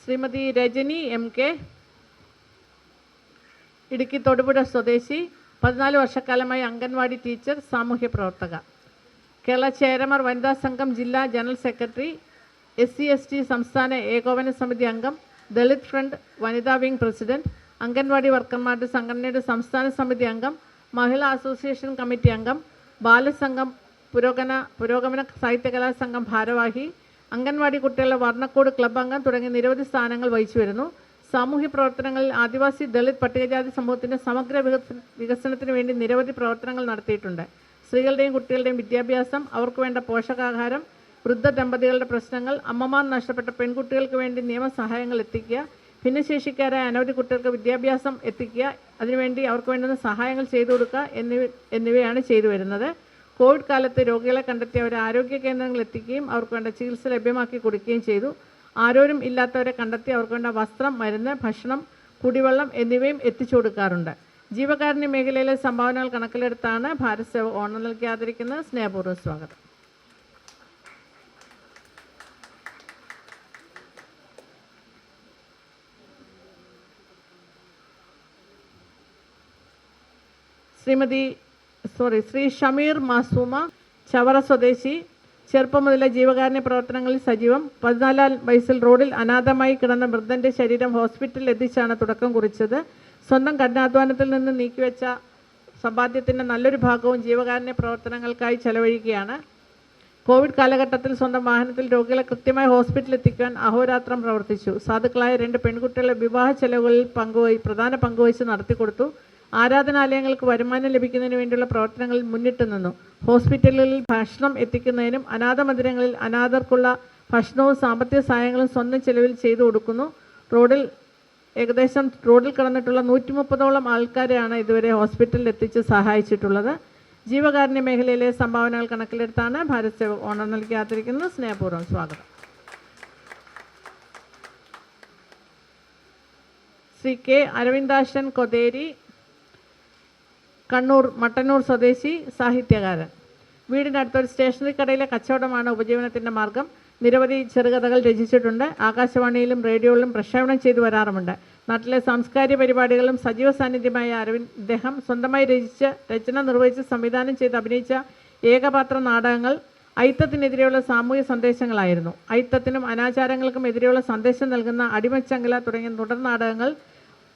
ശ്രീമതി രജനി MK, ഇടുക്കി തൊടുപുഴ സ്വദേശി, 14 വർഷക്കാലമായി അംഗൻവാടി ടീച്ചർ, സാമൂഹ്യ പ്രവർത്തക. കേരള ചേരമർ വനിതാ സംഘം ജില്ലാ ജനറൽ സെക്രട്ടറി, SC/ST സംസ്ഥാന ഏകോപന സമിതി അംഗം, ദളിത് ഫ്രണ്ട് വനിതാ വിംഗ് പ്രസിഡന്റ്, അംഗൻവാടി വർക്കർമാരുടെ സംഘടനയുടെ സംസ്ഥാന സമിതി അംഗം, മഹിളാ അസോസിയേഷൻ കമ്മിറ്റി അംഗം, ബാലസംഘം, പുരോഗമന സാഹിത്യകലാ സംഘം ഭാരവാഹി, അംഗൻവാടി കുട്ടികളുടെ വർണ്ണക്കോട് ക്ലബ് അംഗം തുടങ്ങിയ നിരവധി സ്ഥാനങ്ങൾ വഹിച്ചു വരുന്നു. സാമൂഹ്യ പ്രവർത്തനങ്ങളിൽ ആദിവാസി, ദളിത്, പട്ടികജാതി സമൂഹത്തിൻ്റെ സമഗ്ര വികസനത്തിന് വേണ്ടി നിരവധി പ്രവർത്തനങ്ങൾ നടത്തിയിട്ടുണ്ട്. സ്ത്രീകളുടെയും കുട്ടികളുടെയും വിദ്യാഭ്യാസം, അവർക്ക് വേണ്ട പോഷകാഹാരം, വൃദ്ധ ദമ്പതികളുടെ പ്രശ്നങ്ങൾ, അമ്മമാർ നഷ്ടപ്പെട്ട പെൺകുട്ടികൾക്ക് വേണ്ടി നിയമസഹായങ്ങൾ എത്തിക്കുക, ഭിന്നശേഷിക്കാരായ അനവധി കുട്ടികൾക്ക് വിദ്യാഭ്യാസം എത്തിക്കുക, അതിനുവേണ്ടി അവർക്ക് വേണ്ടുന്ന സഹായങ്ങൾ ചെയ്തു കൊടുക്കുക എന്നിവയാണ് ചെയ്തു വരുന്നത്. കോവിഡ് കാലത്ത് രോഗികളെ കണ്ടെത്തി അവരെ ആരോഗ്യ കേന്ദ്രങ്ങളിൽ എത്തിക്കുകയും അവർക്ക് വേണ്ട ചികിത്സ ലഭ്യമാക്കി കൊടുക്കുകയും ചെയ്തു. ആരോരും ഇല്ലാത്തവരെ കണ്ടെത്തി അവർക്ക് വേണ്ട വസ്ത്രം, മരുന്ന്, ഭക്ഷണം, കുടിവെള്ളം എന്നിവയും എത്തിച്ചു കൊടുക്കാറുണ്ട്. ജീവകാരുണ്യ മേഖലയിലെ സംഭാവനകൾ കണക്കിലെടുത്താണ് ഭാരത് സേവക് ഓണർ നൽകി ആദരിക്കുന്നത്. സ്നേഹപൂർവ്വം സ്വാഗതം. ശ്രീ ഷമീർ മാസൂമ, ചവറ സ്വദേശി, ചെറുപ്പം മുതലേ ജീവകാരുണ്യ പ്രവർത്തനങ്ങളിൽ സജീവം. 14 വയസ്സിൽ റോഡിൽ അനാഥമായി കിടന്ന വൃദ്ധൻ്റെ ശരീരം ഹോസ്പിറ്റലിൽ എത്തിച്ചാണ് തുടക്കം കുറിച്ചത്. സ്വന്തം കഠിനാധ്വാനത്തിൽ നിന്ന് നീക്കിവെച്ച സമ്പാദ്യത്തിൻ്റെ നല്ലൊരു ഭാഗവും ജീവകാരുണ്യ പ്രവർത്തനങ്ങൾക്കായി ചെലവഴിക്കുകയാണ്. കോവിഡ് കാലഘട്ടത്തിൽ സ്വന്തം വാഹനത്തിൽ രോഗികളെ കൃത്യമായി ഹോസ്പിറ്റലിൽ എത്തിക്കാൻ അഹോരാത്രം പ്രവർത്തിച്ചു. സാധുക്കളായ 2 പെൺകുട്ടികളുടെ വിവാഹ ചെലവുകളിൽ പ്രധാന പങ്കുവഹിച്ച് നടത്തിക്കൊടുത്തു. ആരാധനാലയങ്ങൾക്ക് വരുമാനം ലഭിക്കുന്നതിന് വേണ്ടിയുള്ള പ്രവർത്തനങ്ങളിൽ മുന്നിട്ട് നിന്നു. ഹോസ്പിറ്റലുകളിൽ ഭക്ഷണം എത്തിക്കുന്നതിനും അനാഥ മന്ദിരങ്ങളിൽ അനാഥർക്കുള്ള ഭക്ഷണവും സാമ്പത്തിക സഹായങ്ങളും സ്വന്തം ചെലവിൽ ചെയ്തു കൊടുക്കുന്നു. റോഡിൽ കിടന്നിട്ടുള്ള 130ഓളം ആൾക്കാരെയാണ് ഇതുവരെ ഹോസ്പിറ്റലിൽ എത്തിച്ച് സഹായിച്ചിട്ടുള്ളത്. ജീവകാരുണ്യ മേഖലയിലെ സംഭാവനകൾ കണക്കിലെടുത്താണ് ഭാരത് സേവക് ഓണർ നൽകി ആദരിക്കുന്നത്. സ്നേഹപൂർവ്വം സ്വാഗതം. ശ്രീ K അരവിന്ദാശൻ കൊതേരി, കണ്ണൂർ മട്ടന്നൂർ സ്വദേശി, സാഹിത്യകാരൻ. വീടിനടുത്തൊരു സ്റ്റേഷനറി കടയിലെ കച്ചവടമാണ് ഉപജീവനത്തിൻ്റെ മാർഗം. നിരവധി ചെറുകഥകൾ രചിച്ചിട്ടുണ്ട്. ആകാശവാണിയിലും റേഡിയോയിലും പ്രക്ഷേപണം ചെയ്തു വരാറുമുണ്ട്. നാട്ടിലെ സാംസ്കാരിക പരിപാടികളിലും സജീവ സാന്നിധ്യമായ ഇദ്ദേഹം സ്വന്തമായി രചന നിർവഹിച്ച് സംവിധാനം ചെയ്ത് അഭിനയിച്ച ഏകപാത്ര നാടകങ്ങൾ അയിത്തത്തിനെതിരെയുള്ള സാമൂഹ്യ സന്ദേശങ്ങളായിരുന്നു. അയിത്തത്തിനും അനാചാരങ്ങൾക്കും എതിരെയുള്ള സന്ദേശം നൽകുന്ന അടിമച്ചങ്ങല തുടങ്ങിയ തുടർ നാടകങ്ങൾ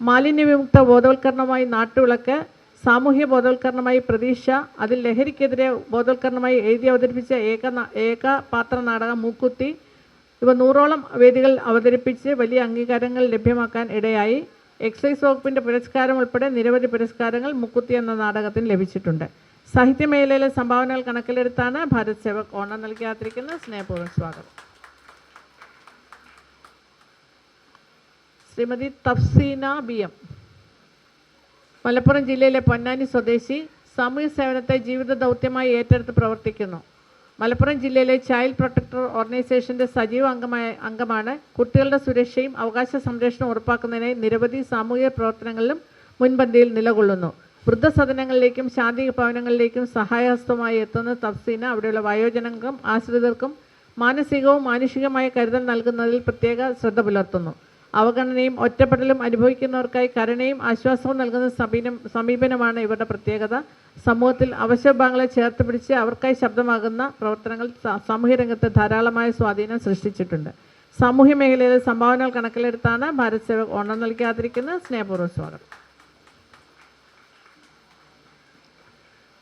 മാലിന്യവിമുക്ത ബോധവൽക്കരണമായി നാട്ടുവിളക്ക്, സാമൂഹ്യ ബോധവൽക്കരണമായി പ്രതീക്ഷ, അതിൽ ലഹരിക്കെതിരെ ബോധവൽക്കരണമായി എഴുതി അവതരിപ്പിച്ച ഏകപാത്ര നാടകം മൂക്കുത്തി, ഇവ 100ഓളം വേദികൾ അവതരിപ്പിച്ച് വലിയ അംഗീകാരങ്ങൾ ലഭ്യമാക്കാൻ ഇടയായി. എക്സൈസ് വകുപ്പിൻ്റെ പുരസ്കാരം ഉൾപ്പെടെ നിരവധി പുരസ്കാരങ്ങൾ മുക്കുത്തി എന്ന നാടകത്തിന് ലഭിച്ചിട്ടുണ്ട്. സാഹിത്യമേഖലയിലെ സംഭാവനകൾ കണക്കിലെടുത്താണ് ഭാരത് സേവക് ഓണർ നൽകി ആദരിക്കുന്നത്. സ്നേഹപൂർവ്വം സ്വാഗതം. ശ്രീമതി തഫ്സീന BM, മലപ്പുറം ജില്ലയിലെ പൊന്നാനി സ്വദേശി, സാമൂഹ്യ സേവനത്തെ ജീവിത ദൗത്യമായി ഏറ്റെടുത്ത് പ്രവർത്തിക്കുന്നു. മലപ്പുറം ജില്ലയിലെ ചൈൽഡ് പ്രൊട്ടക്ടർ ഓർഗനൈസേഷൻ്റെ സജീവ അംഗമാണ്. കുട്ടികളുടെ സുരക്ഷയും അവകാശ സംരക്ഷണവും ഉറപ്പാക്കുന്നതിനായി നിരവധി സാമൂഹിക പ്രവർത്തനങ്ങളിലും മുൻപന്തിയിൽ നിലകൊള്ളുന്നു. വൃദ്ധസദനങ്ങളിലേക്കും ശാന്തി ഭവനങ്ങളിലേക്കും സഹായഹസ്തമായി എത്തുന്ന തഫ്സീന അവിടെയുള്ള വയോജനങ്ങൾക്കും ആശ്രിതർക്കും മാനസികവും മാനുഷികമായ കരുതൽ നൽകുന്നതിൽ പ്രത്യേക ശ്രദ്ധ പുലർത്തുന്നു. അവഗണനയും ഒറ്റപ്പെടലും അനുഭവിക്കുന്നവർക്കായി കരുണയും ആശ്വാസവും നൽകുന്ന സമീപനമാണ് ഇവരുടെ പ്രത്യേകത. സമൂഹത്തിൽ അവശ്യഭാഗങ്ങളെ ചേർത്ത് പിടിച്ച് അവർക്കായി ശബ്ദമാകുന്ന പ്രവർത്തനങ്ങൾ സാമൂഹ്യ രംഗത്ത് ധാരാളമായ സ്വാധീനം സൃഷ്ടിച്ചിട്ടുണ്ട്. സാമൂഹ്യ മേഖലയിലെ സംഭാവനകൾ കണക്കിലെടുത്താണ് ഭാരത് സേവക് ഓണം നൽകാതിരിക്കുന്നത്. സ്നേഹപൂർവ്വം സ്വാഗതം.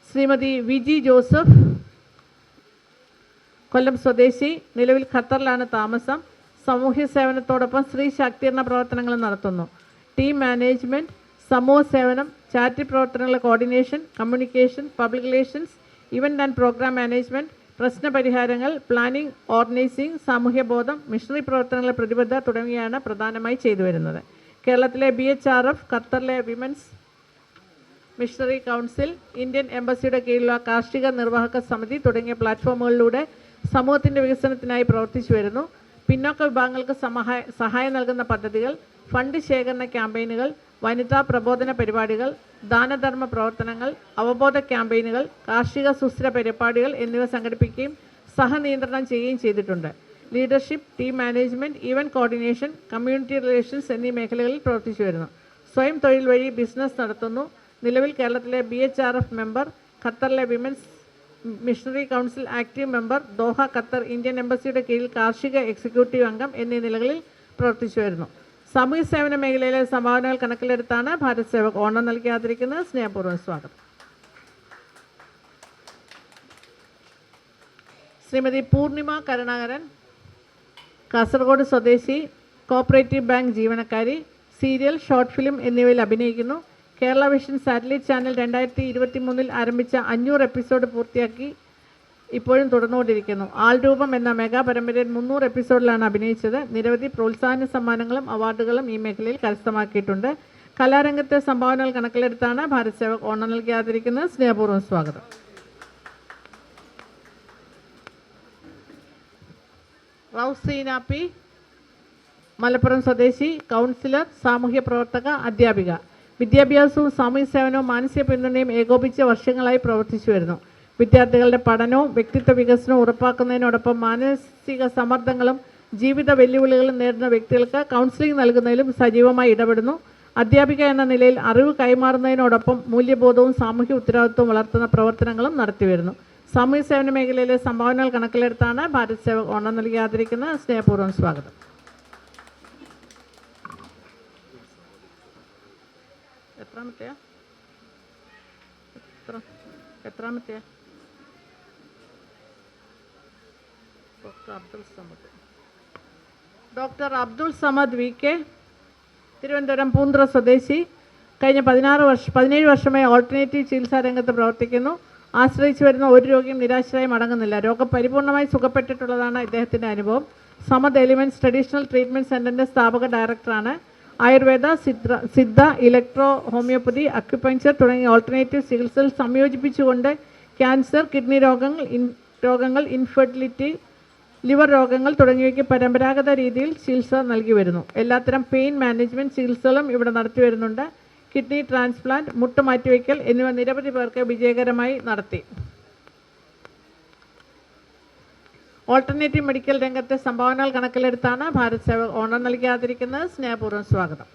ശ്രീമതി വി ജി ജോസഫ്, കൊല്ലം സ്വദേശി, നിലവിൽ ഖത്തറിലാണ് താമസം. സാമൂഹ്യ സേവനത്തോടൊപ്പം സ്ത്രീ ശാക്തീകരണ പ്രവർത്തനങ്ങൾ നടത്തുന്നു. ടീം മാനേജ്മെൻറ്റ്, സമൂഹ സേവനം, ചാരിറ്റി പ്രവർത്തനങ്ങളുടെ coordination, communication, public relations, event and programme management, പ്രശ്നപരിഹാരങ്ങൾ, പ്ലാനിംഗ്, ഓർഗനൈസിംഗ്, സാമൂഹ്യബോധം, മിഷണറി പ്രവർത്തനങ്ങളുടെ പ്രതിബദ്ധത തുടങ്ങിയാണ് പ്രധാനമായി ചെയ്തു വരുന്നത്. കേരളത്തിലെ BHRF, ഖത്തറിലെ വിമൻസ് മിഷണറി കൗൺസിൽ, ഇന്ത്യൻ എംബസിയുടെ കീഴിലുള്ള കാർഷിക നിർവാഹക സമിതി തുടങ്ങിയ പ്ലാറ്റ്ഫോമുകളിലൂടെ സമൂഹത്തിൻ്റെ വികസനത്തിനായി പ്രവർത്തിച്ചു വരുന്നു. പിന്നോക്ക വിഭാഗങ്ങൾക്ക് സഹായം നൽകുന്ന പദ്ധതികൾ, ഫണ്ട് ശേഖരണ ക്യാമ്പയിനുകൾ, വനിതാ പ്രബോധന പരിപാടികൾ, ദാനധർമ്മ പ്രവർത്തനങ്ങൾ, അവബോധ ക്യാമ്പയിനുകൾ, കാർഷിക സുസ്ഥിര പരിപാടികൾ എന്നിവ സംഘടിപ്പിക്കുകയും സഹനിയന്ത്രണം ചെയ്യുകയും ചെയ്തിട്ടുണ്ട്. Leadership, team management, event coordination, community relations എന്നീ മേഖലകളിൽ പ്രവർത്തിച്ചു വരുന്നു. സ്വയം തൊഴിൽ വഴി ബിസിനസ് നടത്തുന്നു. നിലവിൽ കേരളത്തിലെ BHRF മെമ്പർ, ഖത്തറിലെ women's missionary council active member, Doha Qatar Indian എംബസിയുടെ കീഴിൽ കാർഷിക എക്സിക്യൂട്ടീവ് അംഗം എന്നീ നിലകളിൽ പ്രവർത്തിച്ചു വരുന്നു. സാമൂഹ്യ സേവന മേഖലയിലെ സംഭാവനകൾ കണക്കിലെടുത്താണ് ഭാരത് സേവക് ഓണം നൽകാതിരിക്കുന്നത്. സ്നേഹപൂർവ്വം സ്വാഗതം. ശ്രീമതി പൂർണിമ കരുണാകരൻ, കാസർഗോഡ് സ്വദേശി, കോഓപ്പറേറ്റീവ് ബാങ്ക് ജീവനക്കാരി, സീരിയൽ, ഷോർട്ട് ഫിലിം എന്നിവയിൽ അഭിനയിക്കുന്നു. കേരള വിഷൻ സാറ്റലൈറ്റ് ചാനൽ 2023 ആരംഭിച്ച 500 എപ്പിസോഡ് പൂർത്തിയാക്കി ഇപ്പോഴും തുടർന്നുകൊണ്ടിരിക്കുന്നു. ആൾരൂപം എന്ന മെഗാ പരമ്പരയിൽ 300 എപ്പിസോഡിലാണ് അഭിനയിച്ചത്. നിരവധി പ്രോത്സാഹന സമ്മാനങ്ങളും അവാർഡുകളും ഈ മേഖലയിൽ കരസ്ഥമാക്കിയിട്ടുണ്ട്. കലാരംഗത്തെ സംഭാവനകൾ കണക്കിലെടുത്താണ് ഭാരത് സേവക് ഓണം നൽകാതിരിക്കുന്നത്. സ്നേഹപൂർവ്വം സ്വാഗതം. റൗസീന പി, മലപ്പുറം സ്വദേശി, കൗൺസിലർ, സാമൂഹ്യ പ്രവർത്തക, അധ്യാപിക. വിദ്യാഭ്യാസവും സാമൂഹ്യ സേവനവും മാനസിക പിന്തുണയും ഏകോപിച്ച് വർഷങ്ങളായി പ്രവർത്തിച്ചു വരുന്നു. വിദ്യാർത്ഥികളുടെ പഠനവും വ്യക്തിത്വ വികസനവും ഉറപ്പാക്കുന്നതിനോടൊപ്പം മാനസിക സമ്മർദ്ദങ്ങളും ജീവിത വെല്ലുവിളികളും നേരിടുന്ന വ്യക്തികൾക്ക് കൗൺസിലിംഗ് നൽകുന്നതിലും സജീവമായി ഇടപെടുന്നു. അധ്യാപിക എന്ന നിലയിൽ അറിവ് കൈമാറുന്നതിനോടൊപ്പം മൂല്യബോധവും സാമൂഹ്യ ഉത്തരവാദിത്വവും വളർത്തുന്ന പ്രവർത്തനങ്ങളും നടത്തിവരുന്നു. സാമൂഹ്യ സേവന മേഖലയിലെ സംഭാവനകൾ കണക്കിലെടുത്താണ് ഭാരത് സേവക് ഓണം നൽകാതിരിക്കുന്നത്. സ്നേഹപൂർവ്വം സ്വാഗതം. എത്രാമത്തെയാ? ഡോക്ടർ അബ്ദുൾ സമദ് VK, തിരുവനന്തപുരം പൂന്തുറ സ്വദേശി. കഴിഞ്ഞ 17 വർഷമായി ഓൾട്ടർനേറ്റീവ് ചികിത്സാ രംഗത്ത് പ്രവർത്തിക്കുന്നു. ആശ്രയിച്ചു വരുന്ന ഒരു രോഗിയും നിരാശരായി മടങ്ങുന്നില്ല. രോഗം പരിപൂർണമായി സുഖപ്പെട്ടിട്ടുള്ളതാണ് ഇദ്ദേഹത്തിൻ്റെ അനുഭവം. സമദ് എലിമെൻറ്റ്സ് ട്രഡീഷണൽ ട്രീറ്റ്മെൻറ്റ് സെൻ്ററിൻ്റെ സ്ഥാപക ഡയറക്ടറാണ്. Ayurveda, Siddha, electro, homoeopathy, acupuncture തുടങ്ങിയ ഓൾട്ടർനേറ്റീവ് ചികിത്സകൾ സംയോജിപ്പിച്ചുകൊണ്ട് ക്യാൻസർ, കിഡ്നി രോഗങ്ങൾ, ഇൻഫെർട്ടിലിറ്റി, ലിവർ രോഗങ്ങൾ തുടങ്ങിയവയ്ക്ക് പരമ്പരാഗത രീതിയിൽ ചികിത്സ നൽകി വരുന്നു. എല്ലാത്തരം പെയിൻ മാനേജ്മെൻറ്റ് ചികിത്സകളും ഇവിടെ നടത്തി വരുന്നുണ്ട്. കിഡ്നി ട്രാൻസ്പ്ലാന്റ്, മുട്ടുമാറ്റിവയ്ക്കൽ എന്നിവ നിരവധി പേർക്ക് വിജയകരമായി നടത്തി. ഓൾട്ടർനേറ്റീവ് മെഡിക്കൽ രംഗത്തെ സംഭാവനകൾ കണക്കിലെടുത്താണ് ഭാരത് സേവക് ഓണം നൽകാതിരിക്കുന്നത്. സ്നേഹപൂർവ്വം സ്വാഗതം.